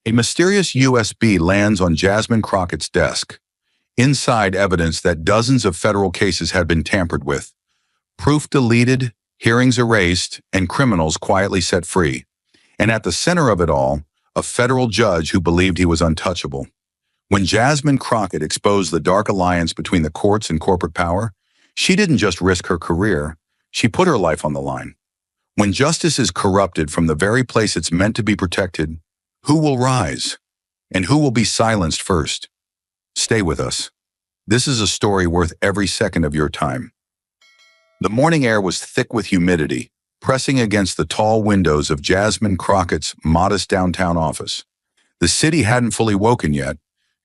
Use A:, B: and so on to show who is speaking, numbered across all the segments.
A: A mysterious USB lands on Jasmine Crockett's desk. Inside evidence that dozens of federal cases had been tampered with. Proof deleted, hearings erased, and criminals quietly set free. And at the center of it all, a federal judge who believed he was untouchable. When Jasmine Crockett exposed the dark alliance between the courts and corporate power, she didn't just risk her career, she put her life on the line. When justice is corrupted from the very place it's meant to be protected, who will rise? And who will be silenced first? Stay with us. This is a story worth every second of your time. The morning air was thick with humidity, pressing against the tall windows of Jasmine Crockett's modest downtown office. The city hadn't fully woken yet,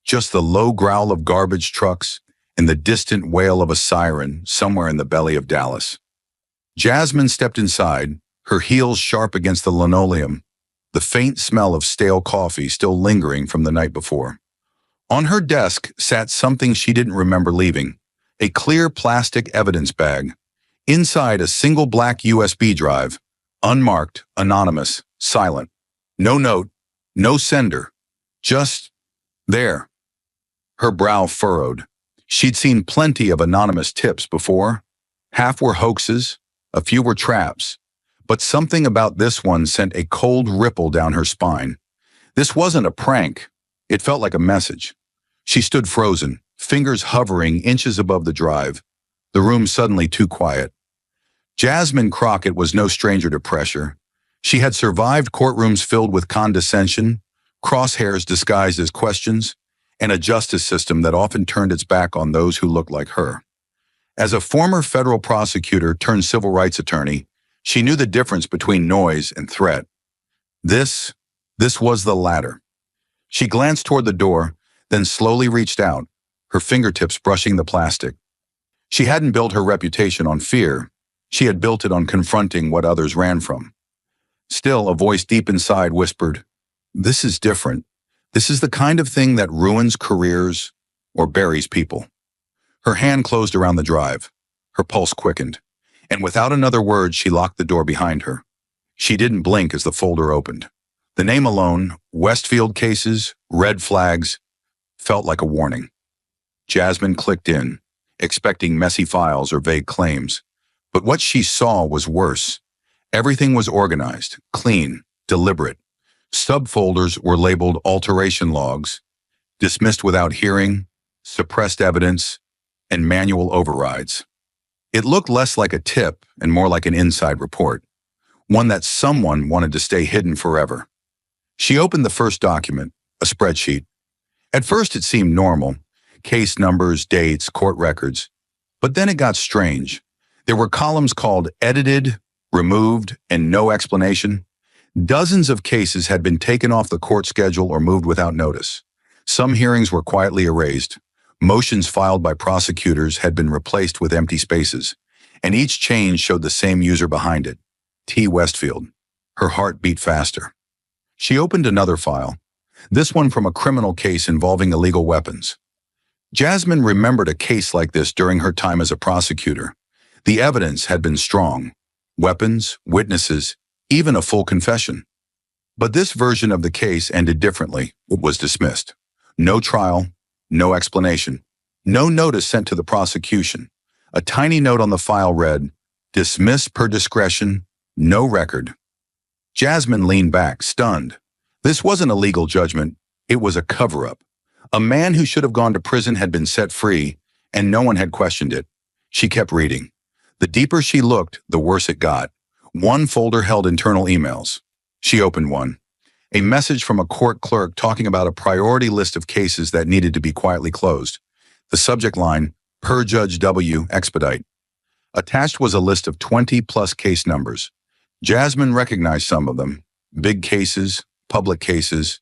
A: just the low growl of garbage trucks and the distant wail of a siren somewhere in the belly of Dallas. Jasmine stepped inside, her heels sharp against the linoleum, the faint smell of stale coffee still lingering from the night before. On her desk sat something she didn't remember leaving, a clear plastic evidence bag. Inside, a single black USB drive, unmarked, anonymous, silent. No note, no sender, just there. Her brow furrowed. She'd seen plenty of anonymous tips before. Half were hoaxes, a few were traps. But something about this one sent a cold ripple down her spine. This wasn't a prank. It felt like a message. She stood frozen, fingers hovering inches above the drive. The room suddenly too quiet. Jasmine Crockett was no stranger to pressure. She had survived courtrooms filled with condescension, crosshairs disguised as questions, and a justice system that often turned its back on those who looked like her. As a former federal prosecutor turned civil rights attorney, she knew the difference between noise and threat. This was the latter. She glanced toward the door, then slowly reached out, her fingertips brushing the plastic. She hadn't built her reputation on fear. She had built it on confronting what others ran from. Still, a voice deep inside whispered, "This is different. This is the kind of thing that ruins careers or buries people." Her hand closed around the drive. Her pulse quickened. And without another word, she locked the door behind her. She didn't blink as the folder opened. The name alone, Westfield cases, red flags, felt like a warning. Jasmine clicked in, expecting messy files or vague claims. But what she saw was worse. Everything was organized, clean, deliberate. Subfolders were labeled alteration logs, dismissed without hearing, suppressed evidence, and manual overrides. It looked less like a tip and more like an inside report, one that someone wanted to stay hidden forever. She opened the first document, a spreadsheet. At first it seemed normal, case numbers, dates, court records. But then it got strange. There were columns called edited, removed, and no explanation. Dozens of cases had been taken off the court schedule or moved without notice. Some hearings were quietly erased. Motions filed by prosecutors had been replaced with empty spaces, and each change showed the same user behind it, T. Westfield. Her heart beat faster. She opened another file, this one from a criminal case involving illegal weapons. Jasmine remembered a case like this during her time as a prosecutor. The evidence had been strong. Weapons, witnesses, even a full confession. But this version of the case ended differently. It was dismissed. No trial, no explanation, no notice sent to the prosecution. A tiny note on the file read, "Dismissed per discretion, no record." Jasmine leaned back, stunned. This wasn't a legal judgment, it was a cover-up. A man who should have gone to prison had been set free, and no one had questioned it. She kept reading. The deeper she looked, the worse it got. One folder held internal emails. She opened one. A message from a court clerk talking about a priority list of cases that needed to be quietly closed. The subject line, "Per Judge W, expedite." Attached was a list of 20-plus case numbers. Jasmine recognized some of them. Big cases, public cases,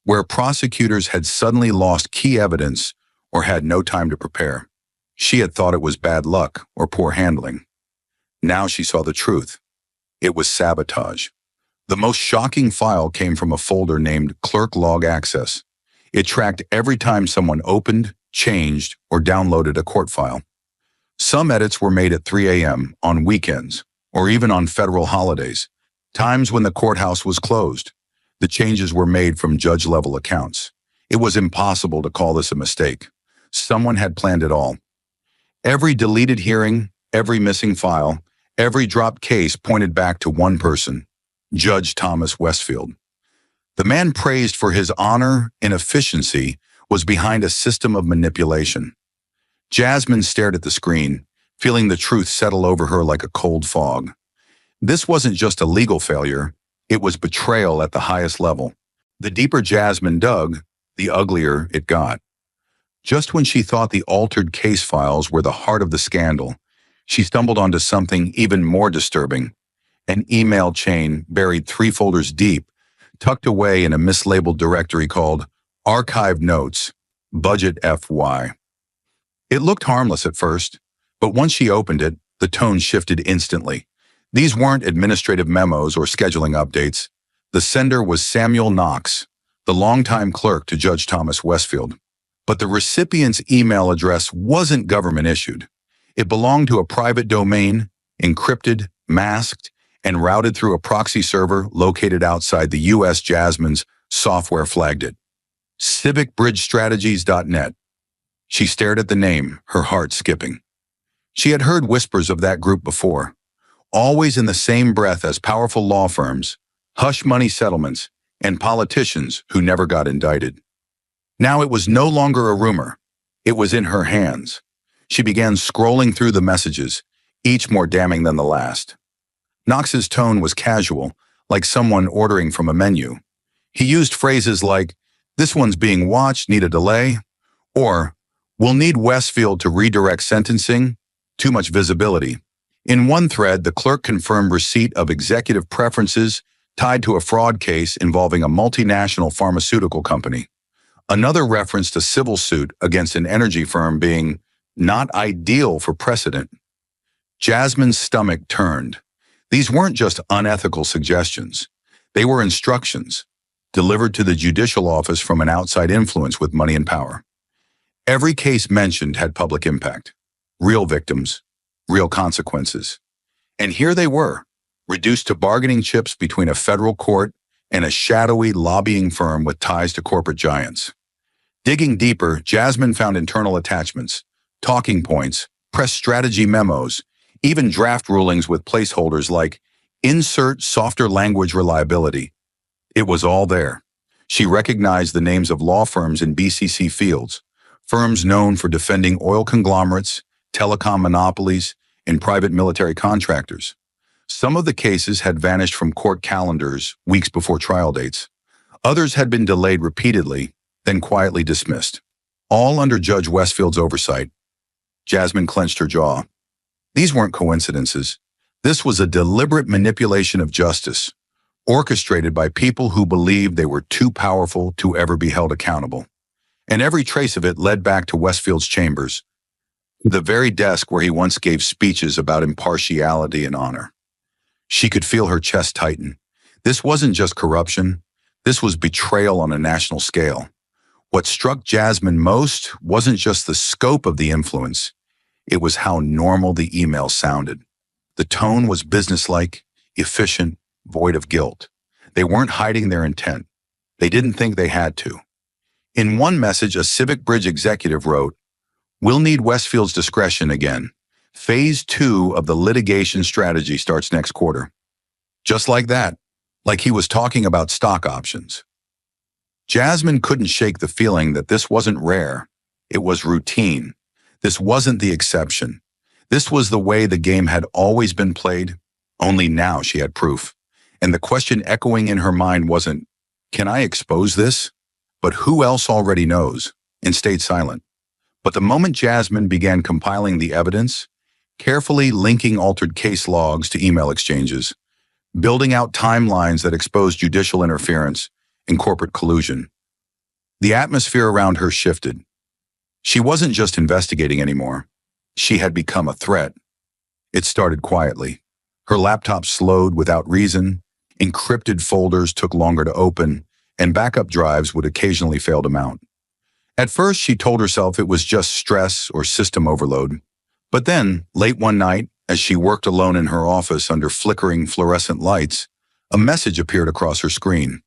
A: where prosecutors had suddenly lost key evidence or had no time to prepare. She had thought it was bad luck or poor handling. Now she saw the truth. It was sabotage. The most shocking file came from a folder named Clerk Log Access. It tracked every time someone opened, changed, or downloaded a court file. Some edits were made at 3 a.m. on weekends, or even on federal holidays, times when the courthouse was closed. The changes were made from judge-level accounts. It was impossible to call this a mistake. Someone had planned it all. Every deleted hearing, every missing file, every dropped case pointed back to one person, Judge Thomas Westfield. The man praised for his honor and efficiency was behind a system of manipulation. Jasmine stared at the screen, feeling the truth settle over her like a cold fog. This wasn't just a legal failure, it was betrayal at the highest level. The deeper Jasmine dug, the uglier it got. Just when she thought the altered case files were the heart of the scandal, she stumbled onto something even more disturbing. An email chain buried 3 folders deep, tucked away in a mislabeled directory called Archived Notes, Budget FY. It looked harmless at first, but once she opened it, the tone shifted instantly. These weren't administrative memos or scheduling updates. The sender was Samuel Knox, the longtime clerk to Judge Thomas Westfield. But the recipient's email address wasn't government-issued. It belonged to a private domain, encrypted, masked, and routed through a proxy server located outside the U.S. Jasmine's software flagged it. civicbridgestrategies.net. She stared at the name, her heart skipping. She had heard whispers of that group before, always in the same breath as powerful law firms, hush money settlements, and politicians who never got indicted. Now it was no longer a rumor. It was in her hands. She began scrolling through the messages, each more damning than the last. Knox's tone was casual, like someone ordering from a menu. He used phrases like, "This one's being watched, need a delay," or "We'll need Westfield to redirect sentencing, too much visibility." In one thread, the clerk confirmed receipt of executive preferences tied to a fraud case involving a multinational pharmaceutical company. Another referenced a civil suit against an energy firm being not ideal for precedent. Jasmine's stomach turned. These weren't just unethical suggestions. They were instructions, delivered to the judicial office from an outside influence with money and power. Every case mentioned had public impact, real victims, real consequences. And here they were, reduced to bargaining chips between a federal court and a shadowy lobbying firm with ties to corporate giants. Digging deeper, Jasmine found internal attachments, talking points, press strategy memos, even draft rulings with placeholders like insert softer language reliability. It was all there. She recognized the names of law firms in BCC fields, firms known for defending oil conglomerates, telecom monopolies, and private military contractors. Some of the cases had vanished from court calendars weeks before trial dates. Others had been delayed repeatedly, then quietly dismissed. All under Judge Westfield's oversight. Jasmine clenched her jaw. These weren't coincidences. This was a deliberate manipulation of justice, orchestrated by people who believed they were too powerful to ever be held accountable. And every trace of it led back to Westfield's chambers, the very desk where he once gave speeches about impartiality and honor. She could feel her chest tighten. This wasn't just corruption. This was betrayal on a national scale. What struck Jasmine most wasn't just the scope of the influence. It was how normal the email sounded. The tone was businesslike, efficient, void of guilt. They weren't hiding their intent. They didn't think they had to. In one message, a Civic Bridge executive wrote, "We'll need Westfield's discretion again. Phase 2 of the litigation strategy starts next quarter." Just like that, like he was talking about stock options. Jasmine couldn't shake the feeling that this wasn't rare. It was routine. This wasn't the exception. This was the way the game had always been played, only now she had proof. And the question echoing in her mind wasn't, "Can I expose this?" but "Who else already knows?" and stayed silent. But the moment Jasmine began compiling the evidence, carefully linking altered case logs to email exchanges, building out timelines that exposed judicial interference and corporate collusion, the atmosphere around her shifted. She wasn't just investigating anymore. She had become a threat. It started quietly. Her laptop slowed without reason, encrypted folders took longer to open, and backup drives would occasionally fail to mount. At first, she told herself it was just stress or system overload. But then, late one night, as she worked alone in her office under flickering fluorescent lights, a message appeared across her screen.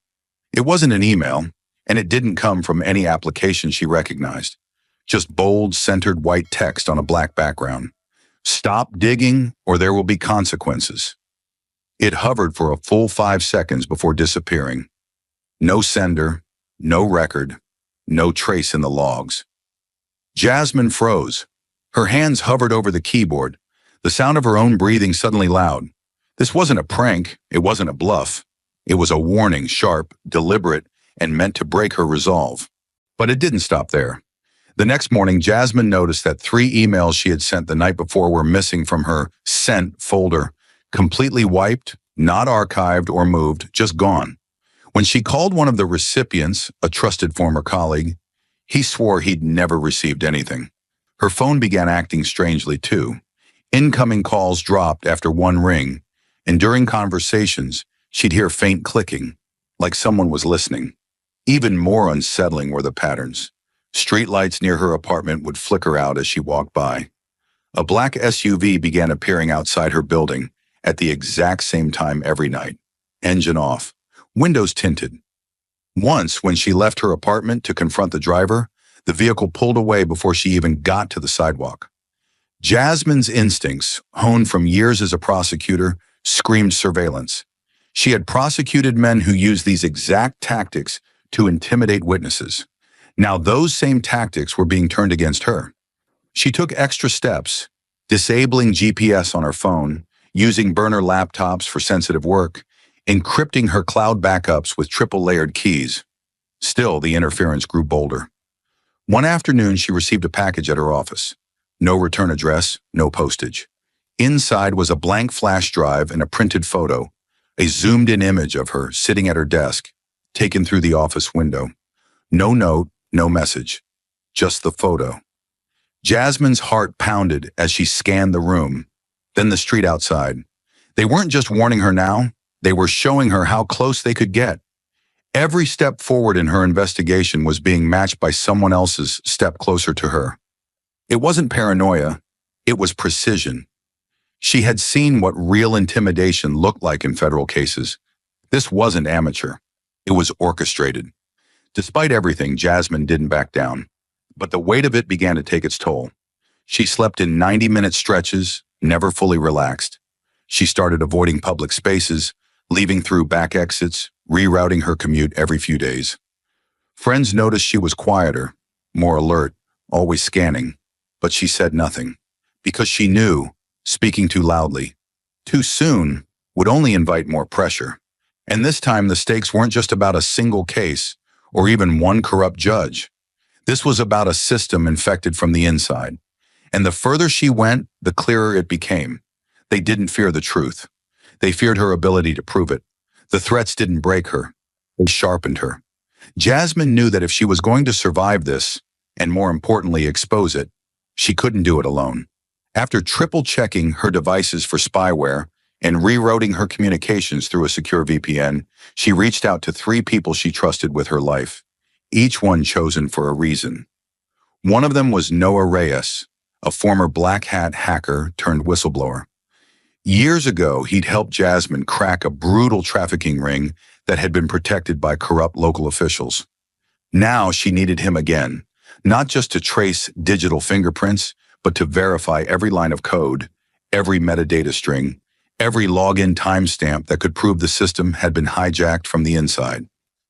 A: It wasn't an email, and it didn't come from any application she recognized. Just bold, centered white text on a black background. Stop digging or there will be consequences. It hovered for a full 5 seconds before disappearing. No sender, no record, no trace in the logs. Jasmine froze. Her hands hovered over the keyboard, the sound of her own breathing suddenly loud. This wasn't a prank, it wasn't a bluff. It was a warning, sharp, deliberate, and meant to break her resolve. But it didn't stop there. The next morning, Jasmine noticed that 3 emails she had sent the night before were missing from her sent folder, completely wiped, not archived or moved, just gone. When she called one of the recipients, a trusted former colleague, he swore he'd never received anything. Her phone began acting strangely, too. Incoming calls dropped after 1 ring, and during conversations, she'd hear faint clicking, like someone was listening. Even more unsettling were the patterns. Streetlights near her apartment would flicker out as she walked by. A black SUV began appearing outside her building at the exact same time every night. Engine off, windows tinted. Once, when she left her apartment to confront the driver, the vehicle pulled away before she even got to the sidewalk. Jasmine's instincts, honed from years as a prosecutor, screamed surveillance. She had prosecuted men who used these exact tactics to intimidate witnesses. Now those same tactics were being turned against her. She took extra steps, disabling GPS on her phone, using burner laptops for sensitive work, encrypting her cloud backups with triple-layered keys. Still, the interference grew bolder. One afternoon, she received a package at her office. No return address, no postage. Inside was a blank flash drive and a printed photo, a zoomed-in image of her sitting at her desk, taken through the office window. No note, no message, just the photo. Jasmine's heart pounded as she scanned the room, then the street outside. They weren't just warning her now, they were showing her how close they could get. Every step forward in her investigation was being matched by someone else's step closer to her. It wasn't paranoia, it was precision. She had seen what real intimidation looked like in federal cases. This wasn't amateur, it was orchestrated. Despite everything, Jasmine didn't back down, but the weight of it began to take its toll. She slept in 90-minute stretches, never fully relaxed. She started avoiding public spaces, leaving through back exits, rerouting her commute every few days. Friends noticed she was quieter, more alert, always scanning, but she said nothing, because she knew speaking too loudly, too soon, would only invite more pressure. And this time the stakes weren't just about a single case, or even one corrupt judge. This was about a system infected from the inside. And the further she went, the clearer it became. They didn't fear the truth. They feared her ability to prove it. The threats didn't break her. They sharpened her. Jasmine knew that if she was going to survive this, and more importantly, expose it, she couldn't do it alone. After triple-checking her devices for spyware and rerouting her communications through a secure VPN, she reached out to 3 people she trusted with her life, each one chosen for a reason. One of them was Noah Reyes, a former black hat hacker turned whistleblower. Years ago, he'd helped Jasmine crack a brutal trafficking ring that had been protected by corrupt local officials. Now she needed him again, not just to trace digital fingerprints, but to verify every line of code, every metadata string, every login timestamp that could prove the system had been hijacked from the inside.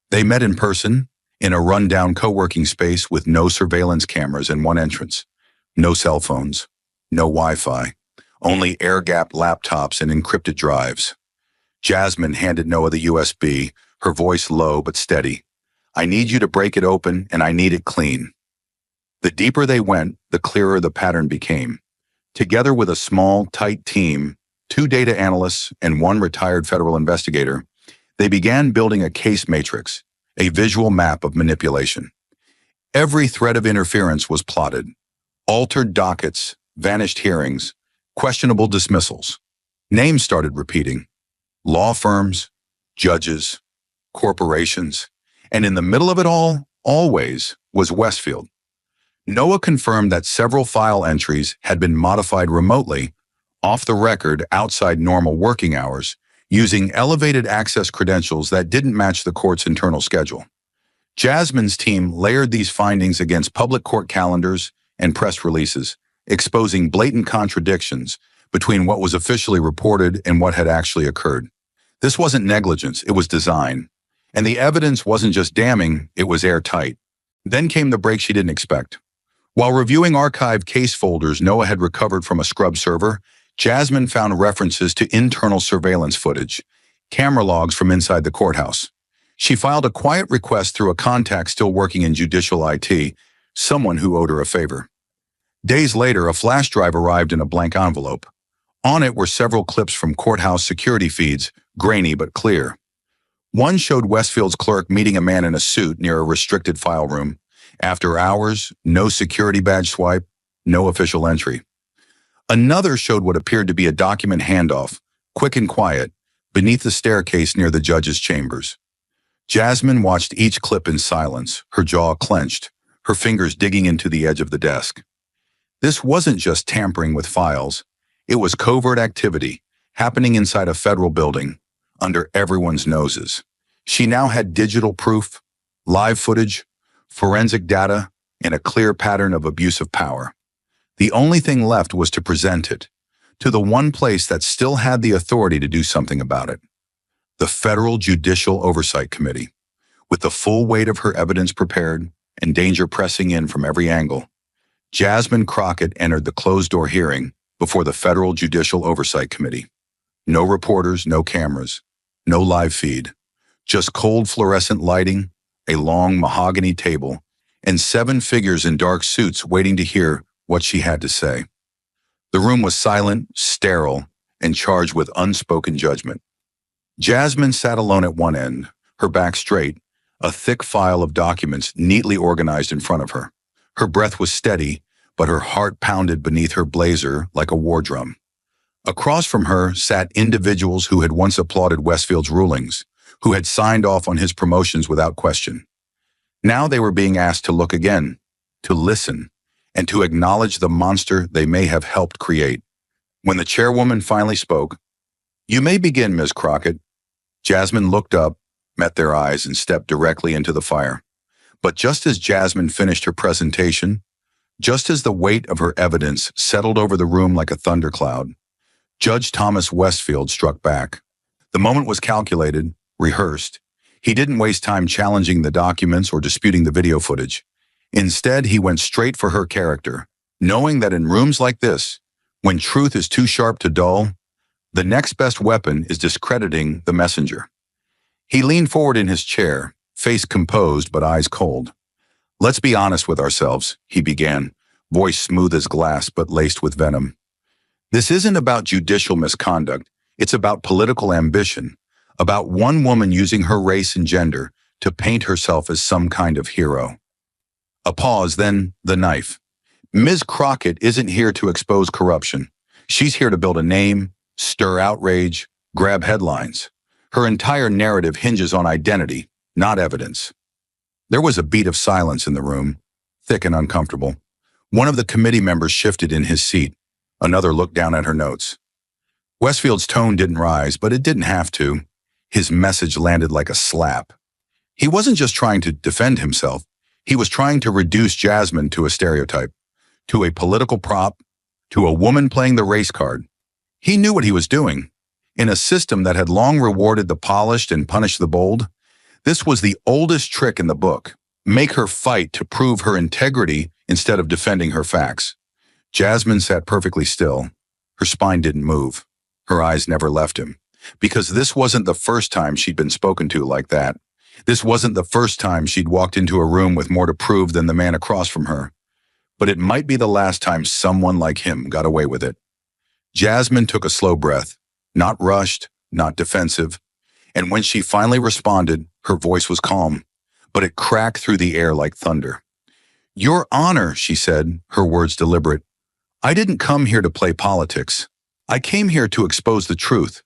A: They met in person, in a rundown co-working space with no surveillance cameras and one entrance. No cell phones, no Wi-Fi, only air-gapped laptops and encrypted drives. Jasmine handed Noah the USB, her voice low but steady. "I need you to break it open, and I need it clean." The deeper they went, the clearer the pattern became. Together with a small, tight team, 2 data analysts and 1 retired federal investigator, they began building a case matrix, a visual map of manipulation. Every thread of interference was plotted. Altered dockets, vanished hearings, questionable dismissals. Names started repeating. Law firms, judges, corporations, and in the middle of it all, always, was Westfield. Noah confirmed that several file entries had been modified remotely, off the record outside normal working hours, using elevated access credentials that didn't match the court's internal schedule. Jasmine's team layered these findings against public court calendars and press releases, exposing blatant contradictions between what was officially reported and what had actually occurred. This wasn't negligence, it was design. And the evidence wasn't just damning, it was airtight. Then came the break she didn't expect. While reviewing archived case folders Noah had recovered from a scrub server, Jasmine found references to internal surveillance footage, camera logs from inside the courthouse. She filed a quiet request through a contact still working in judicial IT, someone who owed her a favor. Days later, a flash drive arrived in a blank envelope. On it were several clips from courthouse security feeds, grainy but clear. One showed Westfield's clerk meeting a man in a suit near a restricted file room. After hours, no security badge swipe, no official entry. Another showed what appeared to be a document handoff, quick and quiet, beneath the staircase near the judge's chambers. Jasmine watched each clip in silence, her jaw clenched, her fingers digging into the edge of the desk. This wasn't just tampering with files. It was covert activity, happening inside a federal building, under everyone's noses. She now had digital proof, live footage, forensic data, and a clear pattern of abuse of power. The only thing left was to present it, to the one place that still had the authority to do something about it. The Federal Judicial Oversight Committee. With the full weight of her evidence prepared and danger pressing in from every angle, Jasmine Crockett entered the closed-door hearing before the Federal Judicial Oversight Committee. No reporters, no cameras, no live feed, just cold fluorescent lighting, a long mahogany table, and 7 figures in dark suits waiting to hear what she had to say. The room was silent, sterile, and charged with unspoken judgment. Jasmine sat alone at one end, her back straight, a thick file of documents neatly organized in front of her. Her breath was steady, but her heart pounded beneath her blazer like a war drum. Across from her sat individuals who had once applauded Westfield's rulings, who had signed off on his promotions without question. Now they were being asked to look again, to listen, and to acknowledge the monster they may have helped create. When the chairwoman finally spoke, "You may begin, Ms. Crockett." Jasmine looked up, met their eyes, and stepped directly into the fire. But just as Jasmine finished her presentation, just as the weight of her evidence settled over the room like a thundercloud, Judge Thomas Westfield struck back. The moment was calculated, rehearsed. He didn't waste time challenging the documents or disputing the video footage. Instead, he went straight for her character, knowing that in rooms like this, when truth is too sharp to dull, the next best weapon is discrediting the messenger. He leaned forward in his chair, face composed but eyes cold. "Let's be honest with ourselves," he began, voice smooth as glass but laced with venom. "This isn't about judicial misconduct, it's about political ambition, about one woman using her race and gender to paint herself as some kind of hero." A pause, then the knife. Ms. Crockett isn't here to expose corruption. She's here to build a name, stir outrage, grab headlines. Her entire narrative hinges on identity, not evidence. There was a beat of silence in the room, thick and uncomfortable. One of the committee members shifted in his seat. Another looked down at her notes. Westfield's tone didn't rise, but it didn't have to. His message landed like a slap. He wasn't just trying to defend himself. He was trying to reduce Jasmine to a stereotype, to a political prop, to a woman playing the race card. He knew what he was doing. In a system that had long rewarded the polished and punished the bold, this was the oldest trick in the book. Make her fight to prove her integrity instead of defending her facts. Jasmine sat perfectly still. Her spine didn't move. Her eyes never left him. Because this wasn't the first time she'd been spoken to like that. This wasn't the first time she'd walked into a room with more to prove than the man across from her. But it might be the last time someone like him got away with it. Jasmine took a slow breath, not rushed, not defensive. And when she finally responded, her voice was calm, but it cracked through the air like thunder. "Your Honor," she said, her words deliberate, "I didn't come here to play politics. I came here to expose the truth.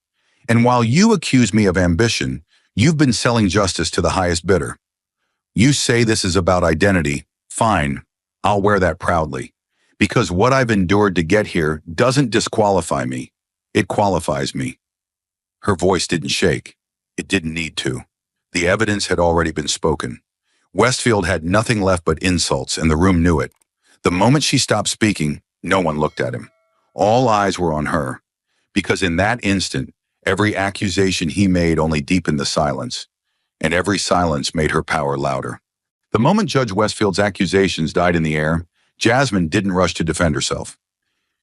A: And while you accuse me of ambition, you've been selling justice to the highest bidder. You say this is about identity. Fine, I'll wear that proudly. Because what I've endured to get here doesn't disqualify me. It qualifies me." Her voice didn't shake. It didn't need to. The evidence had already been spoken. Westfield had nothing left but insults, and the room knew it. The moment she stopped speaking, no one looked at him. All eyes were on her, because in that instant, every accusation he made only deepened the silence, and every silence made her power louder. The moment Judge Westfield's accusations died in the air, Jasmine didn't rush to defend herself.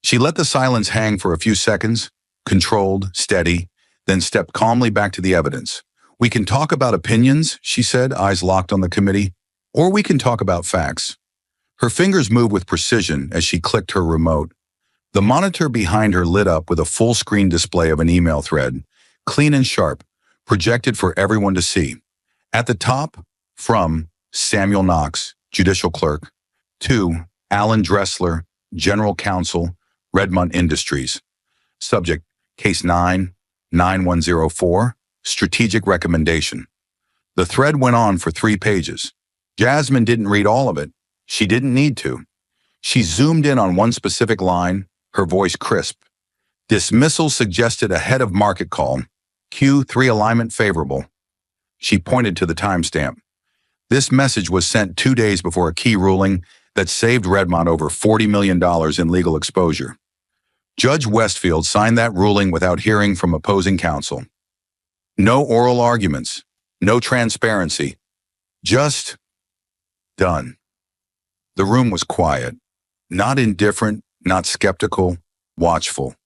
A: She let the silence hang for a few seconds, controlled, steady, then stepped calmly back to the evidence. "We can talk about opinions," she said, eyes locked on the committee, "or we can talk about facts." Her fingers moved with precision as she clicked her remote. The monitor behind her lit up with a full-screen display of an email thread, clean and sharp, projected for everyone to see. At the top, from Samuel Knox, Judicial Clerk, to Alan Dressler, General Counsel, Redmont Industries. Subject, Case 9-9104, Strategic Recommendation. The thread went on for 3 pages. Jasmine didn't read all of it. She didn't need to. She zoomed in on one specific line, her voice crisp. "Dismissal suggested ahead of market call. Q3 alignment favorable." She pointed to the timestamp. This message was sent 2 days before a key ruling that saved Redmont over $40 million in legal exposure. Judge Westfield signed that ruling without hearing from opposing counsel. No oral arguments, no transparency, just done. The room was quiet, not indifferent, not skeptical, watchful.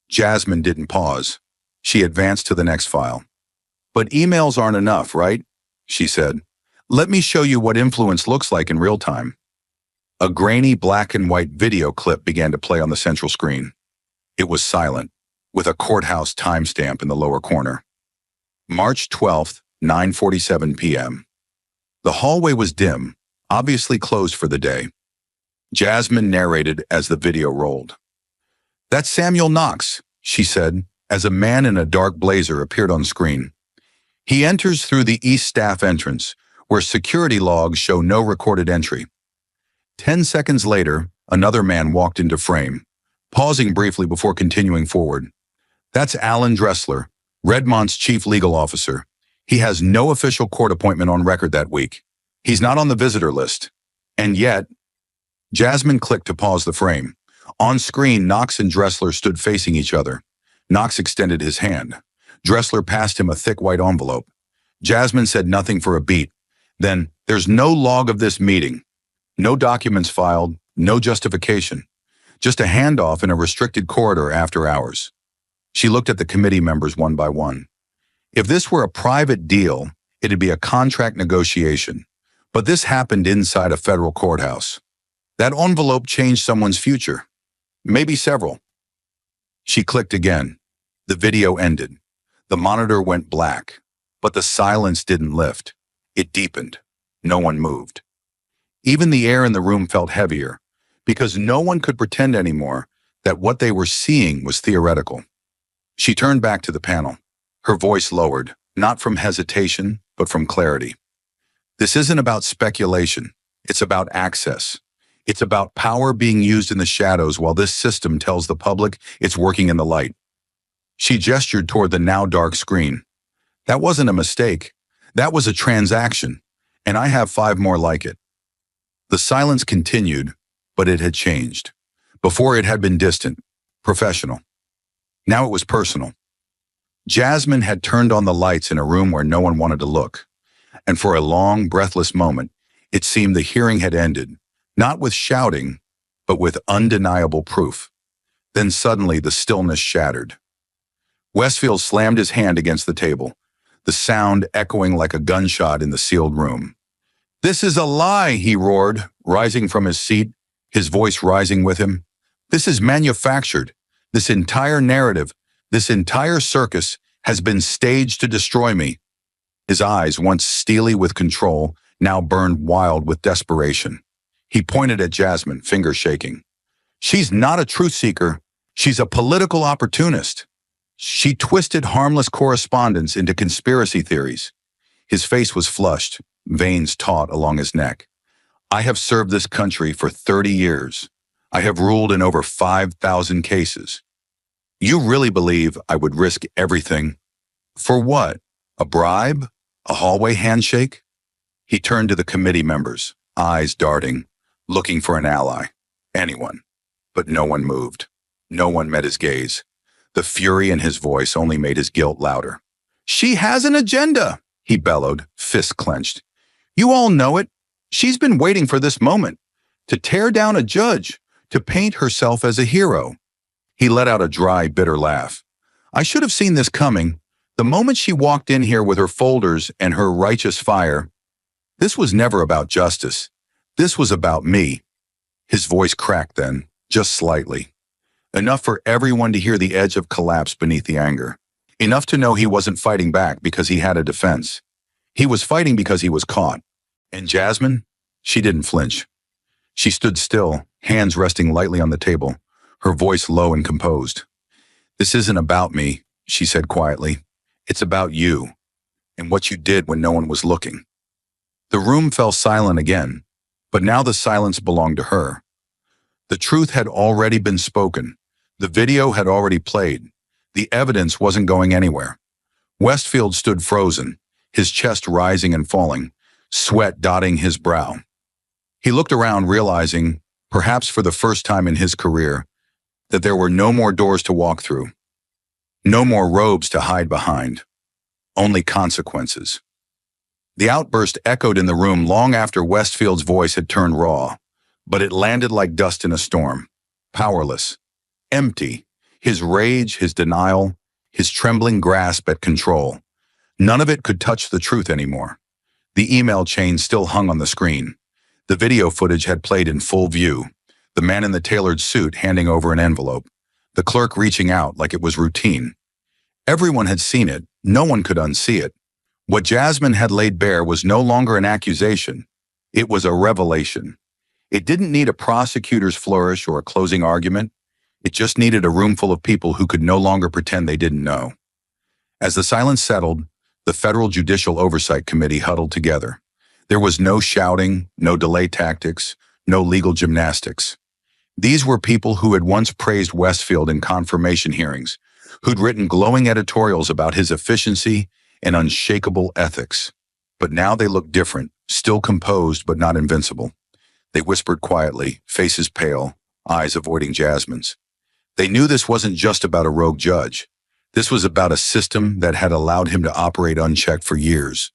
A: Jasmine didn't pause. She advanced to the next file. "But emails aren't enough, right?" she said. "Let me show you what influence looks like in real time." A grainy black and white video clip began to play on the central screen. It was silent, with a courthouse timestamp in the lower corner. March 12th, 9:47 p.m. The hallway was dim, obviously closed for the day. Jasmine narrated as the video rolled. "That's Samuel Knox," she said, as a man in a dark blazer appeared on screen. "He enters through the East Staff entrance, where security logs show no recorded entry." 10 seconds later, another man walked into frame, pausing briefly before continuing forward. "That's Alan Dressler, Redmont's chief legal officer. He has no official court appointment on record that week. He's not on the visitor list. And yet..." Jasmine clicked to pause the frame. On screen, Knox and Dressler stood facing each other. Knox extended his hand. Dressler passed him a thick white envelope. Jasmine said nothing for a beat. Then, "There's no log of this meeting. No documents filed, no justification. Just a handoff in a restricted corridor after hours." She looked at the committee members one by one. If this were a private deal, it'd be a contract negotiation. But this happened inside a federal courthouse. That envelope changed someone's future. Maybe several. She clicked again. The video ended. The monitor went black. But the silence didn't lift. It deepened. No one moved. Even the air in the room felt heavier, because no one could pretend anymore that what they were seeing was theoretical. She turned back to the panel. Her voice lowered, not from hesitation, but from clarity. "This isn't about speculation. It's about access. It's about power being used in the shadows while this system tells the public it's working in the light." She gestured toward the now dark screen. "That wasn't a mistake. That was a transaction, and I have 5 more like it." The silence continued, but it had changed. Before it had been distant, professional. Now it was personal. Jasmine had turned on the lights in a room where no one wanted to look, and for a long, breathless moment, it seemed the hearing had ended, not with shouting, but with undeniable proof. Then suddenly the stillness shattered. Westfield slammed his hand against the table, the sound echoing like a gunshot in the sealed room. "This is a lie," he roared, rising from his seat, his voice rising with him. "This is manufactured. This entire narrative, this entire circus has been staged to destroy me." His eyes, once steely with control, now burned wild with desperation. He pointed at Jasmine, fingers shaking. "She's not a truth seeker. She's a political opportunist. She twisted harmless correspondence into conspiracy theories." His face was flushed, veins taut along his neck. "I have served this country for 30 years. I have ruled in over 5,000 cases." You really believe I would risk everything? For what? A bribe? A hallway handshake? He turned to the committee members, eyes darting, looking for an ally. Anyone. But no one moved. No one met his gaze. The fury in his voice only made his guilt louder. She has an agenda, he bellowed, fists clenched. You all know it. She's been waiting for this moment. To tear down a judge, to paint herself as a hero. He let out a dry, bitter laugh. I should have seen this coming. The moment she walked in here with her folders and her righteous fire. This was never about justice. This was about me. His voice cracked then, just slightly. Enough for everyone to hear the edge of collapse beneath the anger. Enough to know he wasn't fighting back because he had a defense. He was fighting because he was caught. And Jasmine? She didn't flinch. She stood still, hands resting lightly on the table, her voice low and composed. This isn't about me, she said quietly. It's about you, and what you did when no one was looking. The room fell silent again, but now the silence belonged to her. The truth had already been spoken. The video had already played. The evidence wasn't going anywhere. Westfield stood frozen, his chest rising and falling, sweat dotting his brow. He looked around, realizing, perhaps for the first time in his career, that there were no more doors to walk through. No more robes to hide behind. Only consequences. The outburst echoed in the room long after Westfield's voice had turned raw, but it landed like dust in a storm. Powerless. Empty. His rage, his denial, his trembling grasp at control. None of it could touch the truth anymore. The email chain still hung on the screen. The video footage had played in full view. The man in the tailored suit handing over an envelope. The clerk reaching out like it was routine. Everyone had seen it. No one could unsee it. What Jasmine had laid bare was no longer an accusation. It was a revelation. It didn't need a prosecutor's flourish or a closing argument. It just needed a room full of people who could no longer pretend they didn't know. As the silence settled, the Federal Judicial Oversight Committee huddled together. There was no shouting, no delay tactics, no legal gymnastics. These were people who had once praised Westfield in confirmation hearings, who'd written glowing editorials about his efficiency and unshakable ethics. But now they looked different, still composed but not invincible. They whispered quietly, faces pale, eyes avoiding Jasmine's. They knew this wasn't just about a rogue judge. This was about a system that had allowed him to operate unchecked for years.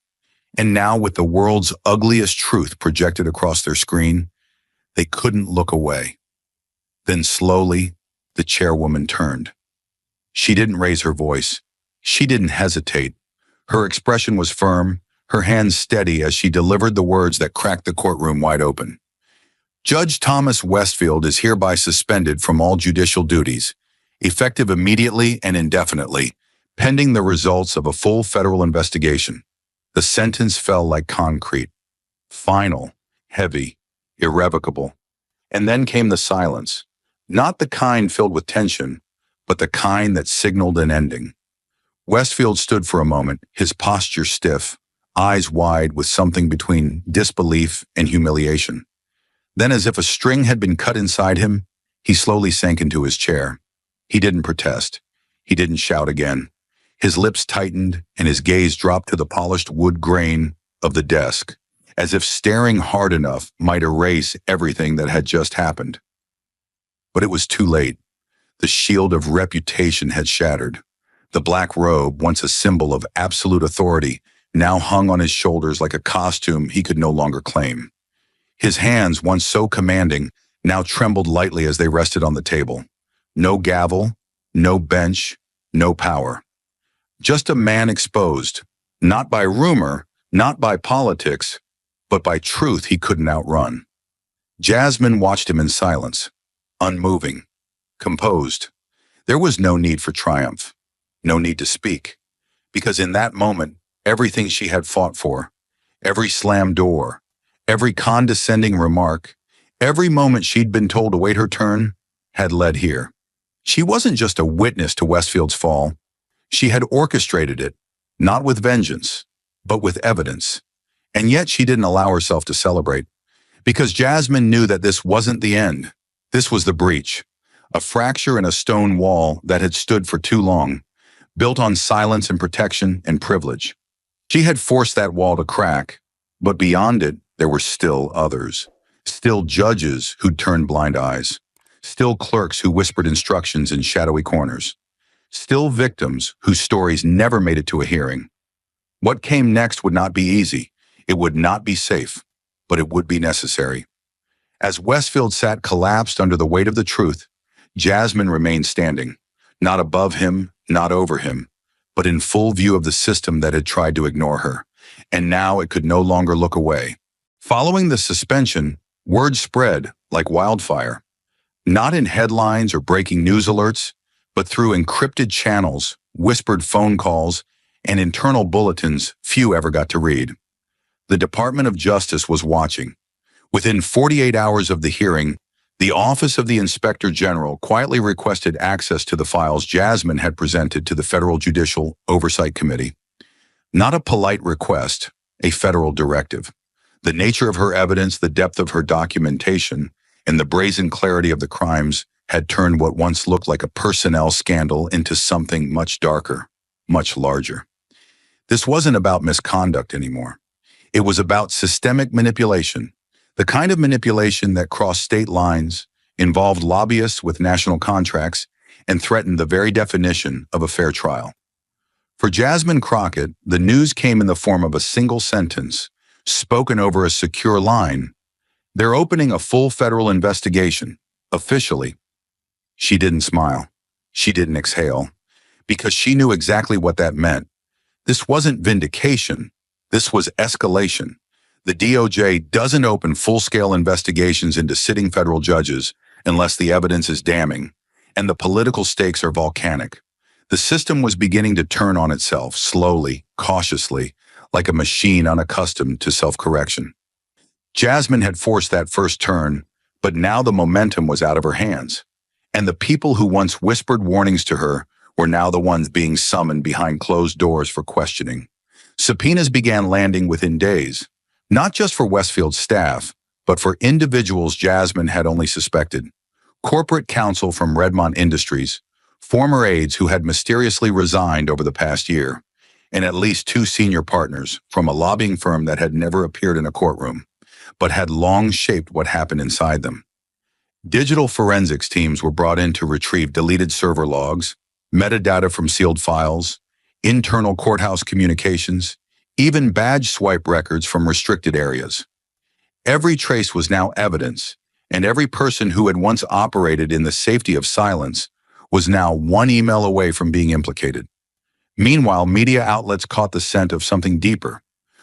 A: And now, with the world's ugliest truth projected across their screen, they couldn't look away. Then slowly, the chairwoman turned. She didn't raise her voice. She didn't hesitate. Her expression was firm, her hands steady as she delivered the words that cracked the courtroom wide open. Judge Thomas Westfield is hereby suspended from all judicial duties, effective immediately and indefinitely, pending the results of a full federal investigation. The sentence fell like concrete. Final, heavy, irrevocable. And then came the silence. Not the kind filled with tension, but the kind that signaled an ending. Westfield stood for a moment, his posture stiff, eyes wide with something between disbelief and humiliation. Then, as if a string had been cut inside him, he slowly sank into his chair. He didn't protest. He didn't shout again. His lips tightened and his gaze dropped to the polished wood grain of the desk, as if staring hard enough might erase everything that had just happened. But it was too late. The shield of reputation had shattered. The black robe, once a symbol of absolute authority, now hung on his shoulders like a costume he could no longer claim. His hands, once so commanding, now trembled lightly as they rested on the table. No gavel, no bench, no power. Just a man exposed, not by rumor, not by politics, but by truth he couldn't outrun. Jasmine watched him in silence, unmoving, composed. There was no need for triumph, no need to speak, because in that moment, everything she had fought for, every slammed door, every condescending remark, every moment she'd been told to wait her turn, had led here. She wasn't just a witness to Westfield's fall. She had orchestrated it, not with vengeance, but with evidence. And yet she didn't allow herself to celebrate, because Jasmine knew that this wasn't the end. This was the breach. a fracture in a stone wall that had stood for too long, built on silence and protection and privilege. She had forced that wall to crack, but beyond it, there were still others. Still judges who'd turned blind eyes. Still clerks who whispered instructions in shadowy corners. Still victims whose stories never made it to a hearing. What came next would not be easy. It would not be safe, but it would be necessary. As Westfield sat collapsed under the weight of the truth, Jasmine remained standing, not above him, not over him, but in full view of the system that had tried to ignore her, and now it could no longer look away. Following the suspension, word spread like wildfire, not in headlines or breaking news alerts, but through encrypted channels, whispered phone calls, and internal bulletins few ever got to read. The Department of Justice was watching. Within 48 hours of the hearing, the Office of the Inspector General quietly requested access to the files Jasmine had presented to the Federal Judicial Oversight Committee. Not a polite request, a federal directive. The nature of her evidence, the depth of her documentation, and the brazen clarity of the crimes had turned what once looked like a personnel scandal into something much darker, much larger. This wasn't about misconduct anymore. It was about systemic manipulation, the kind of manipulation that crossed state lines, involved lobbyists with national contracts, and threatened the very definition of a fair trial. For Jasmine Crockett, the news came in the form of a single sentence, spoken over a secure line. They're opening a full federal investigation, officially. She didn't smile. She didn't exhale, because she knew exactly what that meant. This wasn't vindication. This was escalation. The DOJ doesn't open full-scale investigations into sitting federal judges unless the evidence is damning, and the political stakes are volcanic. The system was beginning to turn on itself, slowly, cautiously, like a machine unaccustomed to self-correction. Jasmine had forced that first turn, but now the momentum was out of her hands. And the people who once whispered warnings to her were now the ones being summoned behind closed doors for questioning. Subpoenas began landing within days, not just for Westfield's staff, but for individuals Jasmine had only suspected. Corporate counsel from Redmont Industries, former aides who had mysteriously resigned over the past year, and at least 2 senior partners from a lobbying firm that had never appeared in a courtroom, but had long shaped what happened inside them. Digital forensics teams were brought in to retrieve deleted server logs, metadata from sealed files, internal courthouse communications, even badge swipe records from restricted areas. Every trace was now evidence, and every person who had once operated in the safety of silence was now one email away from being implicated. Meanwhile, media outlets caught the scent of something deeper.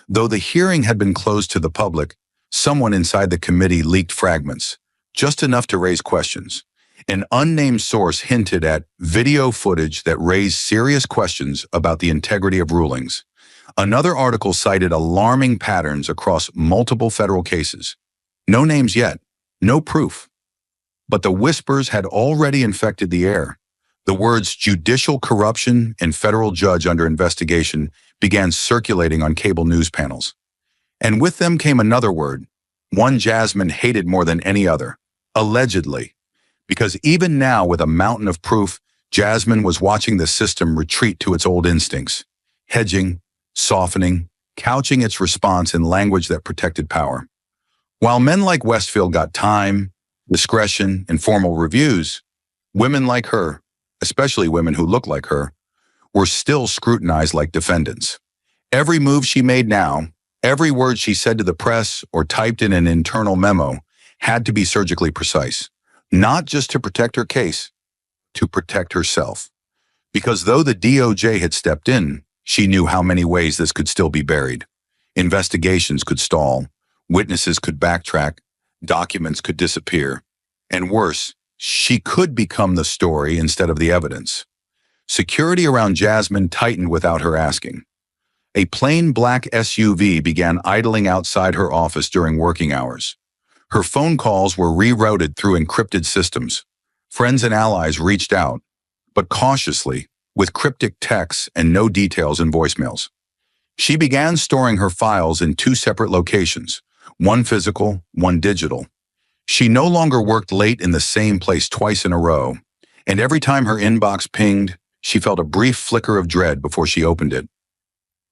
A: Though the hearing had been closed to the public, someone inside the committee leaked fragments, just enough to raise questions. An unnamed source hinted at video footage that raised serious questions about the integrity of rulings. Another article cited alarming patterns across multiple federal cases. No names yet, no proof. But the whispers had already infected the air. The words judicial corruption and federal judge under investigation began circulating on cable news panels. And with them came another word, one Jasmine hated more than any other, allegedly. Because even now, with a mountain of proof, Jasmine was watching the system retreat to its old instincts, hedging, softening, couching its response in language that protected power. While men like Westfield got time, discretion, and formal reviews, women like her, especially women who looked like her, were still scrutinized like defendants. Every move she made now, every word she said to the press or typed in an internal memo had to be surgically precise, not just to protect her case, to protect herself. Because though the DOJ had stepped in, she knew how many ways this could still be buried. Investigations could stall, witnesses could backtrack, documents could disappear, and worse, she could become the story instead of the evidence. Security around Jasmine tightened without her asking. A plain black SUV began idling outside her office during working hours. Her phone calls were rerouted through encrypted systems. Friends and allies reached out, but cautiously, with cryptic texts and no details in voicemails. She began storing her files in 2 separate locations, one physical, one digital. She no longer worked late in the same place twice in a row. And every time her inbox pinged, she felt a brief flicker of dread before she opened it.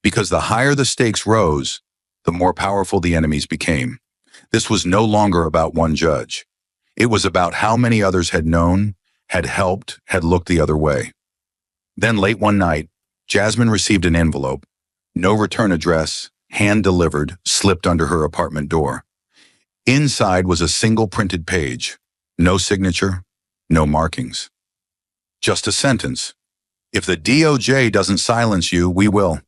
A: Because the higher the stakes rose, the more powerful the enemies became. This was no longer about one judge. It was about how many others had known, had helped, had looked the other way. Then late one night, Jasmine received an envelope. No return address, hand-delivered, slipped under her apartment door. Inside was a single printed page. No signature, no markings. Just a sentence. If the DOJ doesn't silence you, we will.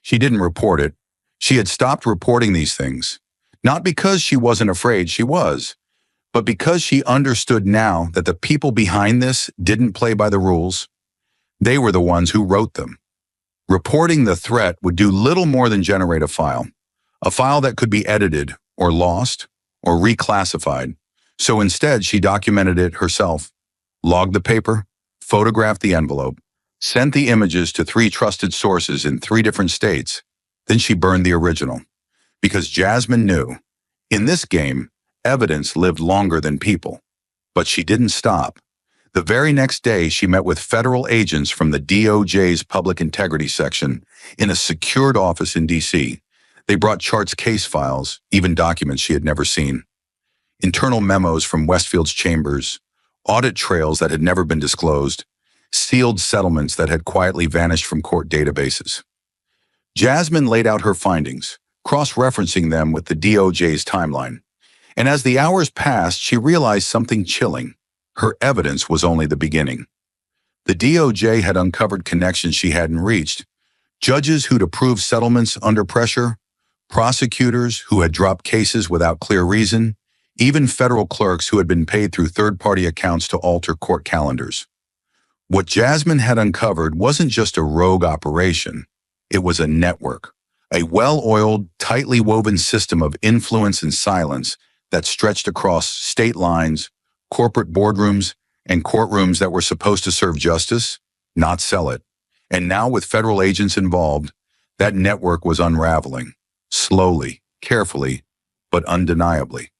A: She didn't report it. She had stopped reporting these things. Not because she wasn't afraid, she was, but because she understood now that the people behind this didn't play by the rules. They were the ones who wrote them. Reporting the threat would do little more than generate a file that could be edited or lost or reclassified. So instead, she documented it herself, logged the paper, photographed the envelope, sent the images to 3 trusted sources in 3 different states. Then she burned the original. Because Jasmine knew, in this game, evidence lived longer than people. But she didn't stop. The very next day, she met with federal agents from the DOJ's Public Integrity Section in a secured office in D.C. They brought Chart's case files, even documents she had never seen. Internal memos from Westfield's chambers, audit trails that had never been disclosed, sealed settlements that had quietly vanished from court databases. Jasmine laid out her findings, cross-referencing them with the DOJ's timeline. And as the hours passed, she realized something chilling. Her evidence was only the beginning. The DOJ had uncovered connections she hadn't reached, judges who'd approved settlements under pressure, prosecutors who had dropped cases without clear reason, even federal clerks who had been paid through third-party accounts to alter court calendars. What Jasmine had uncovered wasn't just a rogue operation. It was a network, a well-oiled, tightly woven system of influence and silence that stretched across state lines, corporate boardrooms, and courtrooms that were supposed to serve justice, not sell it. And now with federal agents involved, that network was unraveling, slowly, carefully, but undeniably.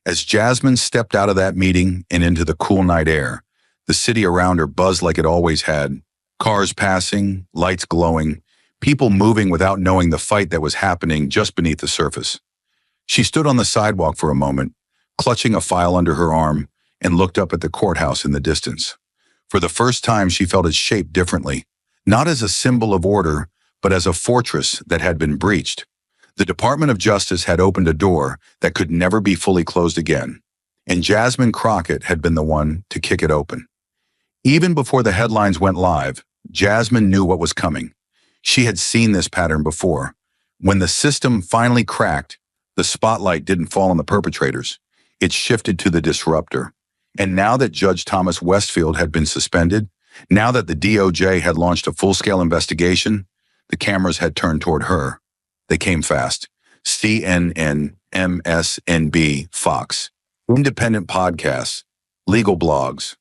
A: As Jasmine stepped out of that meeting and into the cool night air, the city around her buzzed like it always had, cars passing, lights glowing, people moving without knowing the fight that was happening just beneath the surface. She stood on the sidewalk for a moment, clutching a file under her arm, and looked up at the courthouse in the distance. For the first time, she felt it shaped differently, not as a symbol of order, but as a fortress that had been breached. The Department of Justice had opened a door that could never be fully closed again, and Jasmine Crockett had been the one to kick it open. Even before the headlines went live, Jasmine knew what was coming. She had seen this pattern before. When the system finally cracked, the spotlight didn't fall on the perpetrators. It shifted to the disruptor. And now that Judge Thomas Westfield had been suspended, now that the DOJ had launched a full-scale investigation, the cameras had turned toward her. They came fast. CNN, MSNB, Fox, independent podcasts, legal blogs,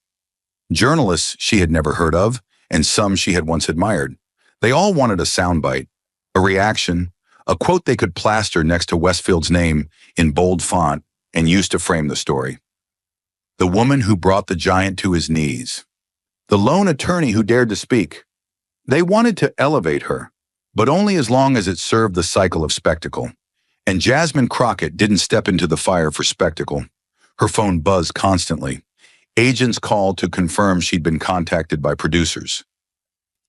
A: journalists she had never heard of, and some she had once admired. They all wanted a soundbite, a reaction, a quote they could plaster next to Westfield's name in bold font and use to frame the story. The woman who brought the giant to his knees. The lone attorney who dared to speak. They wanted to elevate her, but only as long as it served the cycle of spectacle. And Jasmine Crockett didn't step into the fire for spectacle. Her phone buzzed constantly. Agents called to confirm she'd been contacted by producers.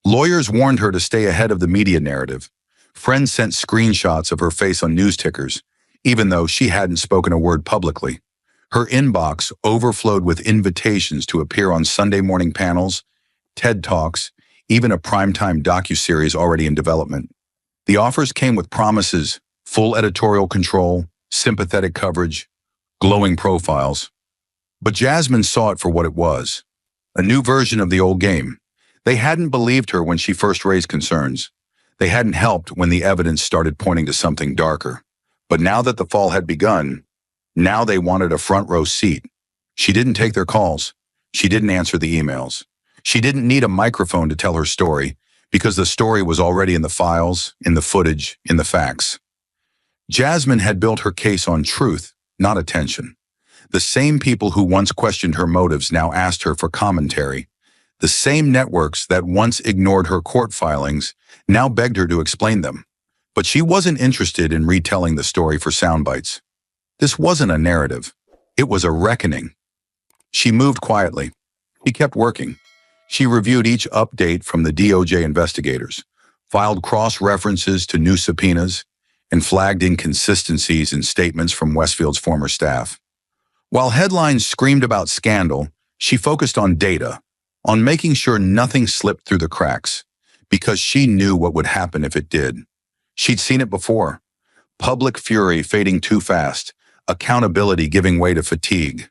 A: Lawyers warned her to stay ahead of the media narrative. Friends sent screenshots of her face on news tickers, even though she hadn't spoken a word publicly. Her inbox overflowed with invitations to appear on Sunday morning panels, TED Talks, even a primetime docuseries already in development. The offers came with promises, full editorial control, sympathetic coverage, glowing profiles. But Jasmine saw it for what it was, a new version of the old game. They hadn't believed her when she first raised concerns. They hadn't helped when the evidence started pointing to something darker. But now that the fall had begun, now they wanted a front row seat. She didn't take their calls. She didn't answer the emails. She didn't need a microphone to tell her story because the story was already in the files, in the footage, in the facts. Jasmine had built her case on truth, not attention. The same people who once questioned her motives now asked her for commentary. The same networks that once ignored her court filings now begged her to explain them. But she wasn't interested in retelling the story for sound bites. This wasn't a narrative. It was a reckoning. She moved quietly. She kept working. She reviewed each update from the DOJ investigators, filed cross-references to new subpoenas, and flagged inconsistencies in statements from Westfield's former staff. While headlines screamed about scandal, she focused on data, on making sure nothing slipped through the cracks, because she knew what would happen if it did. She'd seen it before. Public fury fading too fast, accountability giving way to fatigue.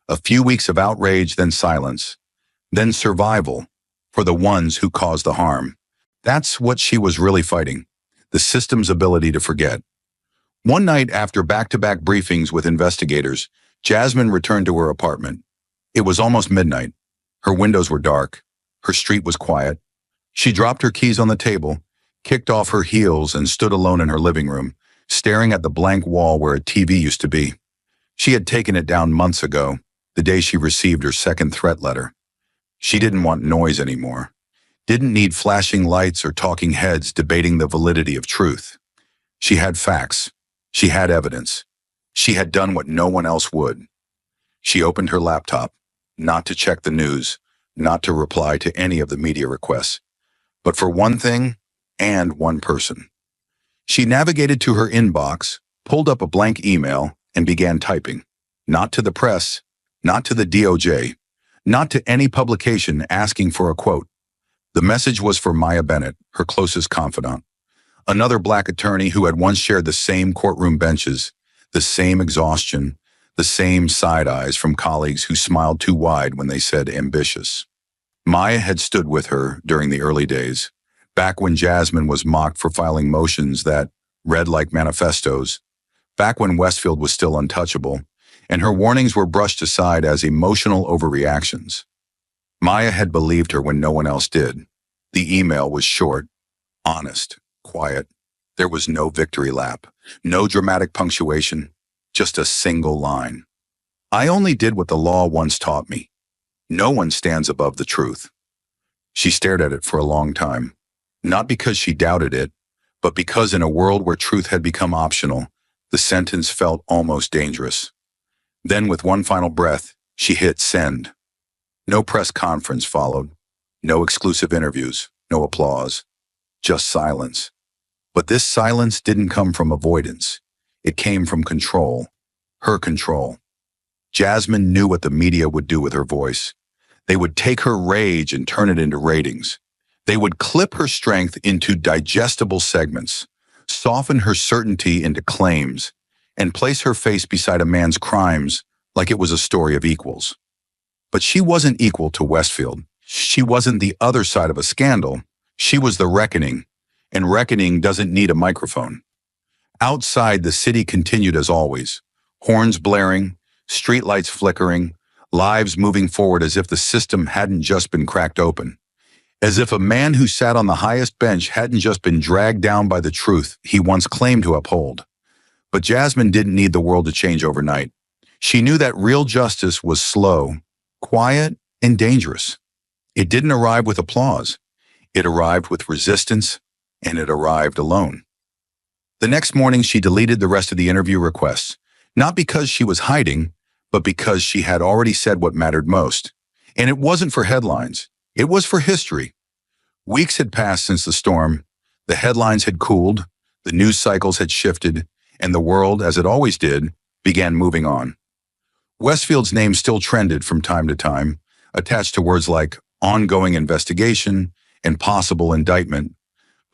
A: A few weeks of outrage, then silence. Then survival for the ones who caused the harm. That's what she was really fighting, the system's ability to forget. One night after back-to-back briefings with investigators, Jasmine returned to her apartment. It was almost midnight. Her windows were dark. Her street was quiet. She dropped her keys on the table, kicked off her heels, and stood alone in her living room, staring at the blank wall where a TV used to be. She had taken it down months ago, the day she received her second threat letter. She didn't want noise anymore. Didn't need flashing lights or talking heads debating the validity of truth. She had facts. She had evidence. She had done what no one else would. She opened her laptop, not to check the news, not to reply to any of the media requests, but for one thing and one person. She navigated to her inbox, pulled up a blank email, and began typing. Not to the press, not to the DOJ, not to any publication asking for a quote. The message was for Maya Bennett, her closest confidant, another Black attorney who had once shared the same courtroom benches, the same exhaustion, the same side eyes from colleagues who smiled too wide when they said ambitious. Maya had stood with her during the early days, back when Jasmine was mocked for filing motions that read like manifestos, back when Westfield was still untouchable, and her warnings were brushed aside as emotional overreactions. Maya had believed her when no one else did. The email was short, honest, quiet. There was no victory lap, no dramatic punctuation, just a single line. I only did what the law once taught me. No one stands above the truth. She stared at it for a long time, not because she doubted it, but because in a world where truth had become optional, the sentence felt almost dangerous. Then with one final breath, she hit send. No press conference followed, no exclusive interviews, no applause, just silence. But this silence didn't come from avoidance. It came from control, her control. Jasmine knew what the media would do with her voice. They would take her rage and turn it into ratings. They would clip her strength into digestible segments, soften her certainty into claims, and place her face beside a man's crimes like it was a story of equals. But she wasn't equal to Westfield. She wasn't the other side of a scandal. She was the reckoning, and reckoning doesn't need a microphone. Outside, the city continued as always, horns blaring, streetlights flickering, lives moving forward as if the system hadn't just been cracked open, as if a man who sat on the highest bench hadn't just been dragged down by the truth he once claimed to uphold. But Jasmine didn't need the world to change overnight. She knew that real justice was slow, quiet, and dangerous. It didn't arrive with applause. It arrived with resistance, and it arrived alone. The next morning, she deleted the rest of the interview requests, not because she was hiding, but because she had already said what mattered most. And it wasn't for headlines. It was for history. Weeks had passed since the storm. The headlines had cooled, the news cycles had shifted, and the world, as it always did, began moving on. Westfield's name still trended from time to time, attached to words like ongoing investigation and possible indictment,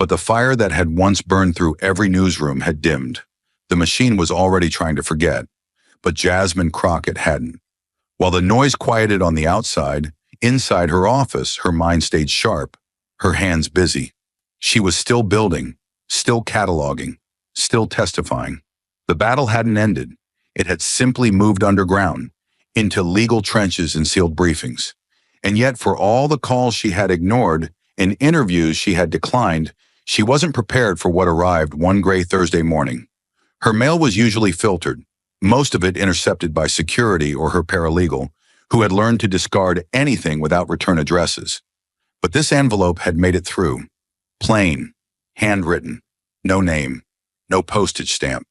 A: but the fire that had once burned through every newsroom had dimmed. The machine was already trying to forget, but Jasmine Crockett hadn't. While the noise quieted on the outside, inside her office, her mind stayed sharp, her hands busy. She was still building, still cataloging, still testifying. The battle hadn't ended. It had simply moved underground, into legal trenches and sealed briefings. And yet, for all the calls she had ignored and interviews she had declined, she wasn't prepared for what arrived one gray Thursday morning. Her mail was usually filtered, most of it intercepted by security or her paralegal, who had learned to discard anything without return addresses. But this envelope had made it through. Plain, handwritten, no name, no postage stamp.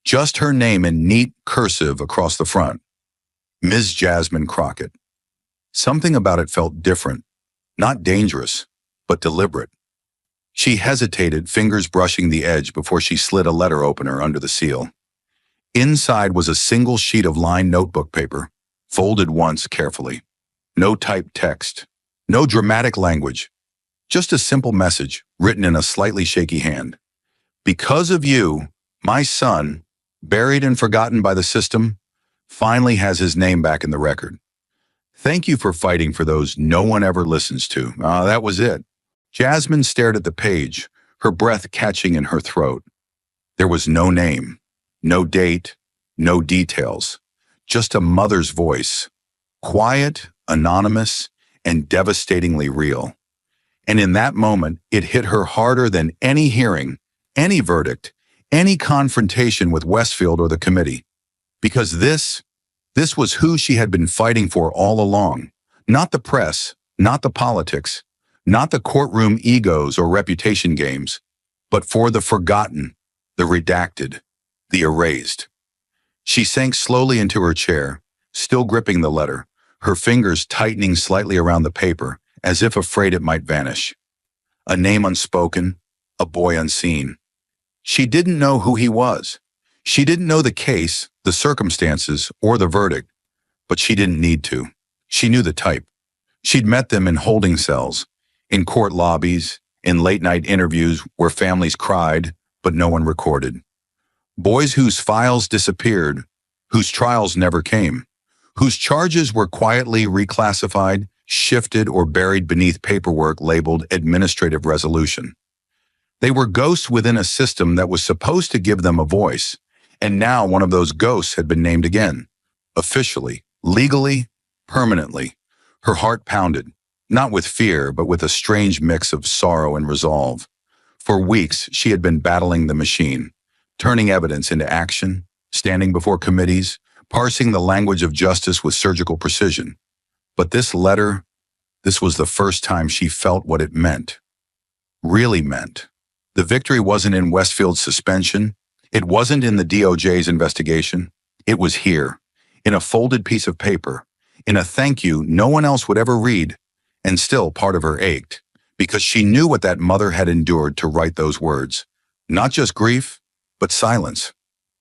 A: Just her name in neat cursive across the front. Ms. Jasmine Crockett. Something about it felt different, not dangerous, but deliberate. She hesitated, fingers brushing the edge before she slid a letter opener under the seal. Inside was a single sheet of lined notebook paper, folded once carefully. No typed text, no dramatic language, just a simple message written in a slightly shaky hand. Because of you, my son, buried and forgotten by the system, finally has his name back in the record. Thank you for fighting for those no one ever listens to. That was it. Jasmine stared at the page, her breath catching in her throat. There was no name, no date, no details, just a mother's voice, quiet, anonymous, and devastatingly real. And in that moment, it hit her harder than any hearing, any verdict, any confrontation with Westfield or the committee. Because this was who she had been fighting for all along. Not the press, not the politics, not the courtroom egos or reputation games, but for the forgotten, the redacted, the erased. She sank slowly into her chair, still gripping the letter, her fingers tightening slightly around the paper, as if afraid it might vanish. A name unspoken, a boy unseen. She didn't know who he was. She didn't know the case, the circumstances, or the verdict, but she didn't need to. She knew the type. She'd met them in holding cells, in court lobbies, in late-night interviews where families cried, but no one recorded. Boys whose files disappeared, whose trials never came, whose charges were quietly reclassified, shifted, or buried beneath paperwork labeled administrative resolution. They were ghosts within a system that was supposed to give them a voice, and now one of those ghosts had been named again. Officially, legally, permanently. Her heart pounded, not with fear, but with a strange mix of sorrow and resolve. For weeks, she had been battling the machine, turning evidence into action, standing before committees, parsing the language of justice with surgical precision. But this letter, this was the first time she felt what it meant. Really meant. The victory wasn't in Westfield's suspension. It wasn't in the DOJ's investigation. It was here, in a folded piece of paper, in a thank you no one else would ever read. And still part of her ached, because she knew what that mother had endured to write those words. Not just grief, but silence,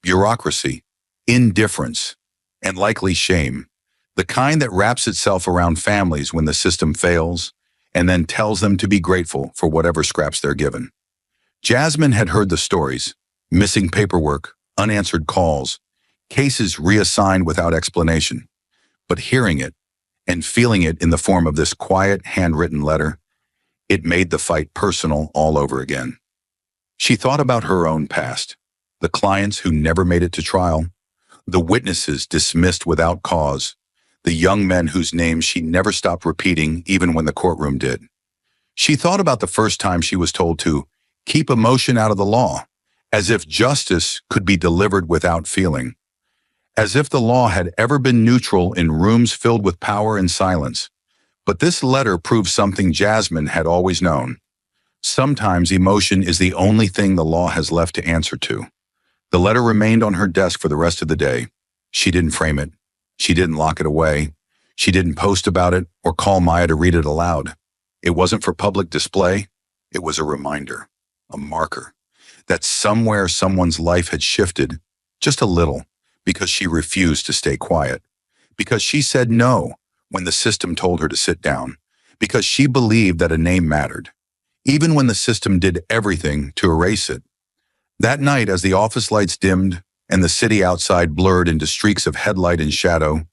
A: bureaucracy, indifference, and likely shame. The kind that wraps itself around families when the system fails, and then tells them to be grateful for whatever scraps they're given. Jasmine had heard the stories, missing paperwork, unanswered calls, cases reassigned without explanation. But hearing it, and feeling it in the form of this quiet, handwritten letter, it made the fight personal all over again. She thought about her own past, the clients who never made it to trial, the witnesses dismissed without cause, the young men whose names she never stopped repeating even when the courtroom did. She thought about the first time she was told to keep emotion out of the law, as if justice could be delivered without feeling. As if the law had ever been neutral in rooms filled with power and silence. But this letter proved something Jasmine had always known. Sometimes emotion is the only thing the law has left to answer to. The letter remained on her desk for the rest of the day. She didn't frame it. She didn't lock it away. She didn't post about it or call Maya to read it aloud. It wasn't for public display. It was a reminder, a marker, that somewhere someone's life had shifted, just a little, because she refused to stay quiet, because she said no when the system told her to sit down, because she believed that a name mattered, even when the system did everything to erase it. That night, as the office lights dimmed and the city outside blurred into streaks of headlight and shadow,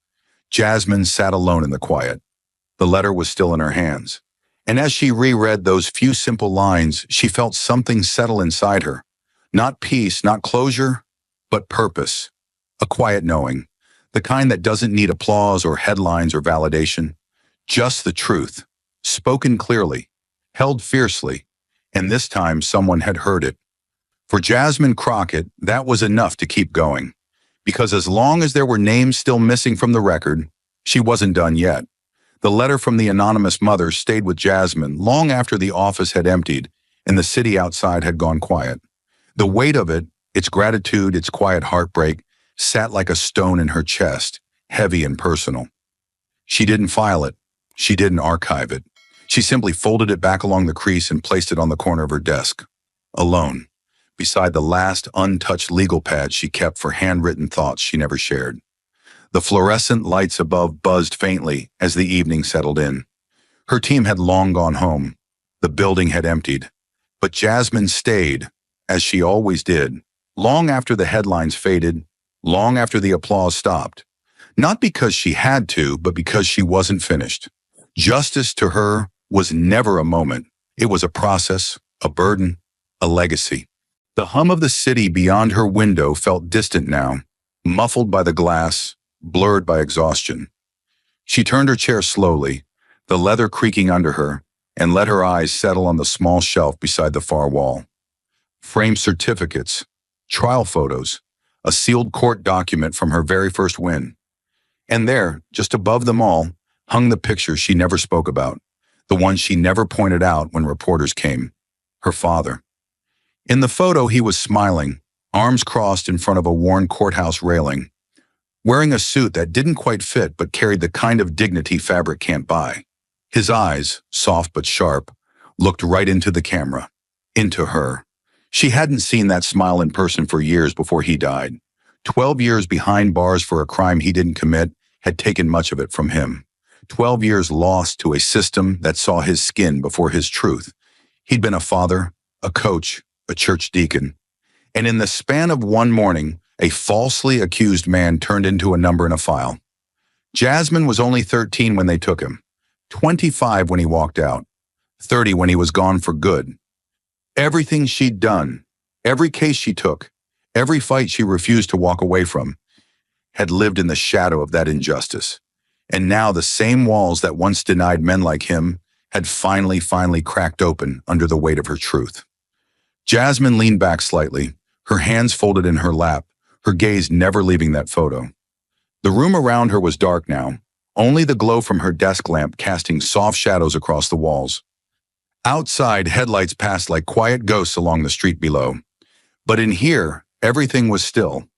A: Jasmine sat alone in the quiet. The letter was still in her hands, and as she reread those few simple lines, she felt something settle inside her. Not peace, not closure, but purpose. A quiet knowing, the kind that doesn't need applause or headlines or validation. Just the truth, spoken clearly, held fiercely, and this time someone had heard it. For Jasmine Crockett, that was enough to keep going, because as long as there were names still missing from the record, she wasn't done yet. The letter from the anonymous mother stayed with Jasmine long after the office had emptied and the city outside had gone quiet. The weight of it, its gratitude, its quiet heartbreak, sat like a stone in her chest, heavy and personal. She didn't file it. She didn't archive it. She simply folded it back along the crease and placed it on the corner of her desk, alone, beside the last untouched legal pad she kept for handwritten thoughts she never shared. The fluorescent lights above buzzed faintly as the evening settled in. Her team had long gone home. The building had emptied. But Jasmine stayed, as she always did, long after the headlines faded, long after the applause stopped. Not because she had to, but because she wasn't finished. Justice to her was never a moment. It was a process, a burden, a legacy. The hum of the city beyond her window felt distant now, muffled by the glass, blurred by exhaustion. She turned her chair slowly, the leather creaking under her, and let her eyes settle on the small shelf beside the far wall. Framed certificates, trial photos, a sealed court document from her very first win. And there, just above them all, hung the picture she never spoke about, the one she never pointed out when reporters came, her father. In the photo, he was smiling, arms crossed in front of a worn courthouse railing, wearing a suit that didn't quite fit but carried the kind of dignity fabric can't buy. His eyes, soft but sharp, looked right into the camera, into her. She hadn't seen that smile in person for years before he died. 12 years behind bars for a crime he didn't commit had taken much of it from him. 12 years lost to a system that saw his skin before his truth. He'd been a father, a coach, a church deacon. And in the span of one morning, a falsely accused man turned into a number in a file. Jasmine was only 13 when they took him, 25 when he walked out, 30 when he was gone for good. Everything she'd done, every case she took, every fight she refused to walk away from, had lived in the shadow of that injustice. And now the same walls that once denied men like him had finally cracked open under the weight of her truth. Jasmine leaned back slightly, her hands folded in her lap, her gaze never leaving that photo. The room around her was dark now, only the glow from her desk lamp casting soft shadows across the walls. Outside, headlights passed like quiet ghosts along the street below. But in here, everything was still.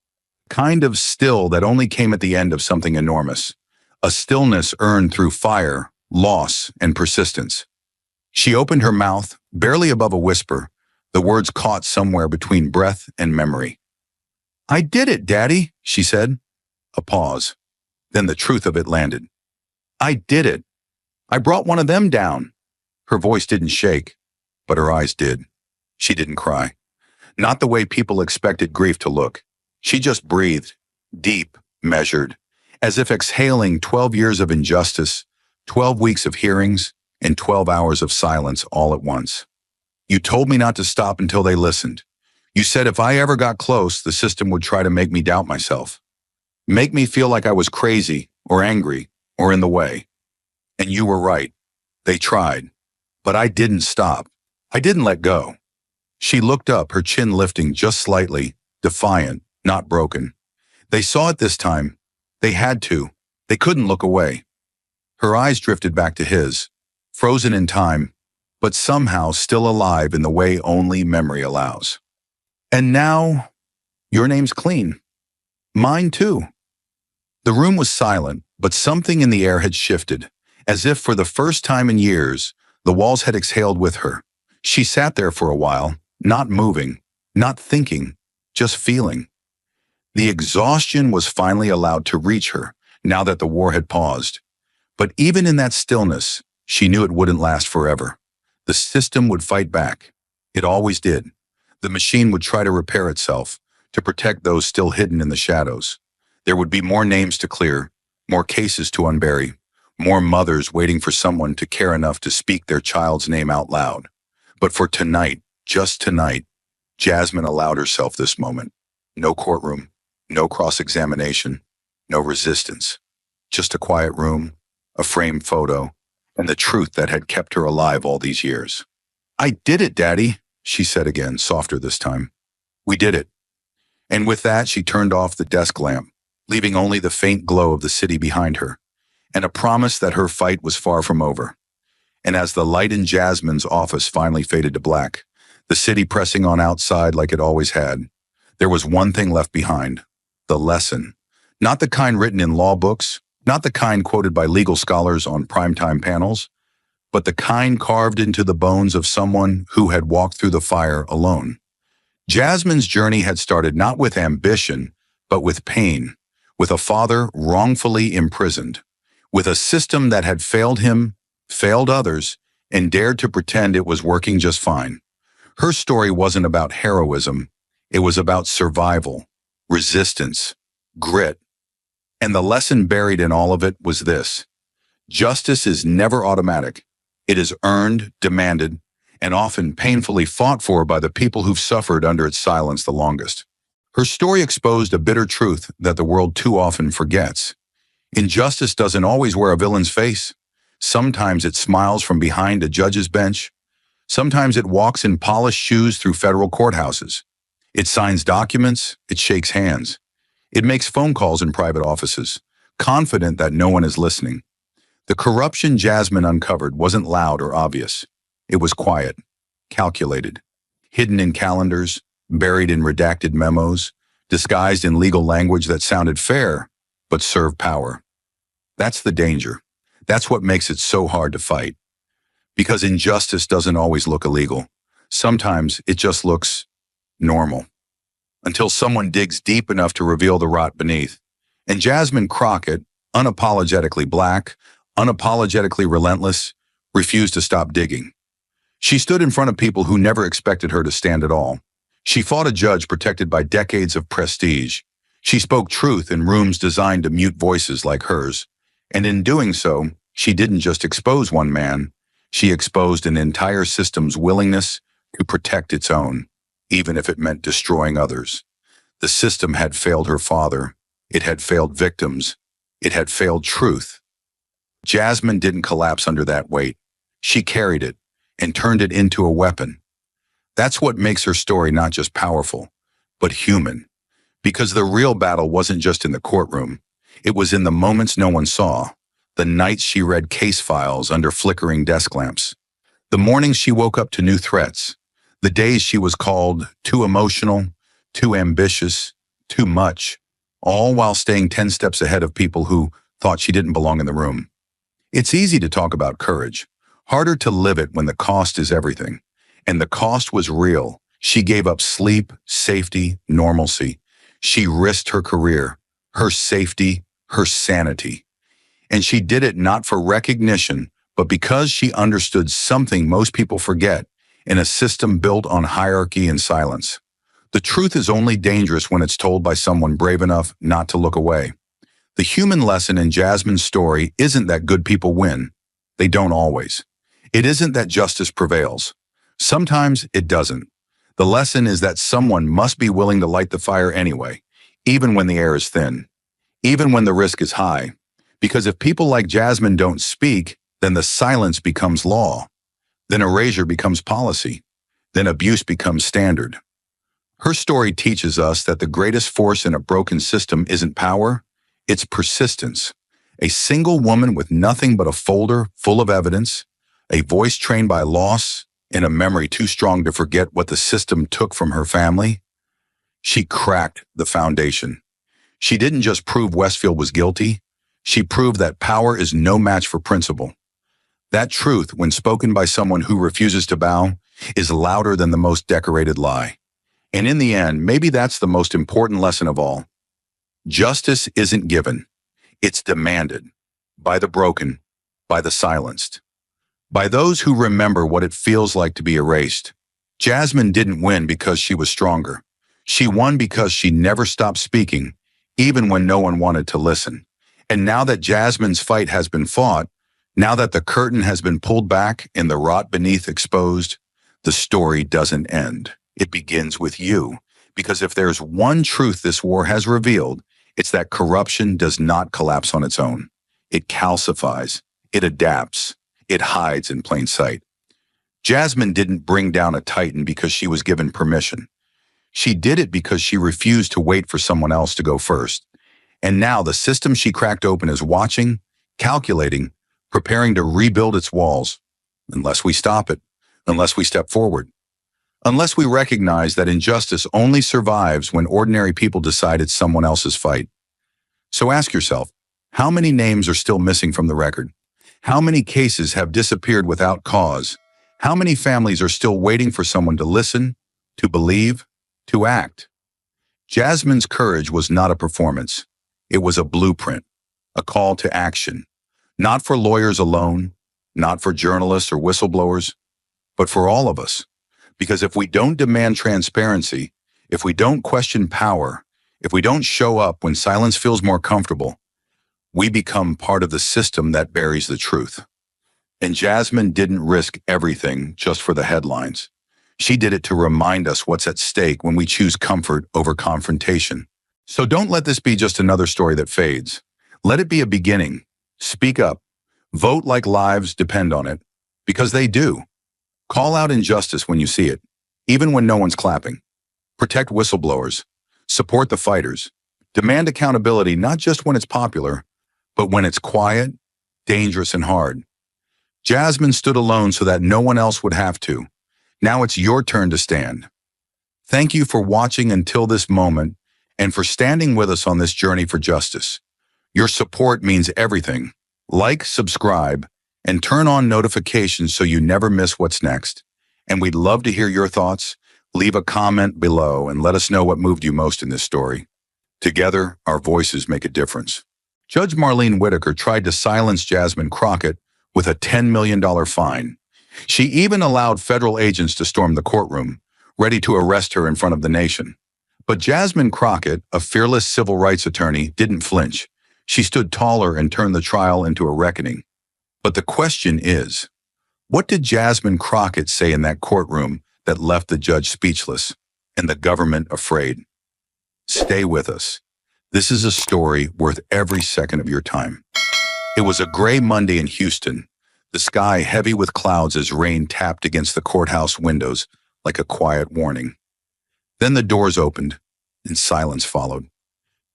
A: Kind of still that only came at the end of something enormous. A stillness earned through fire, loss, and persistence. She opened her mouth, barely above a whisper, the words caught somewhere between breath and memory. "I did it, Daddy," she said. A pause. Then the truth of it landed. "I did it. I brought one of them down." Her voice didn't shake, but her eyes did. She didn't cry. Not the way people expected grief to look. She just breathed, deep, measured, as if exhaling 12 years of injustice, 12 weeks of hearings, and 12 hours of silence all at once. "You told me not to stop until they listened. You said if I ever got close, the system would try to make me doubt myself. Make me feel like I was crazy, or angry, or in the way. And you were right. They tried. But I didn't stop. I didn't let go." She looked up, her chin lifting just slightly, defiant, not broken. They saw it this time. They had to. They couldn't look away. Her eyes drifted back to his, frozen in time, but somehow still alive in the way only memory allows. "And now, your name's clean. Mine too." The room was silent, but something in the air had shifted, as if for the first time in years, the walls had exhaled with her. She sat there for a while, not moving, not thinking, just feeling. The exhaustion was finally allowed to reach her, now that the war had paused. But even in that stillness, she knew it wouldn't last forever. The system would fight back. It always did. The machine would try to repair itself, to protect those still hidden in the shadows. There would be more names to clear, more cases to unbury, more mothers waiting for someone to care enough to speak their child's name out loud. But for tonight, just tonight, Jasmine allowed herself this moment. No courtroom, no cross-examination, no resistance. Just a quiet room, a framed photo, and the truth that had kept her alive all these years. "I did it, Daddy," she said again, softer this time. "We did it." And with that, she turned off the desk lamp, leaving only the faint glow of the city behind her. and a promise that her fight was far from over. And as the light in Jasmine's office finally faded to black, the city pressing on outside like it always had, there was one thing left behind: the lesson. Not the kind written in law books, not the kind quoted by legal scholars on primetime panels, but the kind carved into the bones of someone who had walked through the fire alone. Jasmine's journey had started not with ambition, but with pain, with a father wrongfully imprisoned, with a system that had failed him, failed others, and dared to pretend it was working just fine. Her story wasn't about heroism, it was about survival, resistance, grit. And the lesson buried in all of it was this: justice is never automatic. It is earned, demanded, and often painfully fought for by the people who've suffered under its silence the longest. Her story exposed a bitter truth that the world too often forgets. Injustice doesn't always wear a villain's face. Sometimes it smiles from behind a judge's bench. Sometimes it walks in polished shoes through federal courthouses. It signs documents, it shakes hands. It makes phone calls in private offices, confident that no one is listening. The corruption Jasmine uncovered wasn't loud or obvious. It was quiet, calculated, hidden in calendars, buried in redacted memos, disguised in legal language that sounded fair, but served power. That's the danger. That's what makes it so hard to fight. Because injustice doesn't always look illegal. Sometimes it just looks normal. Until someone digs deep enough to reveal the rot beneath. And Jasmine Crockett, unapologetically black, unapologetically relentless, refused to stop digging. She stood in front of people who never expected her to stand at all. She fought a judge protected by decades of prestige. She spoke truth in rooms designed to mute voices like hers. And in doing so, she didn't just expose one man, she exposed an entire system's willingness to protect its own, even if it meant destroying others. The system had failed her father. It had failed victims. It had failed truth. Jasmine didn't collapse under that weight. She carried it and turned it into a weapon. That's what makes her story not just powerful, but human. Because the real battle wasn't just in the courtroom. It was in the moments no one saw, the nights she read case files under flickering desk lamps, the mornings she woke up to new threats, the days she was called too emotional, too ambitious, too much, all while staying 10 steps ahead of people who thought she didn't belong in the room. It's easy to talk about courage, harder to live it when the cost is everything. And the cost was real. She gave up sleep, safety, normalcy. She risked her career, her safety, her sanity. And she did it not for recognition, but because she understood something most people forget in a system built on hierarchy and silence. The truth is only dangerous when it's told by someone brave enough not to look away. The human lesson in Jasmine's story isn't that good people win. They don't always. It isn't that justice prevails. Sometimes it doesn't. The lesson is that someone must be willing to light the fire anyway, even when the air is thin, even when the risk is high. Because if people like Jasmine don't speak, then the silence becomes law. Then erasure becomes policy. Then abuse becomes standard. Her story teaches us that the greatest force in a broken system isn't power, it's persistence. A single woman with nothing but a folder full of evidence, a voice trained by loss, and a memory too strong to forget what the system took from her family. She cracked the foundation. She didn't just prove Westfield was guilty, she proved that power is no match for principle. That truth, when spoken by someone who refuses to bow, is louder than the most decorated lie. And in the end, maybe that's the most important lesson of all. Justice isn't given. It's demanded. By the broken, by the silenced. By those who remember what it feels like to be erased. Jasmine didn't win because she was stronger. She won because she never stopped speaking, even when no one wanted to listen. And now that Jasmine's fight has been fought, now that the curtain has been pulled back and the rot beneath exposed, the story doesn't end. It begins with you. Because if there's one truth this war has revealed, it's that corruption does not collapse on its own. It calcifies. It adapts. It hides in plain sight. Jasmine didn't bring down a titan because she was given permission. She did it because she refused to wait for someone else to go first. And now the system she cracked open is watching, calculating, preparing to rebuild its walls, unless we stop it, unless we step forward, unless we recognize that injustice only survives when ordinary people decide it's someone else's fight. So ask yourself, how many names are still missing from the record? How many cases have disappeared without cause? How many families are still waiting for someone to listen, to believe, to act? Jasmine's courage was not a performance. It was a blueprint, a call to action, not for lawyers alone, not for journalists or whistleblowers, but for all of us. Because if we don't demand transparency, if we don't question power, if we don't show up when silence feels more comfortable, we become part of the system that buries the truth. And Jasmine didn't risk everything just for the headlines. She did it to remind us what's at stake when we choose comfort over confrontation. So don't let this be just another story that fades. Let it be a beginning. Speak up. Vote like lives depend on it, because they do. Call out injustice when you see it, even when no one's clapping. Protect whistleblowers. Support the fighters. Demand accountability not just when it's popular, but when it's quiet, dangerous, and hard. Jasmine stood alone so that no one else would have to. Now it's your turn to stand. Thank you for watching until this moment and for standing with us on this journey for justice. Your support means everything. Like, subscribe, and turn on notifications so you never miss what's next. And we'd love to hear your thoughts. Leave a comment below and let us know what moved you most in this story. Together, our voices make a difference. Judge Marlene Whitaker tried to silence Jasmine Crockett with a $10 million fine. She even allowed federal agents to storm the courtroom, ready to arrest her in front of the nation. But Jasmine Crockett, a fearless civil rights attorney, didn't flinch. She stood taller and turned the trial into a reckoning. But the question is, what did Jasmine Crockett say in that courtroom that left the judge speechless and the government afraid? Stay with us. This is a story worth every second of your time. It was a gray Monday in Houston, the sky heavy with clouds as rain tapped against the courthouse windows like a quiet warning. Then the doors opened, and silence followed.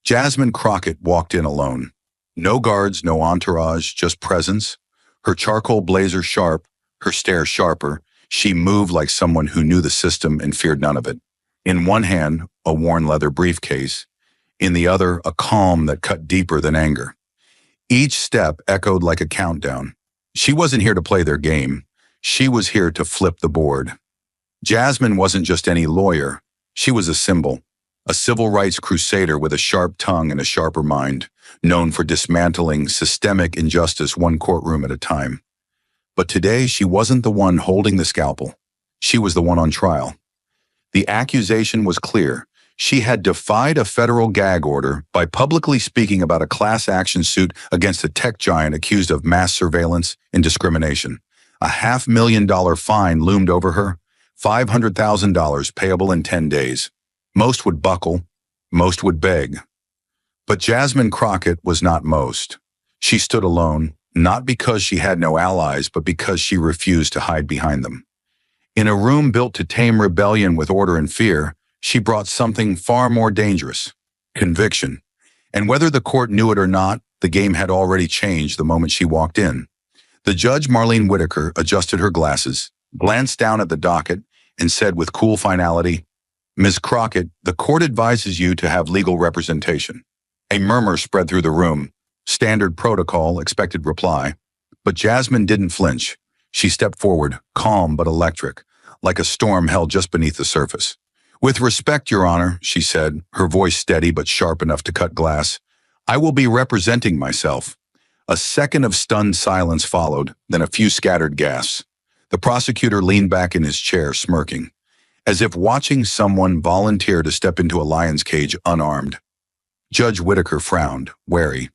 A: Jasmine Crockett walked in alone. No guards, no entourage, just presence. Her charcoal blazer sharp, her stare sharper. She moved like someone who knew the system and feared none of it. In one hand, a worn leather briefcase. In the other, a calm that cut deeper than anger. Each step echoed like a countdown. She wasn't here to play their game. She was here to flip the board. Jasmine wasn't just any lawyer. She was a symbol, a civil rights crusader with a sharp tongue and a sharper mind, known for dismantling systemic injustice one courtroom at a time. But today, she wasn't the one holding the scalpel. She was the one on trial. The accusation was clear. She had defied a federal gag order by publicly speaking about a class action suit against a tech giant accused of mass surveillance and discrimination. A $500,000 fine loomed over her, $500,000 payable in 10 days. Most would buckle, most would beg. But Jasmine Crockett was not most. She stood alone, not because she had no allies, but because she refused to hide behind them. In a room built to tame rebellion with order and fear, she brought something far more dangerous, conviction. And whether the court knew it or not, the game had already changed the moment she walked in. The judge, Marlene Whitaker, adjusted her glasses, glanced down at the docket, and said with cool finality, "Ms. Crockett, the court advises you to have legal representation." A murmur spread through the room. Standard protocol, expected reply. But Jasmine didn't flinch. She stepped forward, calm but electric, like a storm held just beneath the surface. "With respect, Your Honor," she said, her voice steady but sharp enough to cut glass, "I will be representing myself." A second of stunned silence followed, then a few scattered gasps. The prosecutor leaned back in his chair, smirking, as if watching someone volunteer to step into a lion's cage unarmed. Judge Whitaker frowned, wary.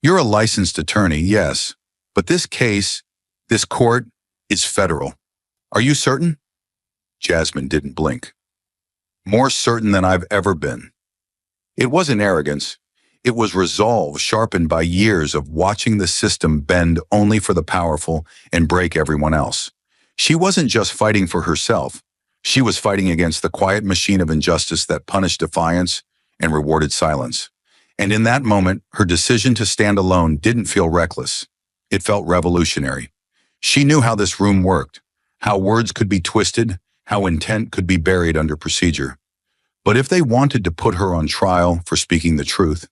A: "You're a licensed attorney, yes, but this case, this court, is federal. Are you certain?" Jasmine didn't blink. "More certain than I've ever been." It wasn't arrogance. It was resolve sharpened by years of watching the system bend only for the powerful and break everyone else. She wasn't just fighting for herself. She was fighting against the quiet machine of injustice that punished defiance and rewarded silence. And in that moment, her decision to stand alone didn't feel reckless. It felt revolutionary. She knew how this room worked, how words could be twisted, how intent could be buried under procedure. But if they wanted to put her on trial for speaking the truth,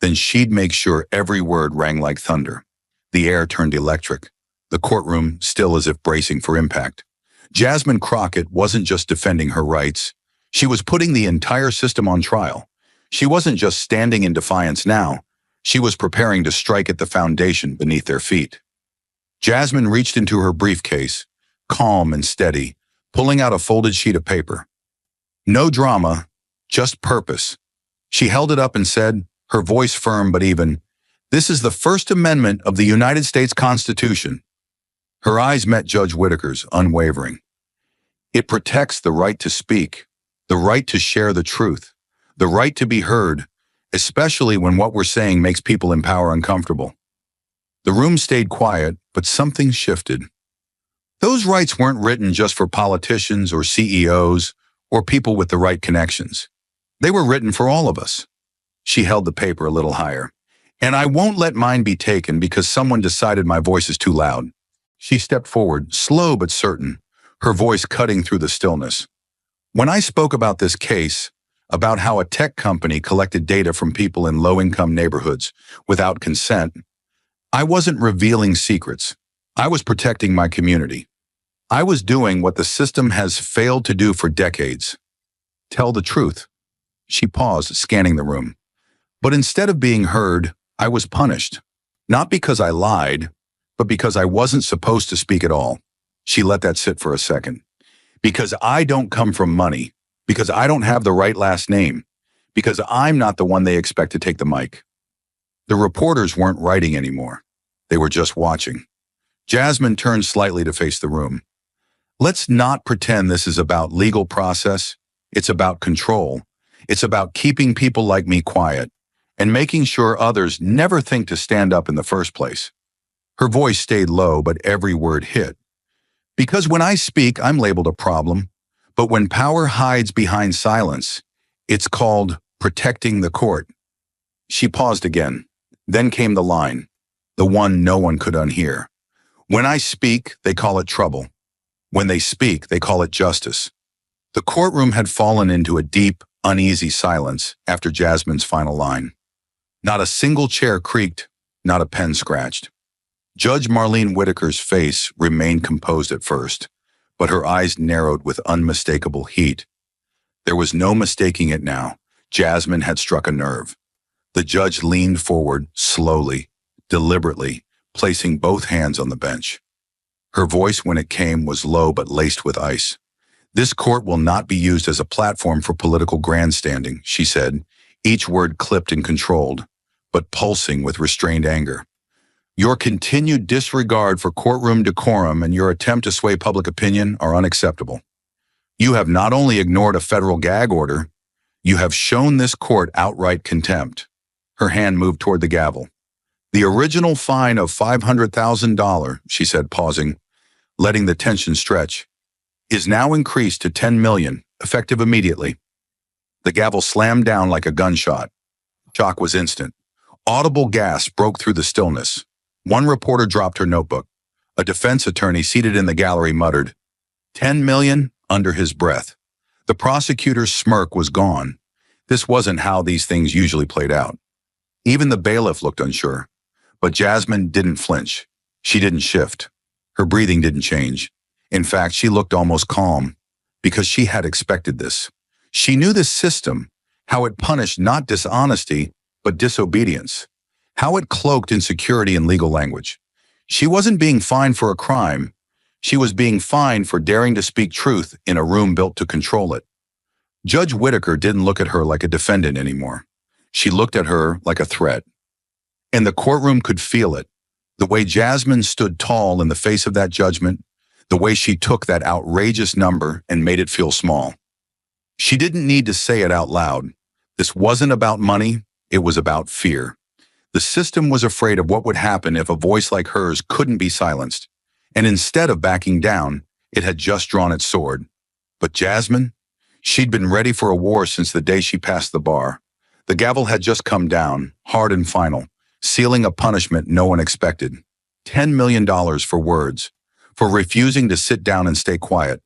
A: then she'd make sure every word rang like thunder. The air turned electric, the courtroom still as if bracing for impact. Jasmine Crockett wasn't just defending her rights. She was putting the entire system on trial. She wasn't just standing in defiance now. She was preparing to strike at the foundation beneath their feet. Jasmine reached into her briefcase, calm and steady, pulling out a folded sheet of paper. No drama, just purpose. She held it up and said, her voice firm but even, "This is the First Amendment of the United States Constitution." Her eyes met Judge Whitaker's, unwavering. It protects the right to speak, the right to share the truth, the right to be heard, especially when what we're saying makes people in power uncomfortable. The room stayed quiet, but something shifted. Those rights weren't written just for politicians or CEOs or people with the right connections. They were written for all of us. She held the paper a little higher. And I won't let mine be taken because someone decided my voice is too loud. She stepped forward, slow but certain, her voice cutting through the stillness. When I spoke about this case, about how a tech company collected data from people in low-income neighborhoods without consent, I wasn't revealing secrets. I was protecting my community. I was doing what the system has failed to do for decades. Tell the truth. She paused, scanning the room. But instead of being heard, I was punished. Not because I lied, but because I wasn't supposed to speak at all. She let that sit for a second. Because I don't come from money. Because I don't have the right last name. Because I'm not the one they expect to take the mic. The reporters weren't writing anymore. They were just watching. Jasmine turned slightly to face the room. Let's not pretend this is about legal process. It's about control. It's about keeping people like me quiet and making sure others never think to stand up in the first place. Her voice stayed low, but every word hit. Because when I speak, I'm labeled a problem. But when power hides behind silence, it's called protecting the court. She paused again. Then came the line, the one no one could unhear. When I speak, they call it trouble. When they speak, they call it justice. The courtroom had fallen into a deep, uneasy silence after Jasmine's final line. Not a single chair creaked, not a pen scratched. Judge Marlene Whitaker's face remained composed at first, but her eyes narrowed with unmistakable heat. There was no mistaking it now. Jasmine had struck a nerve. The judge leaned forward, slowly, deliberately, placing both hands on the bench. Her voice, when it came, was low but laced with ice. "This court will not be used as a platform for political grandstanding," she said, each word clipped and controlled, but pulsing with restrained anger. "Your continued disregard for courtroom decorum and your attempt to sway public opinion are unacceptable. You have not only ignored a federal gag order, you have shown this court outright contempt." Her hand moved toward the gavel. "The original fine of $500,000, she said, pausing, letting the tension stretch, is now increased to $10 million, effective immediately." The gavel slammed down like a gunshot. Shock was instant. Audible gasps broke through the stillness. One reporter dropped her notebook. A defense attorney seated in the gallery muttered, "10 million?" under his breath. The prosecutor's smirk was gone. This wasn't how these things usually played out. Even the bailiff looked unsure. But Jasmine didn't flinch. She didn't shift. Her breathing didn't change. In fact, she looked almost calm, because she had expected this. She knew this system, how it punished not dishonesty, but disobedience, how it cloaked insecurity in legal language. She wasn't being fined for a crime. She was being fined for daring to speak truth in a room built to control it. Judge Whitaker didn't look at her like a defendant anymore. She looked at her like a threat. And the courtroom could feel it. The way Jasmine stood tall in the face of that judgment, the way she took that outrageous number and made it feel small. She didn't need to say it out loud. This wasn't about money, it was about fear. The system was afraid of what would happen if a voice like hers couldn't be silenced. And instead of backing down, it had just drawn its sword. But Jasmine? She'd been ready for a war since the day she passed the bar. The gavel had just come down, hard and final, sealing a punishment no one expected. $10 million for words, for refusing to sit down and stay quiet.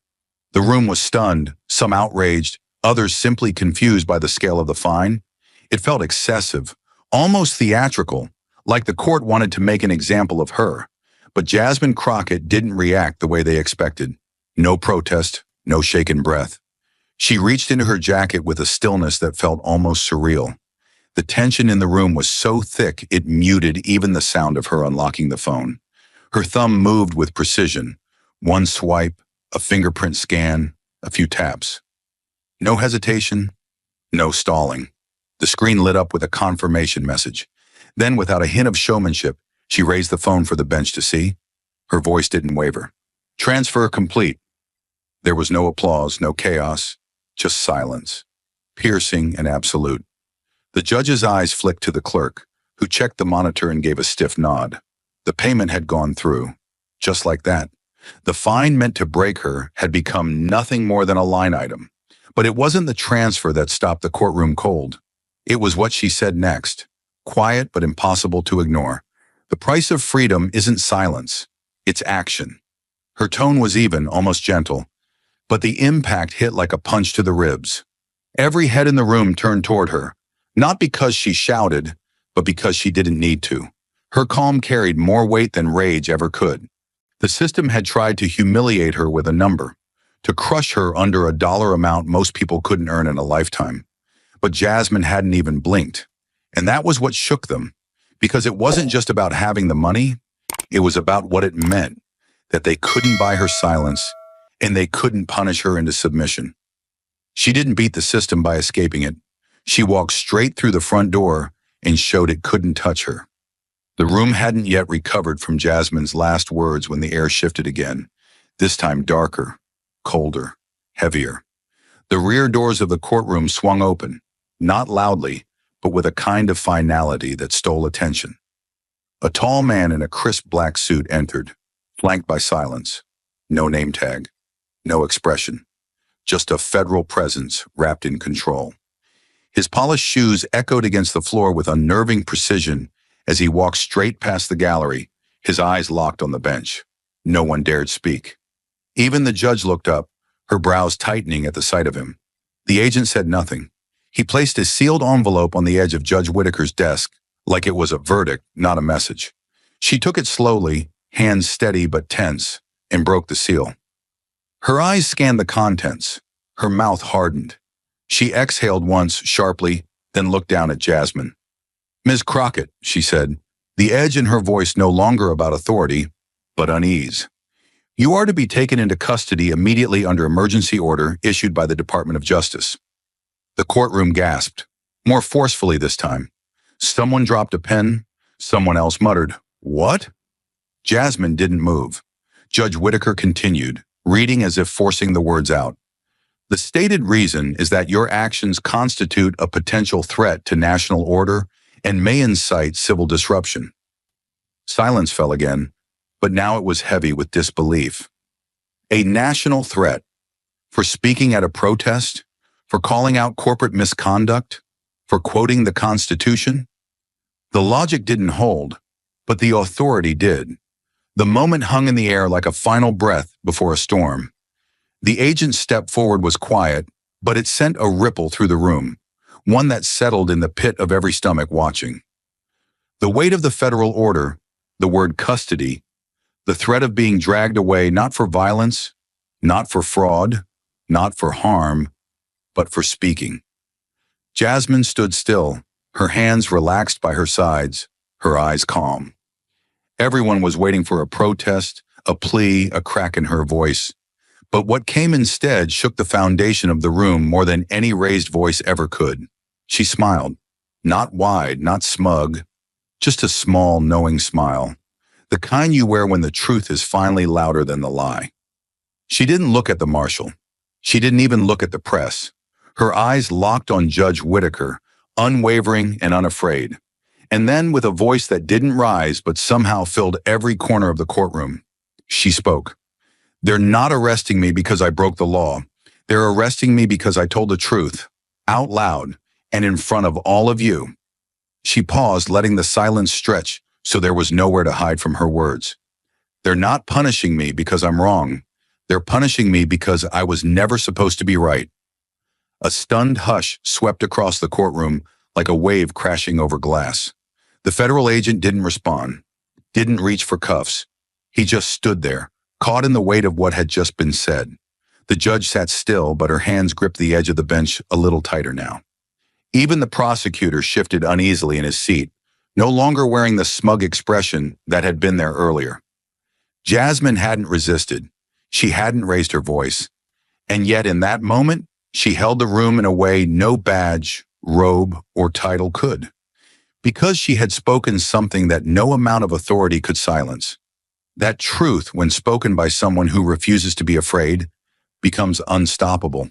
A: The room was stunned, some outraged, others simply confused by the scale of the fine. It felt excessive, almost theatrical, like the court wanted to make an example of her. But Jasmine Crockett didn't react the way they expected. No protest, no shaken breath. She reached into her jacket with a stillness that felt almost surreal. The tension in the room was so thick it muted even the sound of her unlocking the phone. Her thumb moved with precision. One swipe, a fingerprint scan, a few taps. No hesitation, no stalling. The screen lit up with a confirmation message. Then, without a hint of showmanship, she raised the phone for the bench to see. Her voice didn't waver. Transfer complete. There was no applause, no chaos, just silence, piercing and absolute. The judge's eyes flicked to the clerk, who checked the monitor and gave a stiff nod. The payment had gone through. Just like that. The fine meant to break her had become nothing more than a line item. But it wasn't the transfer that stopped the courtroom cold. It was what she said next. Quiet but impossible to ignore. The price of freedom isn't silence. It's action. Her tone was even, almost gentle. But the impact hit like a punch to the ribs. Every head in the room turned toward her. Not because she shouted, but because she didn't need to. Her calm carried more weight than rage ever could. The system had tried to humiliate her with a number, to crush her under a dollar amount most people couldn't earn in a lifetime. But Jasmine hadn't even blinked. And that was what shook them, because it wasn't just about having the money, it was about what it meant, that they couldn't buy her silence, and they couldn't punish her into submission. She didn't beat the system by escaping it. She walked straight through the front door and showed it couldn't touch her. The room hadn't yet recovered from Jasmine's last words when the air shifted again, this time darker, colder, heavier. The rear doors of the courtroom swung open, not loudly, but with a kind of finality that stole attention. A tall man in a crisp black suit entered, flanked by silence. No name tag, no expression, just a federal presence wrapped in control. His polished shoes echoed against the floor with unnerving precision as he walked straight past the gallery, his eyes locked on the bench. No one dared speak. Even the judge looked up, her brows tightening at the sight of him. The agent said nothing. He placed a sealed envelope on the edge of Judge Whitaker's desk, like it was a verdict, not a message. She took it slowly, hands steady but tense, and broke the seal. Her eyes scanned the contents. Her mouth hardened. She exhaled once, sharply, then looked down at Jasmine. "Ms. Crockett," she said, the edge in her voice no longer about authority, but unease. "You are to be taken into custody immediately under emergency order issued by the Department of Justice." The courtroom gasped, more forcefully this time. Someone dropped a pen. Someone else muttered, "What?" Jasmine didn't move. Judge Whitaker continued, reading as if forcing the words out. "The stated reason is that your actions constitute a potential threat to national order and may incite civil disruption." Silence fell again, but now it was heavy with disbelief. A national threat? For speaking at a protest? For calling out corporate misconduct? For quoting the Constitution? The logic didn't hold, but the authority did. The moment hung in the air like a final breath before a storm. The agent's step forward was quiet, but it sent a ripple through the room, one that settled in the pit of every stomach watching. The weight of the federal order, the word custody, the threat of being dragged away not for violence, not for fraud, not for harm, but for speaking. Jasmine stood still, her hands relaxed by her sides, her eyes calm. Everyone was waiting for a protest, a plea, a crack in her voice. But what came instead shook the foundation of the room more than any raised voice ever could. She smiled, not wide, not smug, just a small, knowing smile, the kind you wear when the truth is finally louder than the lie. She didn't look at the marshal. She didn't even look at the press. Her eyes locked on Judge Whitaker, unwavering and unafraid. And then, with a voice that didn't rise but somehow filled every corner of the courtroom, she spoke. "They're not arresting me because I broke the law. They're arresting me because I told the truth, out loud, And in front of all of you. She paused, letting the silence stretch so there was nowhere to hide from her words. They're not punishing me because I'm wrong. They're punishing me because I was never supposed to be right. A stunned hush swept across the courtroom like a wave crashing over glass. The federal agent didn't respond, didn't reach for cuffs. He just stood there, caught in the weight of what had just been said. The judge sat still, but her hands gripped the edge of the bench a little tighter now. Even the prosecutor shifted uneasily in his seat, no longer wearing the smug expression that had been there earlier. Jasmine hadn't resisted. She hadn't raised her voice. And yet in that moment, she held the room in a way no badge, robe, or title could. Because she had spoken something that no amount of authority could silence. That truth, when spoken by someone who refuses to be afraid, becomes unstoppable.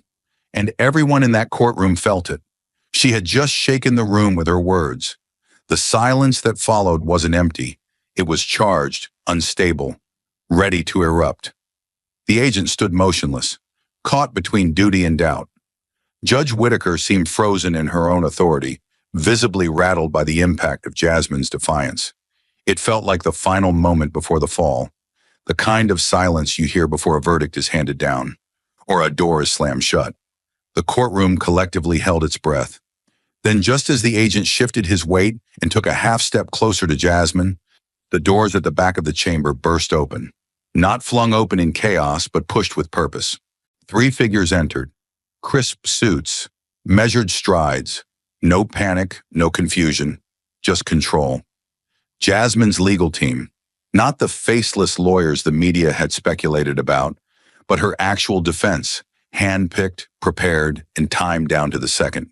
A: And everyone in that courtroom felt it. She had just shaken the room with her words. The silence that followed wasn't empty. It was charged, unstable, ready to erupt. The agent stood motionless, caught between duty and doubt. Judge Whitaker seemed frozen in her own authority, visibly rattled by the impact of Jasmine's defiance. It felt like the final moment before the fall, the kind of silence you hear before a verdict is handed down, or a door is slammed shut. The courtroom collectively held its breath. Then, just as the agent shifted his weight and took a half step closer to Jasmine, the doors at the back of the chamber burst open. Not flung open in chaos, but pushed with purpose. 3 figures entered. Crisp suits, measured strides. No panic, no confusion, just control. Jasmine's legal team, not the faceless lawyers the media had speculated about, but her actual defense, hand-picked, prepared, and timed down to the second.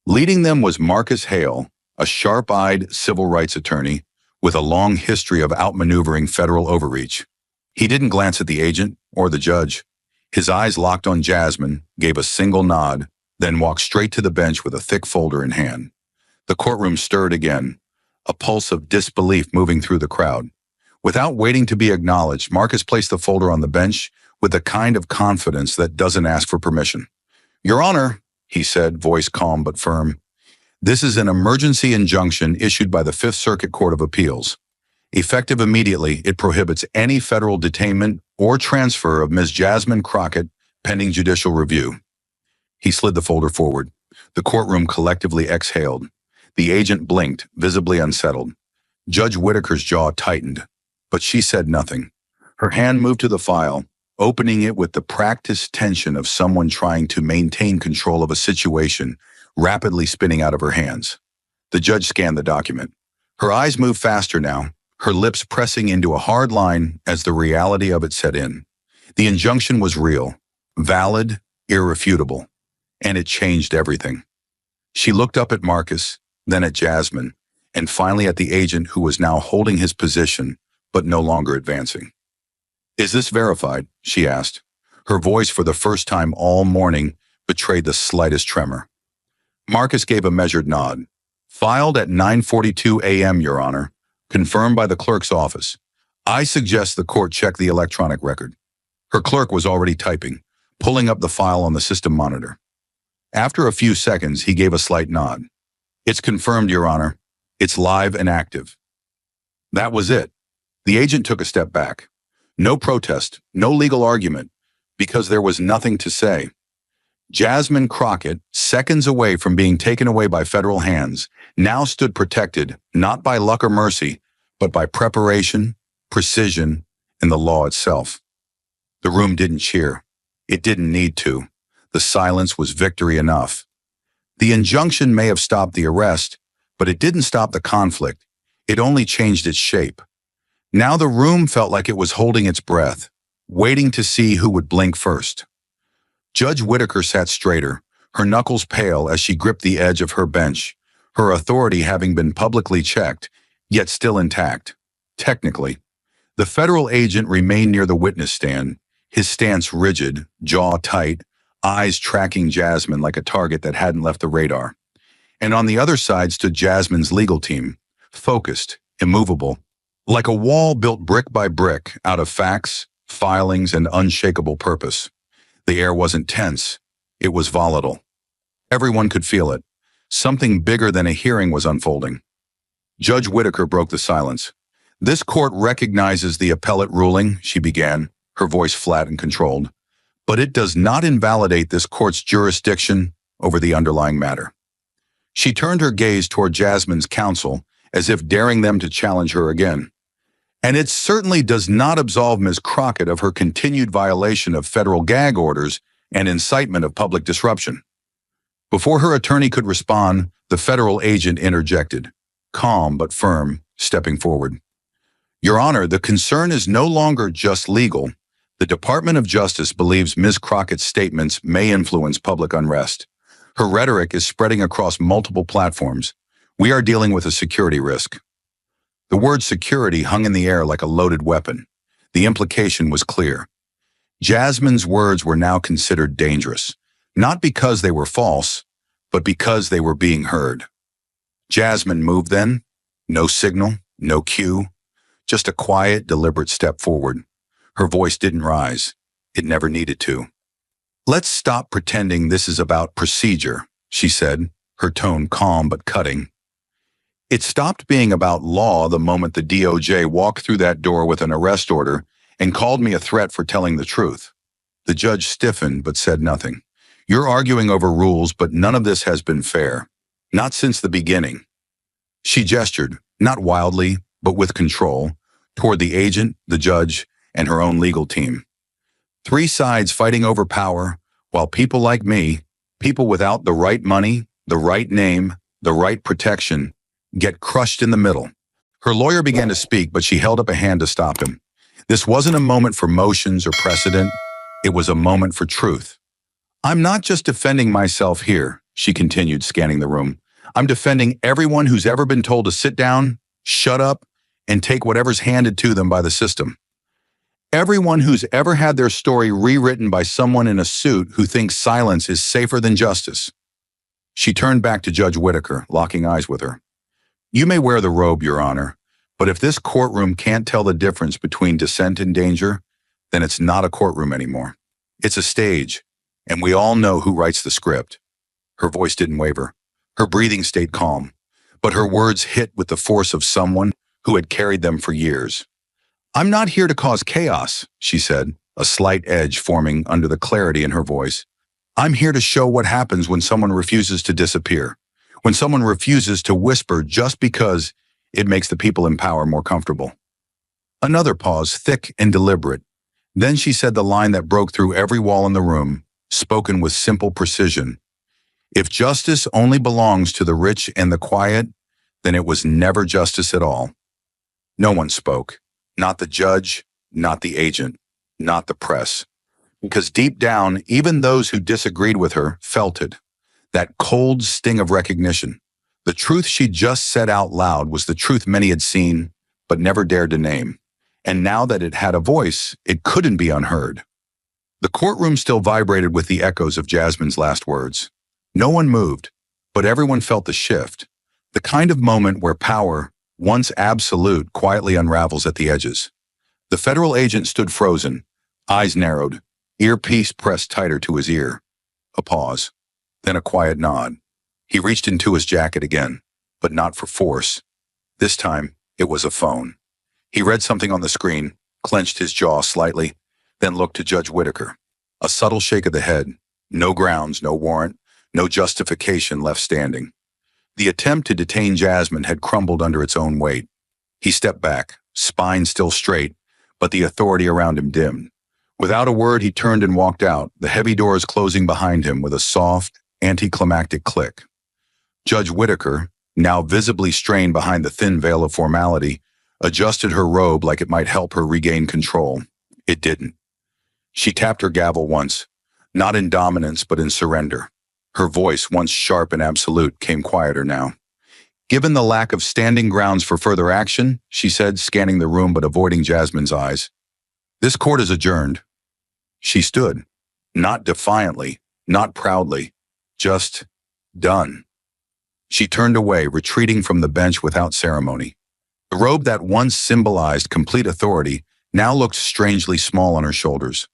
A: Leading them was Marcus Hale, a sharp-eyed civil rights attorney with a long history of outmaneuvering federal overreach. He didn't glance at the agent or the judge. His eyes locked on Jasmine, gave a single nod, then walked straight to the bench with a thick folder in hand. The courtroom stirred again, a pulse of disbelief moving through the crowd. Without waiting to be acknowledged, Marcus placed the folder on the bench with the kind of confidence that doesn't ask for permission. "Your Honor," he said, voice calm but firm, "this is an emergency injunction issued by the Fifth Circuit Court of Appeals. Effective immediately, it prohibits any federal detainment or transfer of Ms. Jasmine Crockett pending judicial review." He slid the folder forward. The courtroom collectively exhaled. The agent blinked, visibly unsettled. Judge Whitaker's jaw tightened, but she said nothing. Her hand moved to the file, opening it with the practiced tension of someone trying to maintain control of a situation rapidly spinning out of her hands. The judge scanned the document. Her eyes moved faster now, her lips pressing into a hard line as the reality of it set in. The injunction was real, valid, irrefutable, and it changed everything. She looked up at Marcus, then at Jasmine, and finally at the agent who was now holding his position, but no longer advancing. "Is this verified?" she asked. Her voice, for the first time all morning, betrayed the slightest tremor. Marcus gave a measured nod. "Filed at 9:42 a.m., Your Honor. Confirmed by the clerk's office. I suggest the court check the electronic record." Her clerk was already typing, pulling up the file on the system monitor. After a few seconds, he gave a slight nod. "It's confirmed, Your Honor. It's live and active." That was it. The agent took a step back. No protest, no legal argument, because there was nothing to say. Jasmine Crockett, seconds away from being taken away by federal hands, now stood protected not by luck or mercy, but by preparation, precision, and the law itself. The room didn't cheer. It didn't need to. The silence was victory enough. The injunction may have stopped the arrest, but it didn't stop the conflict. It only changed its shape. Now the room felt like it was holding its breath, waiting to see who would blink first. Judge Whitaker sat straighter, her knuckles pale as she gripped the edge of her bench, her authority having been publicly checked, yet still intact. Technically, the federal agent remained near the witness stand, his stance rigid, jaw tight, eyes tracking Jasmine like a target that hadn't left the radar. And on the other side stood Jasmine's legal team, focused, immovable, like a wall built brick by brick out of facts, filings, and unshakable purpose. The air wasn't tense, it was volatile. Everyone could feel it. Something bigger than a hearing was unfolding. Judge Whitaker broke the silence. "This court recognizes the appellate ruling," she began, her voice flat and controlled, "but it does not invalidate this court's jurisdiction over the underlying matter." She turned her gaze toward Jasmine's counsel, as if daring them to challenge her again. "And it certainly does not absolve Ms. Crockett of her continued violation of federal gag orders and incitement of public disruption." Before her attorney could respond, the federal agent interjected, calm but firm, stepping forward. "Your Honor, the concern is no longer just legal. The Department of Justice believes Ms. Crockett's statements may influence public unrest. Her rhetoric is spreading across multiple platforms. We are dealing with a security risk." The word security hung in the air like a loaded weapon. The implication was clear. Jasmine's words were now considered dangerous, not because they were false, but because they were being heard. Jasmine moved then. No signal, no cue, just a quiet, deliberate step forward. Her voice didn't rise. It never needed to. "Let's stop pretending this is about procedure," she said, her tone calm but cutting. "It stopped being about law the moment the DOJ walked through that door with an arrest order and called me a threat for telling the truth." The judge stiffened but said nothing. "You're arguing over rules, but none of this has been fair. Not since the beginning." She gestured, not wildly, but with control, toward the agent, the judge, and her own legal team. "Three sides fighting over power, while people like me, people without the right money, the right name, the right protection, get crushed in the middle." Her lawyer began to speak, but she held up a hand to stop him. This wasn't a moment for motions or precedent. It was a moment for truth. "I'm not just defending myself here," she continued, scanning the room. "I'm defending everyone who's ever been told to sit down, shut up, and take whatever's handed to them by the system. Everyone who's ever had their story rewritten by someone in a suit who thinks silence is safer than justice." She turned back to Judge Whitaker, locking eyes with her. "You may wear the robe, Your Honor, but if this courtroom can't tell the difference between dissent and danger, then it's not a courtroom anymore. It's a stage, and we all know who writes the script." Her voice didn't waver. Her breathing stayed calm, but her words hit with the force of someone who had carried them for years. "I'm not here to cause chaos," she said, a slight edge forming under the clarity in her voice. "I'm here to show what happens when someone refuses to disappear, when someone refuses to whisper just because it makes the people in power more comfortable." Another pause, thick and deliberate. Then she said the line that broke through every wall in the room, spoken with simple precision. "If justice only belongs to the rich and the quiet, then it was never justice at all." No one spoke. Not the judge, not the agent, not the press. Because deep down, even those who disagreed with her felt it. That cold sting of recognition. The truth she just said out loud was the truth many had seen, but never dared to name. And now that it had a voice, it couldn't be unheard. The courtroom still vibrated with the echoes of Jasmine's last words. No one moved, but everyone felt the shift. The kind of moment where power, once absolute, quietly unravels at the edges. The federal agent stood frozen, eyes narrowed, earpiece pressed tighter to his ear. A pause, then a quiet nod. He reached into his jacket again, but not for force. This time, it was a phone. He read something on the screen, clenched his jaw slightly, then looked to Judge Whitaker. A subtle shake of the head. No grounds, no warrant, no justification left standing. The attempt to detain Jasmine had crumbled under its own weight. He stepped back, spine still straight, but the authority around him dimmed. Without a word, he turned and walked out, the heavy doors closing behind him with a soft, anticlimactic click. Judge Whitaker, now visibly strained behind the thin veil of formality, adjusted her robe like it might help her regain control. It didn't. She tapped her gavel once, not in dominance but in surrender. Her voice, once sharp and absolute, came quieter now. "Given the lack of standing grounds for further action," she said, scanning the room but avoiding Jasmine's eyes, "this court is adjourned." She stood, not defiantly, not proudly, just done. She turned away, retreating from the bench without ceremony. The robe that once symbolized complete authority now looked strangely small on her shoulders.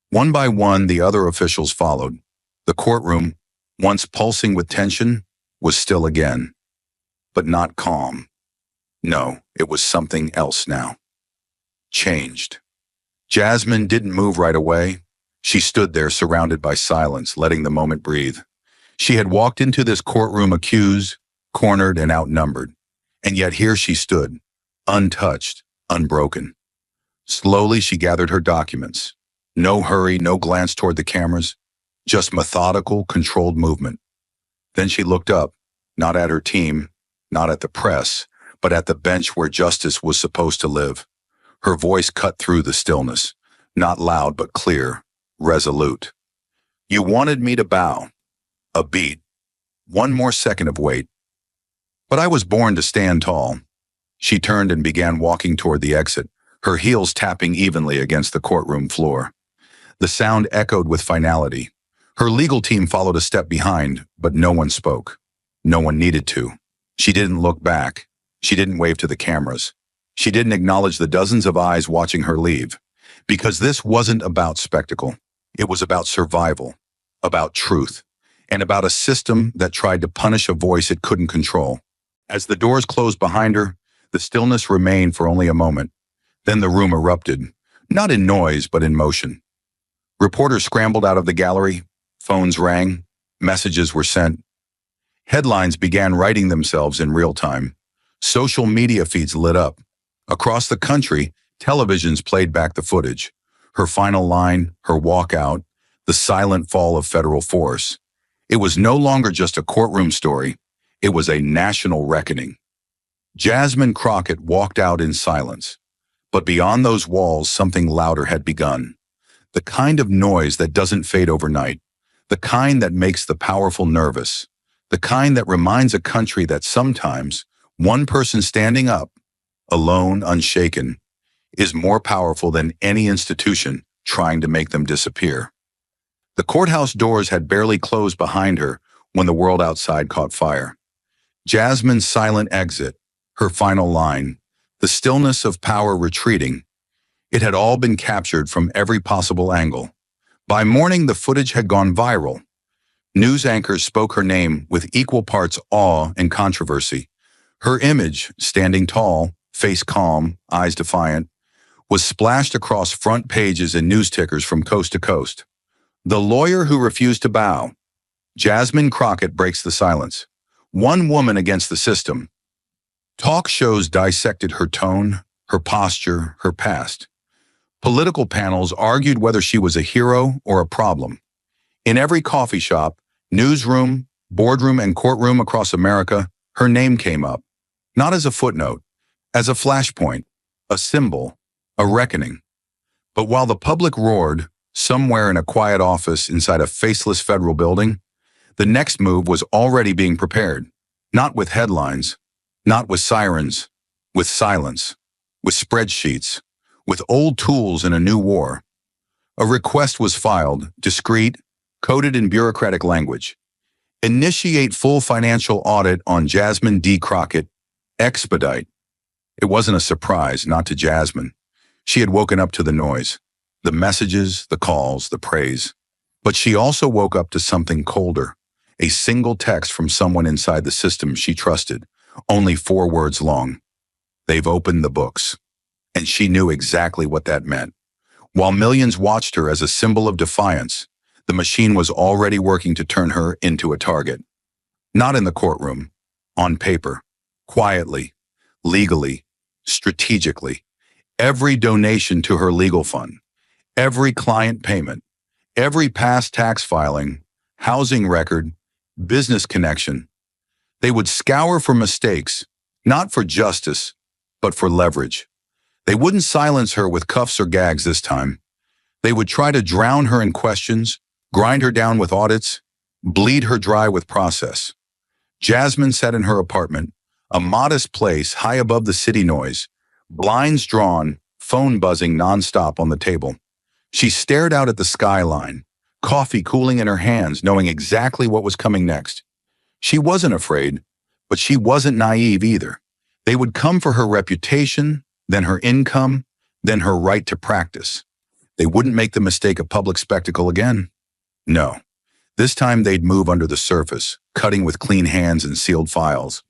A: One by one, the other officials followed. The courtroom, once pulsing with tension, was still again, but not calm. No, it was something else now. Changed. Jasmine didn't move right away. She stood there surrounded by silence, letting the moment breathe. She had walked into this courtroom accused, cornered, and outnumbered. And yet here she stood, untouched, unbroken. Slowly she gathered her documents. No hurry, no glance toward the cameras, just methodical, controlled movement. Then she looked up, not at her team, not at the press, but at the bench where justice was supposed to live. Her voice cut through the stillness, not loud but clear, resolute. You wanted me to bow. A beat. One more second of wait. But I was born to stand tall. She turned and began walking toward the exit, her heels tapping evenly against the courtroom floor. The sound echoed with finality. Her legal team followed a step behind, but no one spoke. No one needed to. She didn't look back. She didn't wave to the cameras. She didn't acknowledge the dozens of eyes watching her leave. Because this wasn't about spectacle. It was about survival, about truth, and about a system that tried to punish a voice it couldn't control. As the doors closed behind her, the stillness remained for only a moment. Then the room erupted, not in noise, but in motion. Reporters scrambled out of the gallery, phones rang, messages were sent. Headlines began writing themselves in real time. Social media feeds lit up. Across the country, televisions played back the footage. Her final line, her walkout, the silent fall of federal force. It was no longer just a courtroom story. It was a national reckoning. Jasmine Crockett walked out in silence. But beyond those walls, something louder had begun. The kind of noise that doesn't fade overnight. The kind that makes the powerful nervous. The kind that reminds a country that sometimes one person standing up, alone, unshaken, is more powerful than any institution trying to make them disappear. The courthouse doors had barely closed behind her when the world outside caught fire. Jasmine's silent exit, her final line, the stillness of power retreating, it had all been captured from every possible angle. By morning, the footage had gone viral. News anchors spoke her name with equal parts awe and controversy. Her image, standing tall, face calm, eyes defiant, was splashed across front pages and news tickers from coast to coast. The lawyer who refused to bow. Jasmine Crockett breaks the silence. One woman against the system. Talk shows dissected her tone, her posture, her past. Political panels argued whether she was a hero or a problem. In every coffee shop, newsroom, boardroom, and courtroom across America, her name came up. Not as a footnote, as a flashpoint, a symbol, a reckoning. But while the public roared, somewhere in a quiet office inside a faceless federal building, the next move was already being prepared. Not with headlines, not with sirens, with silence, with spreadsheets, with old tools in a new war. A request was filed, discreet, coded in bureaucratic language. Initiate full financial audit on Jasmine D. Crockett. Expedite. It wasn't a surprise, not to Jasmine. She had woken up to the noise, the messages, the calls, the praise. But she also woke up to something colder, a single text from someone inside the system she trusted, only 4 words long. They've opened the books. And she knew exactly what that meant. While millions watched her as a symbol of defiance, the machine was already working to turn her into a target. Not in the courtroom, on paper, quietly, legally, strategically. Every donation to her legal fund, every client payment, every past tax filing, housing record, business connection. They would scour for mistakes, not for justice, but for leverage. They wouldn't silence her with cuffs or gags this time. They would try to drown her in questions, grind her down with audits, bleed her dry with process. Jasmine sat in her apartment, a modest place high above the city noise, blinds drawn, phone buzzing nonstop on the table. She stared out at the skyline, coffee cooling in her hands, knowing exactly what was coming next. She wasn't afraid, but she wasn't naive either. They would come for her reputation, then her income, then her right to practice. They wouldn't make the mistake of public spectacle again. No, This time they'd move under the surface, cutting with clean hands and sealed files.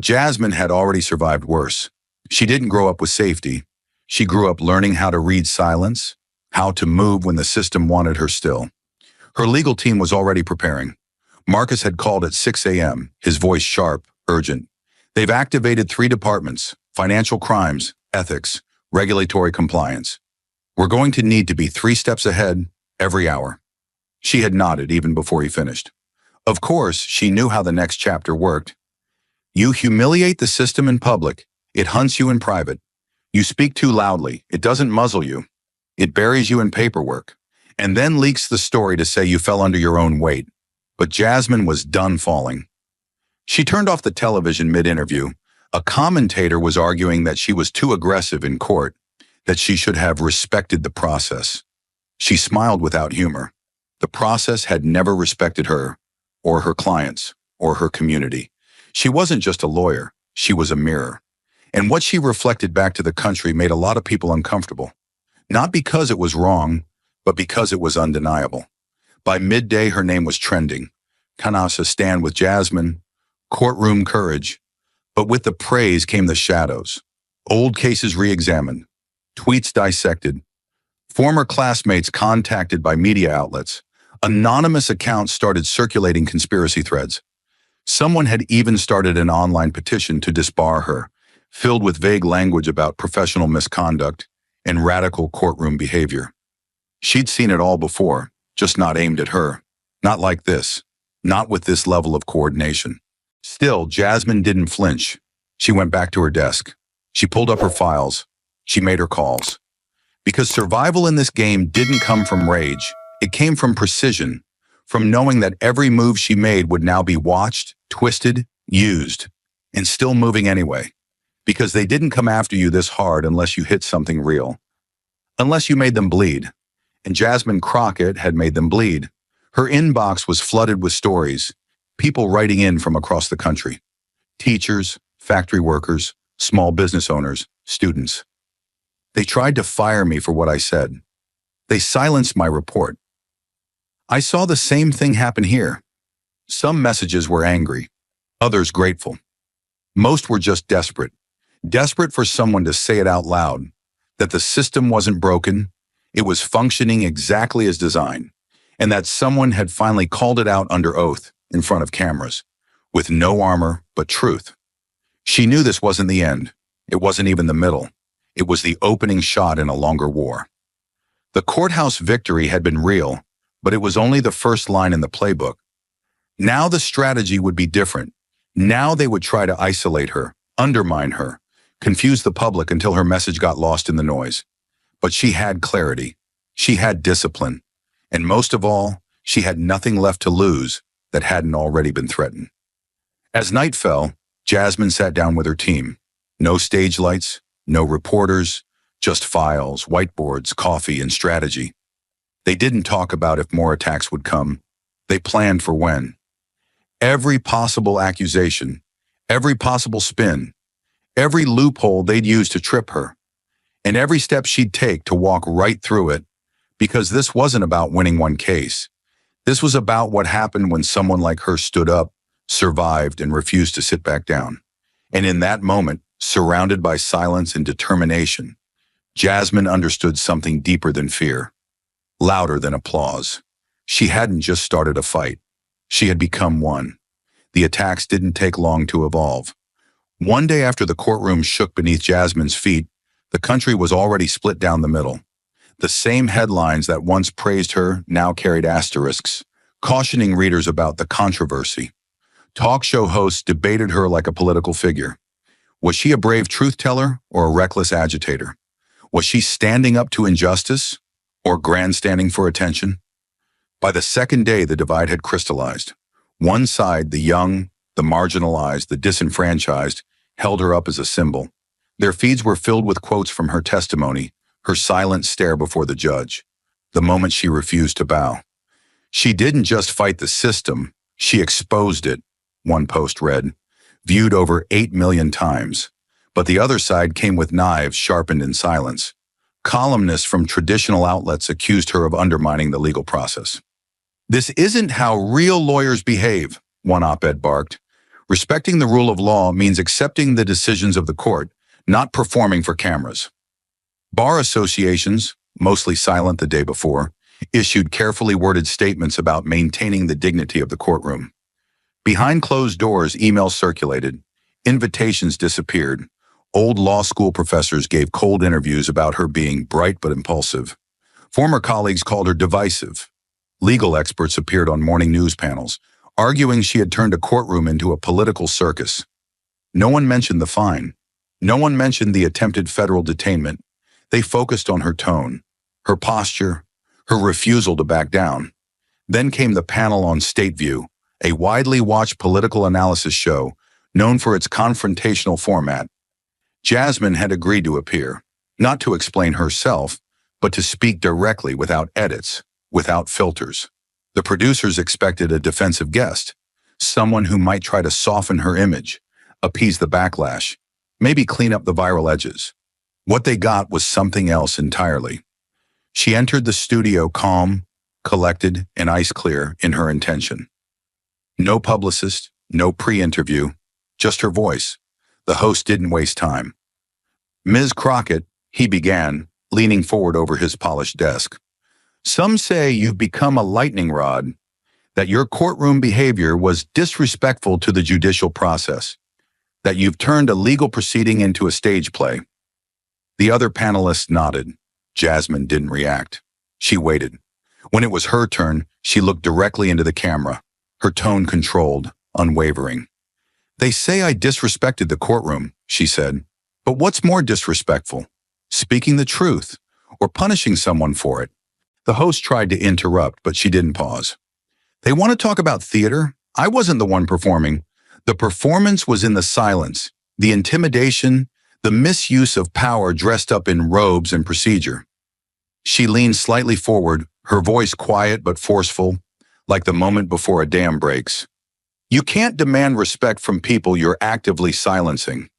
A: Jasmine had already survived worse. She didn't grow up with safety. She grew up learning how to read silence, how to move when the system wanted her still. Her legal team was already preparing. Marcus had called at 6 a.m., his voice sharp, urgent. They've activated 3 departments: financial crimes, ethics, regulatory compliance. We're going to need to be 3 steps ahead every hour. She had nodded even before he finished. Of course, she knew how the next chapter worked. You humiliate the system in public. It hunts you in private. You speak too loudly. It doesn't muzzle you. It buries you in paperwork, and then leaks the story to say you fell under your own weight. But Jasmine was done falling. She turned off the television mid-interview. A commentator was arguing that she was too aggressive in court, that she should have respected the process. She smiled without humor. The process had never respected her, or her clients, or her community. She wasn't just a lawyer, she was a mirror. And what she reflected back to the country made a lot of people uncomfortable. Not because it was wrong, but because it was undeniable. By midday, her name was trending. Kanasa stand with Jasmine, courtroom courage. But with the praise came the shadows. Old cases re-examined, tweets dissected, former classmates contacted by media outlets. Anonymous accounts started circulating conspiracy threads. Someone had even started an online petition to disbar her, filled with vague language about professional misconduct and radical courtroom behavior. She'd seen it all before, just not aimed at her. Not like this. Not with this level of coordination. Still, Jasmine didn't flinch. She went back to her desk. She pulled up her files. She made her calls. Because survival in this game didn't come from rage. It came from precision, from knowing that every move she made would now be watched, twisted, used, and still moving anyway. Because they didn't come after you this hard unless you hit something real. Unless you made them bleed. And Jasmine Crockett had made them bleed. Her inbox was flooded with stories, people writing in from across the country. Teachers, factory workers, small business owners, students. They tried to fire me for what I said. They silenced my report. I saw the same thing happen here. Some messages were angry, others grateful. Most were just desperate. Desperate for someone to say it out loud, that the system wasn't broken, it was functioning exactly as designed, and that someone had finally called it out under oath in front of cameras, with no armor but truth. She knew this wasn't the end. It wasn't even the middle. It was the opening shot in a longer war. The courthouse victory had been real, but it was only the first line in the playbook. Now the strategy would be different. Now they would try to isolate her, undermine her, confuse the public until her message got lost in the noise. But she had clarity. She had discipline. And most of all, she had nothing left to lose that hadn't already been threatened. As night fell, Jasmine sat down with her team. No stage lights, no reporters, just files, whiteboards, coffee, and strategy. They didn't talk about if more attacks would come. They planned for when. Every possible accusation, every possible spin, every loophole they'd use to trip her, and every step she'd take to walk right through it, because this wasn't about winning one case. This was about what happened when someone like her stood up, survived, and refused to sit back down. And in that moment, surrounded by silence and determination, Jasmine understood something deeper than fear, louder than applause. She hadn't just started a fight. She had become one. The attacks didn't take long to evolve. One day after the courtroom shook beneath Jasmine's feet, the country was already split down the middle. The same headlines that once praised her now carried asterisks, cautioning readers about the controversy. Talk show hosts debated her like a political figure. Was she a brave truth-teller or a reckless agitator? Was she standing up to injustice or grandstanding for attention? By the second day, the divide had crystallized. One side, the young, the marginalized, the disenfranchised, held her up as a symbol. Their feeds were filled with quotes from her testimony, her silent stare before the judge, the moment she refused to bow. She didn't just fight the system, she exposed it, one post read, viewed over 8 million times. But the other side came with knives sharpened in silence. Columnists from traditional outlets accused her of undermining the legal process. "This isn't how real lawyers behave," one op-ed barked. "Respecting the rule of law means accepting the decisions of the court, not performing for cameras." Bar associations, mostly silent the day before, issued carefully worded statements about maintaining the dignity of the courtroom. Behind closed doors, emails circulated, invitations disappeared. Old law school professors gave cold interviews about her being bright but impulsive. Former colleagues called her divisive. Legal experts appeared on morning news panels, arguing she had turned a courtroom into a political circus. No one mentioned the fine. No one mentioned the attempted federal detainment. They focused on her tone, her posture, her refusal to back down. Then came the panel on State View, a widely watched political analysis show known for its confrontational format. Jasmine had agreed to appear, not to explain herself, but to speak directly without edits, without filters. The producers expected a defensive guest, someone who might try to soften her image, appease the backlash, maybe clean up the viral edges. What they got was something else entirely. She entered the studio calm, collected, and ice clear in her intention. No publicist, no pre-interview, just her voice. The host didn't waste time. "Ms. Crockett," he began, leaning forward over his polished desk. "Some say you've become a lightning rod, that your courtroom behavior was disrespectful to the judicial process, that you've turned a legal proceeding into a stage play." The other panelists nodded. Jasmine didn't react. She waited. When it was her turn, she looked directly into the camera, her tone controlled, unwavering. "They say I disrespected the courtroom," she said. "But what's more disrespectful? Speaking the truth, or punishing someone for it?" The host tried to interrupt, but she didn't pause. "They want to talk about theater? I wasn't the one performing. The performance was in the silence, the intimidation, the misuse of power dressed up in robes and procedure." She leaned slightly forward, her voice quiet but forceful, like the moment before a dam breaks. "You can't demand respect from people you're actively silencing."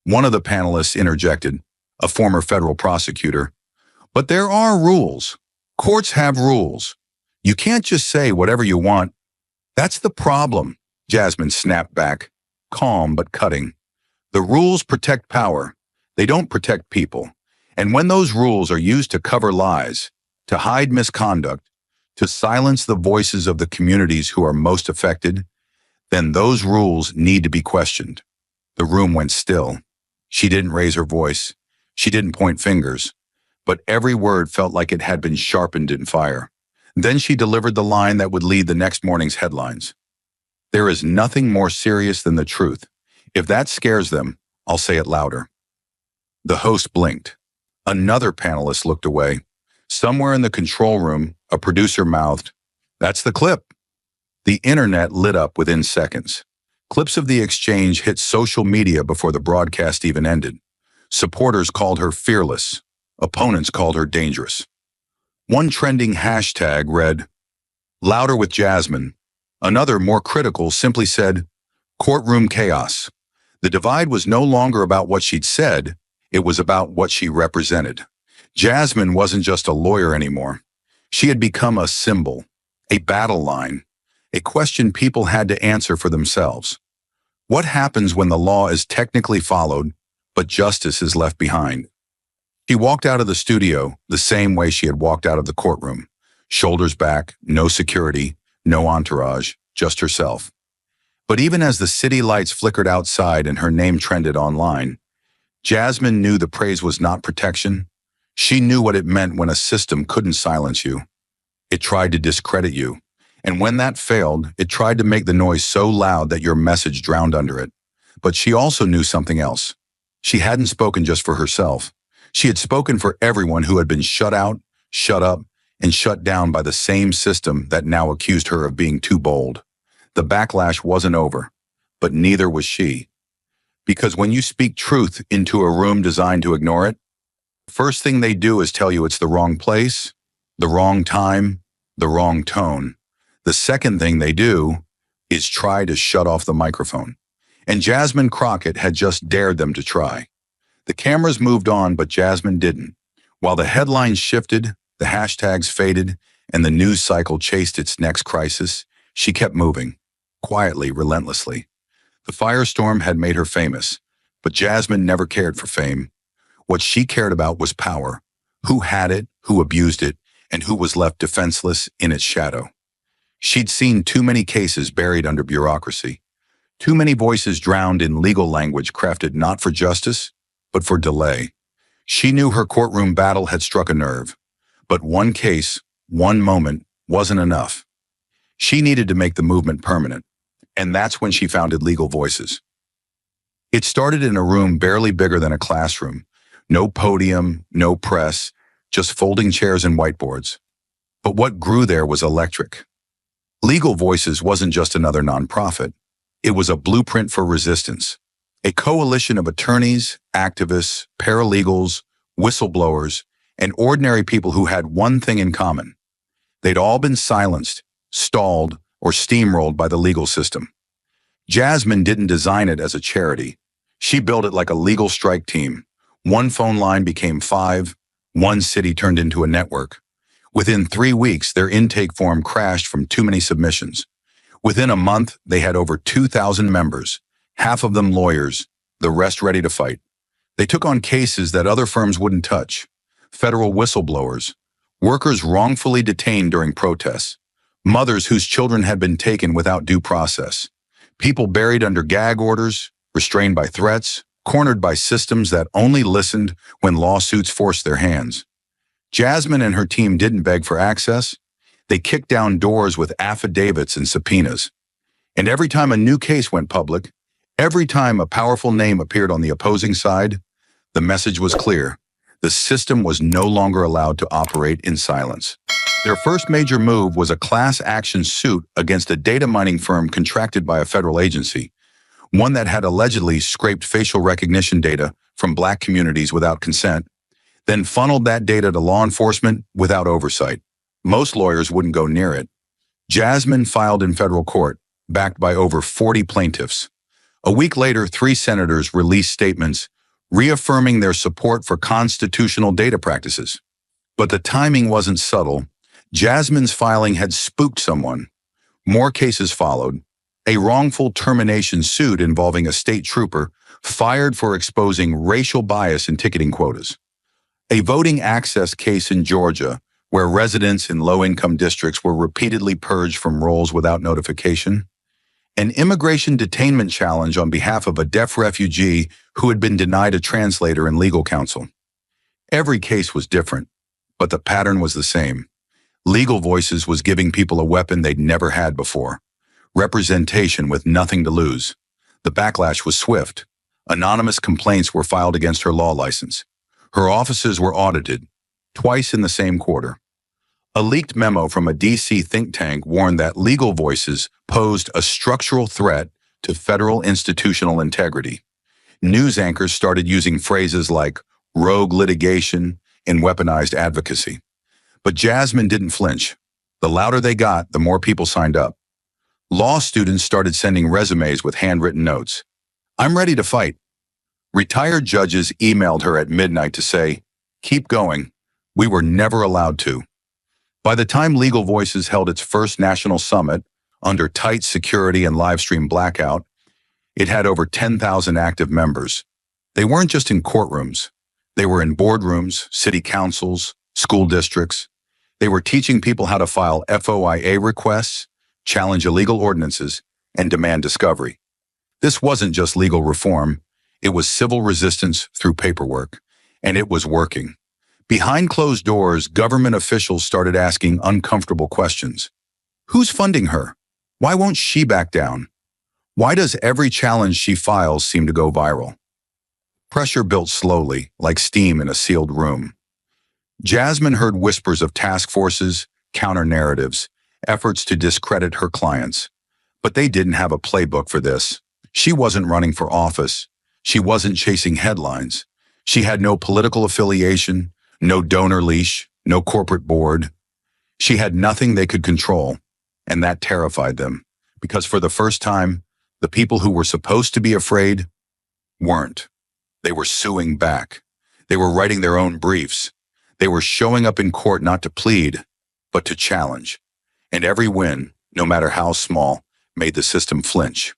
A: One of the panelists interjected, a former federal prosecutor. "But there are rules. Courts have rules. You can't just say whatever you want." "That's the problem," Jasmine snapped back, calm but cutting. "The rules protect power. They don't protect people. And when those rules are used to cover lies, to hide misconduct, to silence the voices of the communities who are most affected, then those rules need to be questioned." The room went still. She didn't raise her voice. She didn't point fingers. But every word felt like it had been sharpened in fire. Then she delivered the line that would lead the next morning's headlines. "There is nothing more serious than the truth. If that scares them, I'll say it louder." The host blinked. Another panelist looked away. Somewhere in the control room, a producer mouthed, "That's the clip." The internet lit up within seconds. Clips of the exchange hit social media before the broadcast even ended. Supporters called her fearless. Opponents called her dangerous. One trending hashtag read, "Louder with Jasmine." Another, more critical, simply said, "Courtroom chaos." The divide was no longer about what she'd said, it was about what she represented. Jasmine wasn't just a lawyer anymore. She had become a symbol, a battle line, a question people had to answer for themselves. What happens when the law is technically followed, but justice is left behind? She walked out of the studio the same way she had walked out of the courtroom. Shoulders back, no security, no entourage, just herself. But even as the city lights flickered outside and her name trended online, Jasmine knew the praise was not protection. She knew what it meant when a system couldn't silence you. It tried to discredit you. And when that failed, it tried to make the noise so loud that your message drowned under it. But she also knew something else. She hadn't spoken just for herself. She had spoken for everyone who had been shut out, shut up, and shut down by the same system that now accused her of being too bold. The backlash wasn't over, but neither was she. Because when you speak truth into a room designed to ignore it, the first thing they do is tell you it's the wrong place, the wrong time, the wrong tone. The second thing they do is try to shut off the microphone. And Jasmine Crockett had just dared them to try. The cameras moved on, but Jasmine didn't. While the headlines shifted, the hashtags faded, and the news cycle chased its next crisis, she kept moving, quietly, relentlessly. The firestorm had made her famous, but Jasmine never cared for fame. What she cared about was power. Who had it, who abused it, and who was left defenseless in its shadow. She'd seen too many cases buried under bureaucracy, too many voices drowned in legal language crafted not for justice, but for delay. She knew her courtroom battle had struck a nerve, but one case, one moment, wasn't enough. She needed to make the movement permanent, and that's when she founded Legal Voices. It started in a room barely bigger than a classroom. No podium, no press, just folding chairs and whiteboards. But what grew there was electric. Legal Voices wasn't just another nonprofit. It was a blueprint for resistance. A coalition of attorneys, activists, paralegals, whistleblowers, and ordinary people who had one thing in common. They'd all been silenced, stalled, or steamrolled by the legal system. Jasmine didn't design it as a charity. She built it like a legal strike team. One phone line became 5, one city turned into a network. Within 3 weeks, their intake form crashed from too many submissions. Within a month, they had over 2,000 members, half of them lawyers, the rest ready to fight. They took on cases that other firms wouldn't touch. Federal whistleblowers, workers wrongfully detained during protests, mothers whose children had been taken without due process, people buried under gag orders, restrained by threats, cornered by systems that only listened when lawsuits forced their hands. Jasmine and her team didn't beg for access. They kicked down doors with affidavits and subpoenas. And every time a new case went public, every time a powerful name appeared on the opposing side, the message was clear. The system was no longer allowed to operate in silence. Their first major move was a class action suit against a data mining firm contracted by a federal agency, one that had allegedly scraped facial recognition data from Black communities without consent, then funneled that data to law enforcement without oversight. Most lawyers wouldn't go near it. Jasmine filed in federal court, backed by over 40 plaintiffs. A week later, 3 senators released statements reaffirming their support for constitutional data practices. But the timing wasn't subtle. Jasmine's filing had spooked someone. More cases followed. A wrongful termination suit involving a state trooper fired for exposing racial bias in ticketing quotas. A voting access case in Georgia, where residents in low-income districts were repeatedly purged from rolls without notification. An immigration detainment challenge on behalf of a deaf refugee who had been denied a translator and legal counsel. Every case was different, but the pattern was the same. Legal Voices was giving people a weapon they'd never had before. Representation with nothing to lose. The backlash was swift. Anonymous complaints were filed against her law license. Her offices were audited, twice in the same quarter. A leaked memo from a D.C. think tank warned that Legal Voices posed a structural threat to federal institutional integrity. News anchors started using phrases like rogue litigation and weaponized advocacy. But Jasmine didn't flinch. The louder they got, the more people signed up. Law students started sending resumes with handwritten notes. "I'm ready to fight." Retired judges emailed her at midnight to say, "Keep going. We were never allowed to." By the time Legal Voices held its first national summit, under tight security and live stream blackout, it had over 10,000 active members. They weren't just in courtrooms. They were in boardrooms, city councils, school districts. They were teaching people how to file FOIA requests, challenge illegal ordinances, and demand discovery. This wasn't just legal reform. It was civil resistance through paperwork, and it was working. Behind closed doors, government officials started asking uncomfortable questions. Who's funding her? Why won't she back down? Why does every challenge she files seem to go viral? Pressure built slowly, like steam in a sealed room. Jasmine heard whispers of task forces, counter-narratives, efforts to discredit her clients. But they didn't have a playbook for this. She wasn't running for office. She wasn't chasing headlines. She had no political affiliation, no donor leash, no corporate board. She had nothing they could control, and that terrified them, because for the first time, the people who were supposed to be afraid weren't. They were suing back. They were writing their own briefs. They were showing up in court not to plead, but to challenge. And every win, no matter how small, made the system flinch.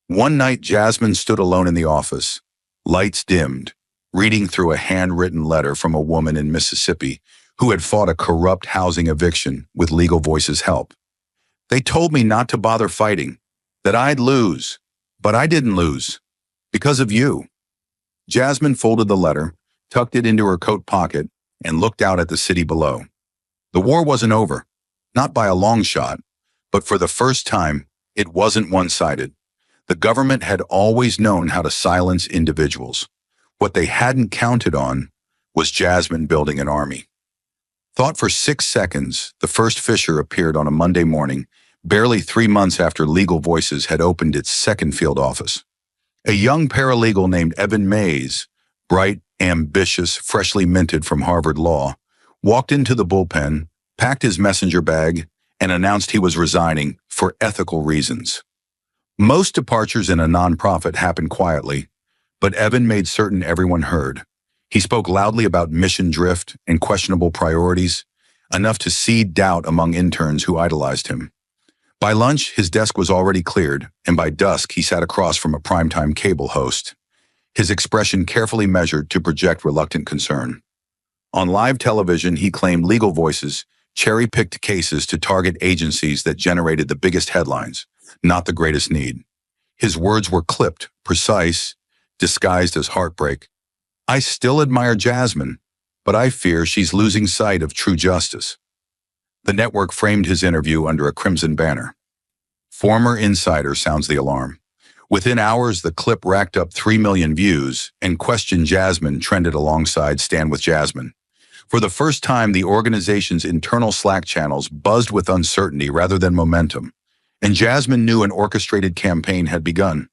A: One night, Jasmine stood alone in the office, lights dimmed, reading through a handwritten letter from a woman in Mississippi who had fought a corrupt housing eviction with Legal Voices' help. They told me not to bother fighting, that I'd lose, but I didn't lose. Because of you. Jasmine folded the letter, tucked it into her coat pocket, and looked out at the city below. The war wasn't over, not by a long shot, but for the first time, it wasn't one-sided. The government had always known how to silence individuals. What they hadn't counted on was Jasmine building an army. Thought for 6 seconds, the first fissure appeared on a Monday morning, barely 3 months after Legal Voices had opened its second field office. A young paralegal named Evan Mays, bright, ambitious, freshly minted from Harvard Law, walked into the bullpen, packed his messenger bag, and announced he was resigning for ethical reasons. Most departures in a nonprofit happen quietly, but Evan made certain everyone heard. He spoke loudly about mission drift and questionable priorities, enough to seed doubt among interns who idolized him. By lunch, his desk was already cleared, and by dusk, he sat across from a primetime cable host, his expression carefully measured to project reluctant concern. On live television, he claimed Legal Voices cherry-picked cases to target agencies that generated the biggest headlines, not the greatest need. His words were clipped, precise, disguised as heartbreak. I still admire Jasmine, but I fear she's losing sight of true justice. The network framed his interview under a crimson banner. Former insider sounds the alarm. Within hours, the clip racked up 3 million views, and Question Jasmine trended alongside Stand with Jasmine. For the first time, the organization's internal Slack channels buzzed with uncertainty rather than momentum, and Jasmine knew an orchestrated campaign had begun.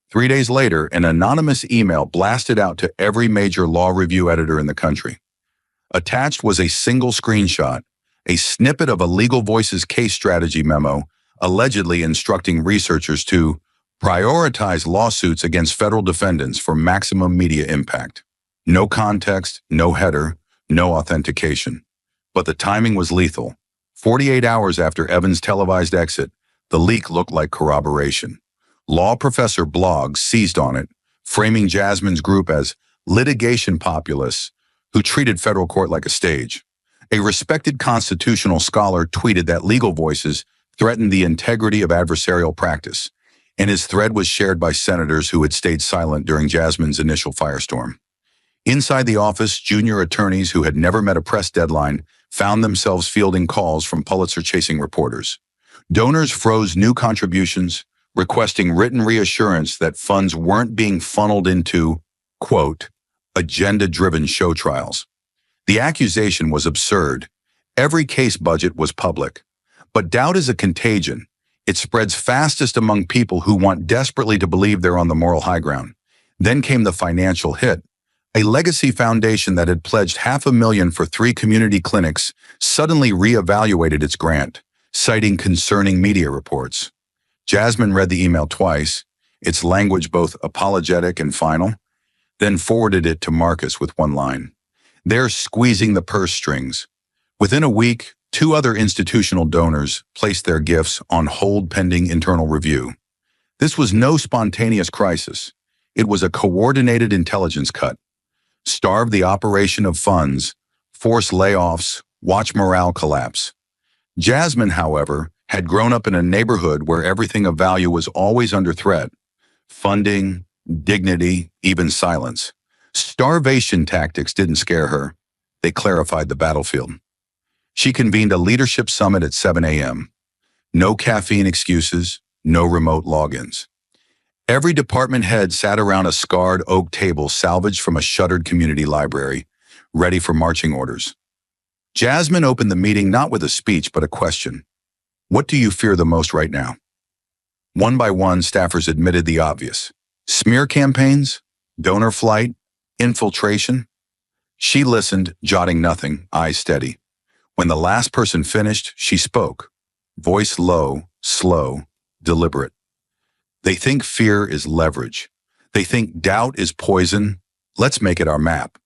A: 3 days later, an anonymous email blasted out to every major law review editor in the country. Attached was a single screenshot, a snippet of a Legal Voices case strategy memo, allegedly instructing researchers to prioritize lawsuits against federal defendants for maximum media impact. No context, no header, no authentication. But the timing was lethal. 48 hours after Evan's televised exit, the leak looked like corroboration. Law professor blogs seized on it, framing Jasmine's group as litigation populists who treated federal court like a stage. A respected constitutional scholar tweeted that Legal Voices threatened the integrity of adversarial practice, and his thread was shared by senators who had stayed silent during Jasmine's initial firestorm. Inside the office, junior attorneys who had never met a press deadline found themselves fielding calls from Pulitzer-chasing reporters. Donors froze new contributions, requesting written reassurance that funds weren't being funneled into, quote, agenda-driven show trials. The accusation was absurd. Every case budget was public. But doubt is a contagion. It spreads fastest among people who want desperately to believe they're on the moral high ground. Then came the financial hit. A legacy foundation that had pledged $500,000 for 3 community clinics suddenly reevaluated its grant, citing concerning media reports. Jasmine read the email twice, its language both apologetic and final, then forwarded it to Marcus with one line. They're squeezing the purse strings. Within a week, 2 other institutional donors placed their gifts on hold pending internal review. This was no spontaneous crisis. It was a coordinated intelligence cut. Starve the operation of funds, force layoffs, watch morale collapse. Jasmine, however, had grown up in a neighborhood where everything of value was always under threat. Funding, dignity, even silence. Starvation tactics didn't scare her. They clarified the battlefield. She convened a leadership summit at 7 a.m. No caffeine excuses, no remote logins. Every department head sat around a scarred oak table salvaged from a shuttered community library, ready for marching orders. Jasmine opened the meeting not with a speech but a question. What do you fear the most right now? One by one, staffers admitted the obvious. Smear campaigns? Donor flight? Infiltration? She listened, jotting nothing, eyes steady. When the last person finished, she spoke. Voice low, slow, deliberate. They think fear is leverage. They think doubt is poison. Let's make it our map.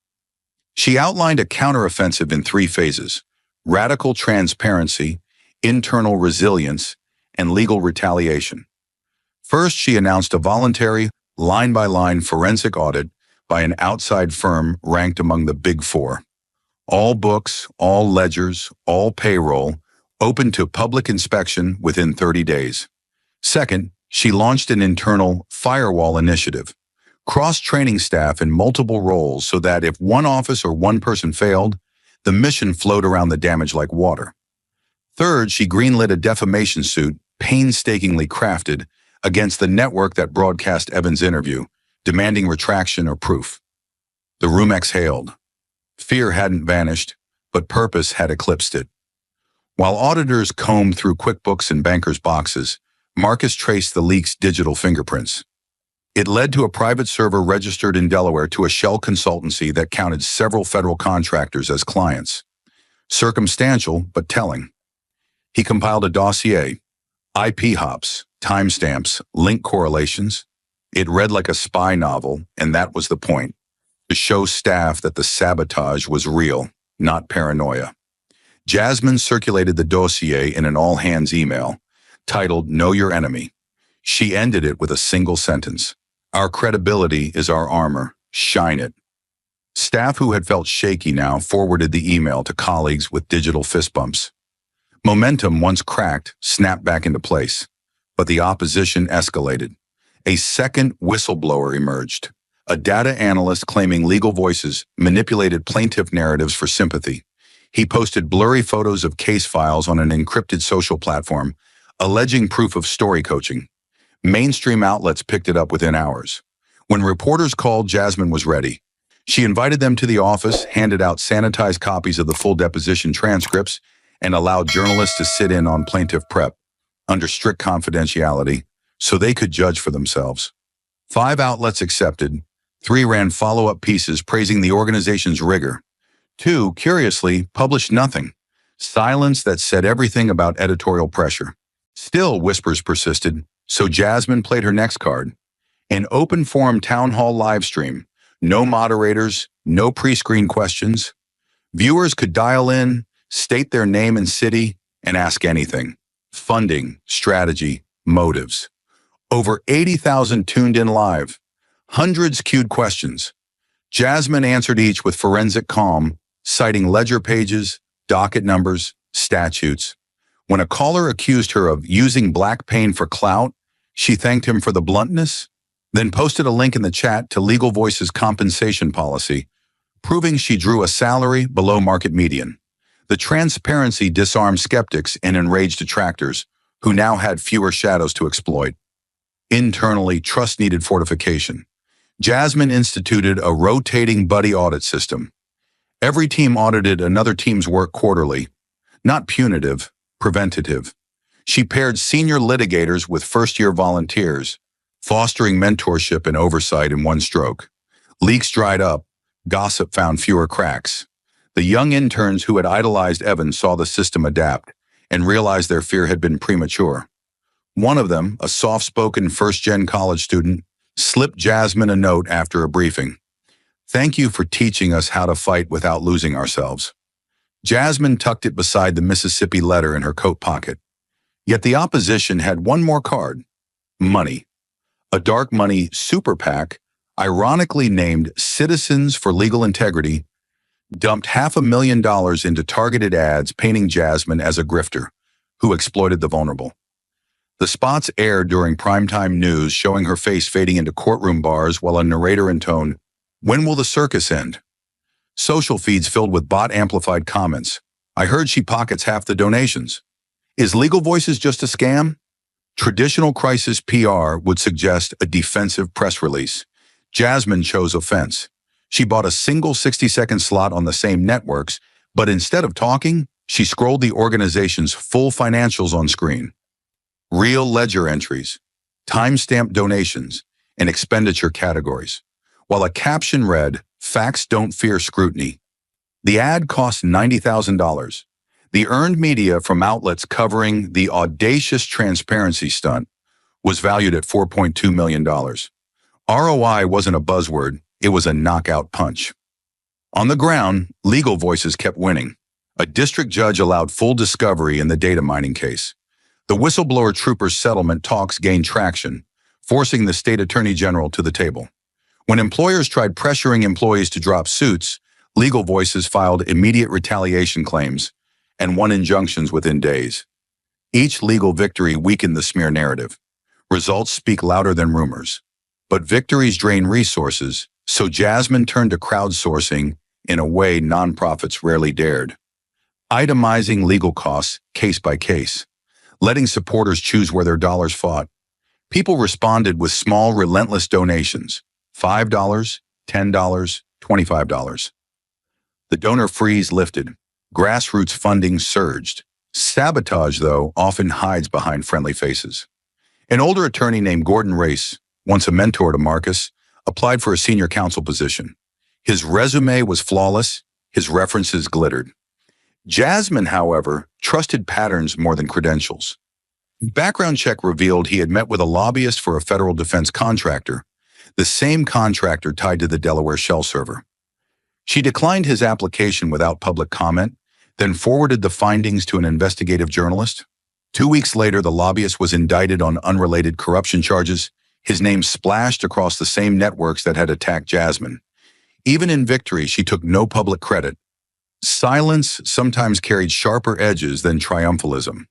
A: She outlined a counteroffensive in 3 phases. radical transparency, internal resilience, and legal retaliation. First, she announced a voluntary, line-by-line forensic audit by an outside firm ranked among the Big Four. All books, all ledgers, all payroll, open to public inspection within 30 days. Second, she launched an internal firewall initiative, cross-training staff in multiple roles so that if one office or one person failed, the mission flowed around the damage like water. Third, she greenlit a defamation suit, painstakingly crafted, against the network that broadcast Evans' interview, demanding retraction or proof. The room exhaled. Fear hadn't vanished, but purpose had eclipsed it. While auditors combed through QuickBooks and bankers' boxes, Marcus traced the leak's digital fingerprints. It led to a private server registered in Delaware to a shell consultancy that counted several federal contractors as clients. Circumstantial, but telling. He compiled a dossier, IP hops, timestamps, link correlations. It read like a spy novel, and that was the point, to show staff that the sabotage was real, not paranoia. Jasmine circulated the dossier in an all-hands email, titled Know Your Enemy. She ended it with a single sentence. Our credibility is our armor. Shine it. Staff who had felt shaky now forwarded the email to colleagues with digital fist bumps. Momentum, once cracked, snapped back into place, but the opposition escalated. A second whistleblower emerged, a data analyst claiming Legal Voices manipulated plaintiff narratives for sympathy. He posted blurry photos of case files on an encrypted social platform, alleging proof of story coaching. Mainstream outlets picked it up within hours. When reporters called, Jasmine was ready. She invited them to the office, handed out sanitized copies of the full deposition transcripts, and allowed journalists to sit in on plaintiff prep, under strict confidentiality, so they could judge for themselves. 5 outlets accepted. 3 ran follow-up pieces praising the organization's rigor. 2, curiously, published nothing. Silence that said everything about editorial pressure. Still, whispers persisted, so Jasmine played her next card. An open forum town hall live stream. No moderators, no pre-screened questions. Viewers could dial in, state their name and city, and ask anything. Funding, strategy, motives. Over 80,000 tuned in live. Hundreds queued questions. Jasmine answered each with forensic calm, citing ledger pages, docket numbers, statutes. When a caller accused her of using black pain for clout, she thanked him for the bluntness, then posted a link in the chat to Legal Voices' compensation policy, proving she drew a salary below market median. The transparency disarmed skeptics and enraged detractors, who now had fewer shadows to exploit. Internally, trust needed fortification. Jasmine instituted a rotating buddy audit system. Every team audited another team's work quarterly. Not punitive, preventative. She paired senior litigators with first-year volunteers, fostering mentorship and oversight in one stroke. Leaks dried up. Gossip found fewer cracks. The young interns who had idolized Evans saw the system adapt and realized their fear had been premature. One of them, a soft-spoken first-gen college student, slipped Jasmine a note after a briefing. Thank you for teaching us how to fight without losing ourselves. Jasmine tucked it beside the Mississippi letter in her coat pocket. Yet the opposition had one more card: money. A dark money super PAC, ironically named Citizens for Legal Integrity, dumped $500,000 into targeted ads painting Jasmine as a grifter who exploited the vulnerable. The spots aired during primetime news, showing her face fading into courtroom bars while a narrator intoned, "When will the circus end?" Social feeds filled with bot-amplified comments. "I heard she pockets half the donations. Is Legal Voices just a scam?" Traditional crisis PR would suggest a defensive press release. Jasmine chose offense. She bought a single 60-second slot on the same networks, but instead of talking, she scrolled the organization's full financials on screen. Real ledger entries, timestamp donations, and expenditure categories, while a caption read, "Facts don't fear scrutiny." The ad cost $90,000. The earned media from outlets covering the audacious transparency stunt was valued at $4.2 million. ROI wasn't a buzzword, it was a knockout punch. On the ground, Legal Voices kept winning. A district judge allowed full discovery in the data mining case. The whistleblower trooper's settlement talks gained traction, forcing the state attorney general to the table. When employers tried pressuring employees to drop suits, legal voices filed immediate retaliation claims and won injunctions within days. Each legal victory weakened the smear narrative. Results speak louder than rumors. But victories drain resources, so Jasmine turned to crowdsourcing in a way nonprofits rarely dared. Itemizing legal costs case by case, letting supporters choose where their dollars fought. People responded with small, relentless donations, $5, $10, $25. The donor freeze lifted. Grassroots funding surged. Sabotage, though, often hides behind friendly faces. An older attorney named Gordon Race, once a mentor to Marcus, applied for a senior counsel position. His resume was flawless, his references glittered. Jasmine, however, trusted patterns more than credentials. A background check revealed he had met with a lobbyist for a federal defense contractor, the same contractor tied to the Delaware shell server. She declined his application without public comment, then forwarded the findings to an investigative journalist. 2 weeks later, the lobbyist was indicted on unrelated corruption charges. His name splashed across the same networks that had attacked Jasmine. Even in victory, she took no public credit. Silence sometimes carried sharper edges than triumphalism.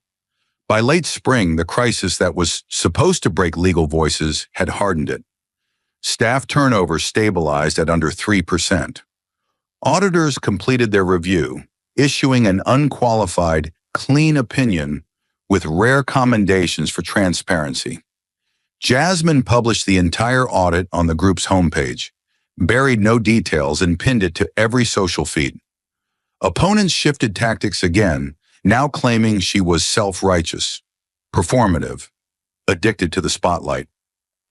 A: By late spring, the crisis that was supposed to break legal voices had hardened it. Staff turnover stabilized at under 3%. Auditors completed their review, issuing an unqualified, clean opinion with rare commendations for transparency. Jasmine published the entire audit on the group's homepage, buried no details, and pinned it to every social feed. Opponents shifted tactics again, now claiming she was self-righteous, performative, addicted to the spotlight.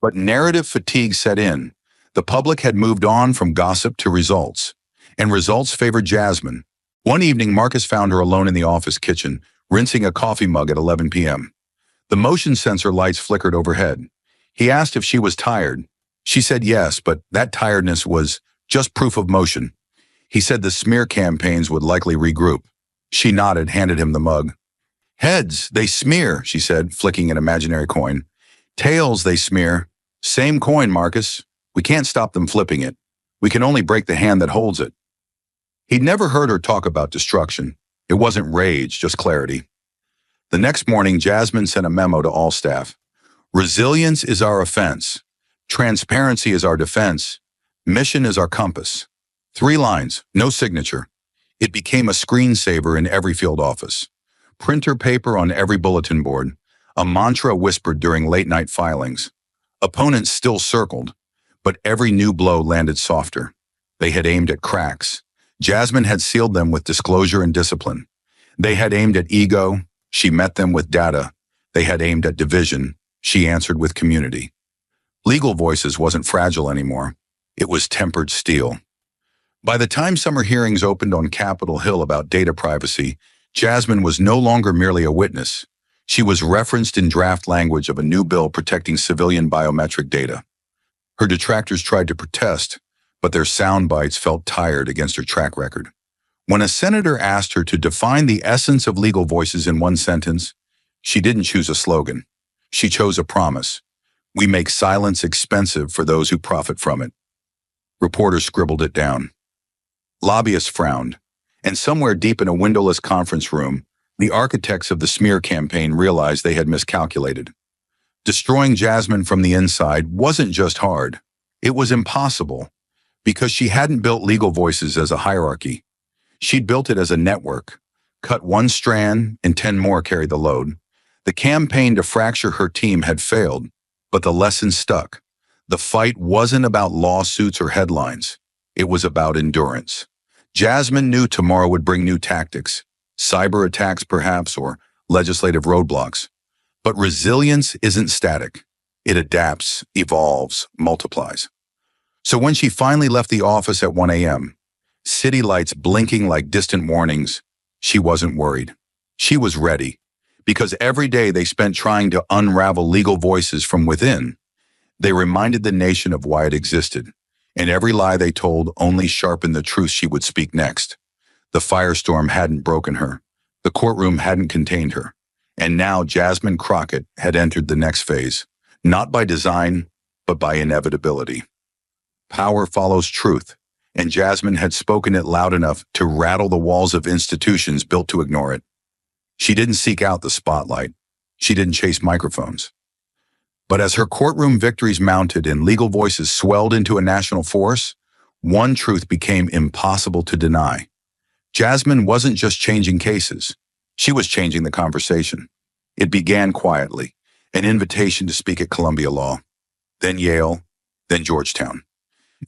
A: But narrative fatigue set in. The public had moved on from gossip to results, and results favored Jasmine. One evening, Marcus found her alone in the office kitchen, rinsing a coffee mug at 11 p.m. The motion sensor lights flickered overhead. He asked if she was tired. She said yes, but that tiredness was just proof of motion. He said the smear campaigns would likely regroup. She nodded, handed him the mug. Heads, they smear, she said, flicking an imaginary coin. Tails, they smear. Same coin, Marcus. We can't stop them flipping it. We can only break the hand that holds it. He'd never heard her talk about destruction. It wasn't rage, just clarity. The next morning, Jasmine sent a memo to all staff. Resilience is our offense. Transparency is our defense. Mission is our compass. 3 lines, no signature. It became a screensaver in every field office. Printer paper on every bulletin board. A mantra whispered during late-night filings. Opponents still circled, but every new blow landed softer. They had aimed at cracks. Jasmine had sealed them with disclosure and discipline. They had aimed at ego. She met them with data. They had aimed at division. She answered with community. Legal Voices wasn't fragile anymore. It was tempered steel. By the time summer hearings opened on Capitol Hill about data privacy, Jasmine was no longer merely a witness. She was referenced in draft language of a new bill protecting civilian biometric data. Her detractors tried to protest, but their sound bites felt tired against her track record. When a senator asked her to define the essence of Legal Voices in one sentence, she didn't choose a slogan. She chose a promise. We make silence expensive for those who profit from it. Reporters scribbled it down. Lobbyists frowned, and somewhere deep in a windowless conference room, the architects of the smear campaign realized they had miscalculated. Destroying Jasmine from the inside wasn't just hard. It was impossible, because she hadn't built Legal Voices as a hierarchy. She'd built it as a network. Cut one strand, and 10 more carried the load. The campaign to fracture her team had failed, but the lesson stuck. The fight wasn't about lawsuits or headlines. It was about endurance. Jasmine knew tomorrow would bring new tactics, cyber attacks perhaps, or legislative roadblocks. But resilience isn't static. It adapts, evolves, multiplies. So when she finally left the office at 1 a.m., city lights blinking like distant warnings, she wasn't worried. She was ready, because every day they spent trying to unravel Legal Voices from within, they reminded the nation of why it existed, and every lie they told only sharpened the truth she would speak next. The firestorm hadn't broken her. The courtroom hadn't contained her. And now Jasmine Crockett had entered the next phase, not by design, but by inevitability. Power follows truth, and Jasmine had spoken it loud enough to rattle the walls of institutions built to ignore it. She didn't seek out the spotlight. She didn't chase microphones. But as her courtroom victories mounted and legal voices swelled into a national force, one truth became impossible to deny. Jasmine wasn't just changing cases. She was changing the conversation. It began quietly, an invitation to speak at Columbia Law, then Yale, then Georgetown.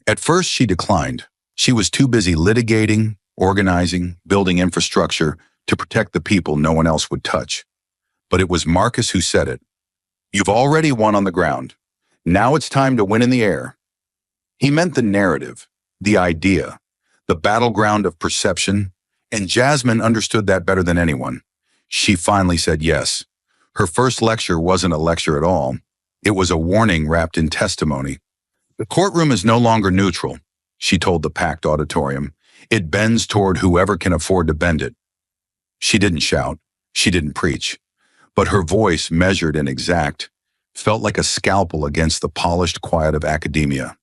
A: At first, she declined. She was too busy litigating, organizing, building infrastructure to protect the people no one else would touch. But it was Marcus who said it. "You've already won on the ground. Now it's time to win in the air." He meant the narrative, the idea, the battleground of perception, and Jasmine understood that better than anyone. She finally said yes. Her first lecture wasn't a lecture at all. It was a warning wrapped in testimony. "The courtroom is no longer neutral," she told the packed auditorium. "It bends toward whoever can afford to bend it." She didn't shout. She didn't preach. But her voice, measured and exact, felt like a scalpel against the polished quiet of academia.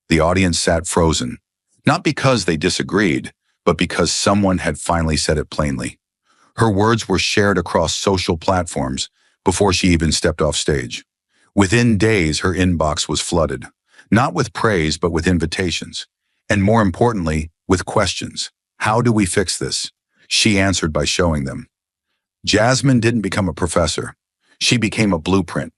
A: The audience sat frozen, not because they disagreed, but because someone had finally said it plainly. Her words were shared across social platforms before she even stepped off stage. Within days, her inbox was flooded, not with praise, but with invitations. And more importantly, with questions. How do we fix this? She answered by showing them. Jasmine didn't become a professor. She became a blueprint.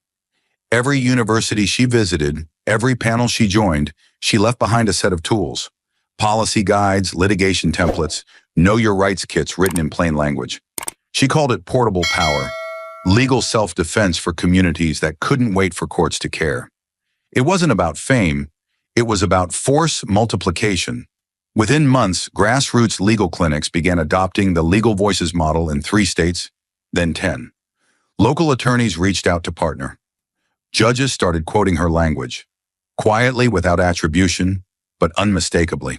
A: Every university she visited, every panel she joined, she left behind a set of tools. Policy guides, litigation templates, know your rights kits written in plain language. She called it portable power, legal self-defense for communities that couldn't wait for courts to care. It wasn't about fame, it was about force multiplication. Within months, grassroots legal clinics began adopting the Legal Voices model in 3 states, then 10. Local attorneys reached out to partner. Judges started quoting her language, quietly without attribution, but unmistakably.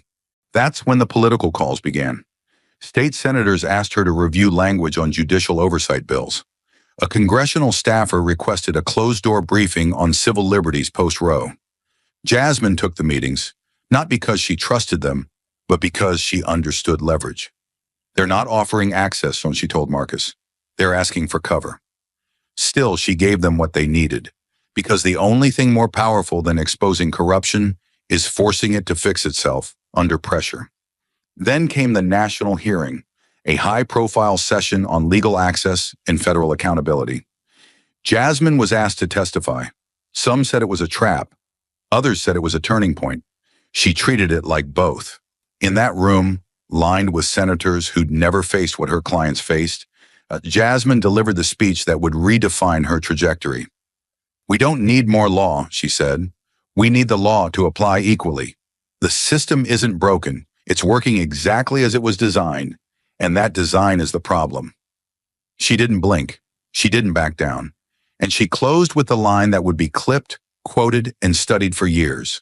A: That's when the political calls began. State senators asked her to review language on judicial oversight bills. A congressional staffer requested a closed-door briefing on civil liberties post-Roe. Jasmine took the meetings, not because she trusted them, but because she understood leverage. "They're not offering access," she told Marcus. "They're asking for cover." Still, she gave them what they needed, because the only thing more powerful than exposing corruption is forcing it to fix itself under pressure. Then came the national hearing, a high-profile session on legal access and federal accountability. Jasmine was asked to testify. Some said it was a trap. Others said it was a turning point. She treated it like both. In that room, lined with senators who'd never faced what her clients faced, Jasmine delivered the speech that would redefine her trajectory. "We don't need more law," she said. "We need the law to apply equally. The system isn't broken. It's working exactly as it was designed, and that design is the problem." She didn't blink. She didn't back down. And she closed with the line that would be clipped, quoted, and studied for years.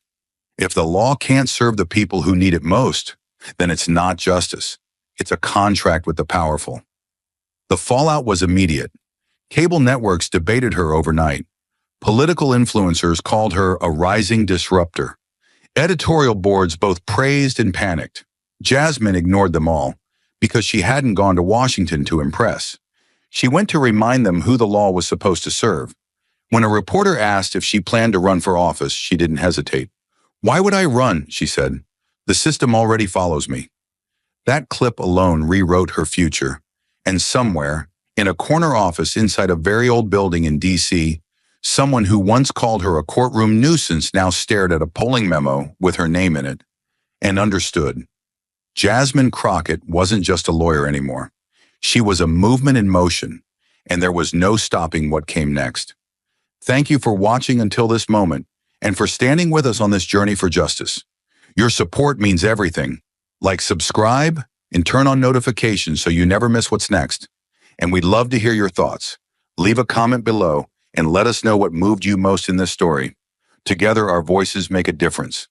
A: "If the law can't serve the people who need it most, then it's not justice. It's a contract with the powerful." The fallout was immediate. Cable networks debated her overnight. Political influencers called her a rising disruptor. Editorial boards both praised and panicked. Jasmine ignored them all, because she hadn't gone to Washington to impress. She went to remind them who the law was supposed to serve. When a reporter asked if she planned to run for office, she didn't hesitate. "Why would I run?" she said. "The system already follows me." That clip alone rewrote her future. And somewhere, in a corner office inside a very old building in D.C., someone who once called her a courtroom nuisance now stared at a polling memo with her name in it and understood. Jasmine Crockett wasn't just a lawyer anymore. She was a movement in motion, and there was no stopping what came next. Thank you for watching until this moment, and for standing with us on this journey for justice. Your support means everything. Like, subscribe, and turn on notifications so you never miss what's next. And we'd love to hear your thoughts. Leave a comment below and let us know what moved you most in this story. Together, our voices make a difference.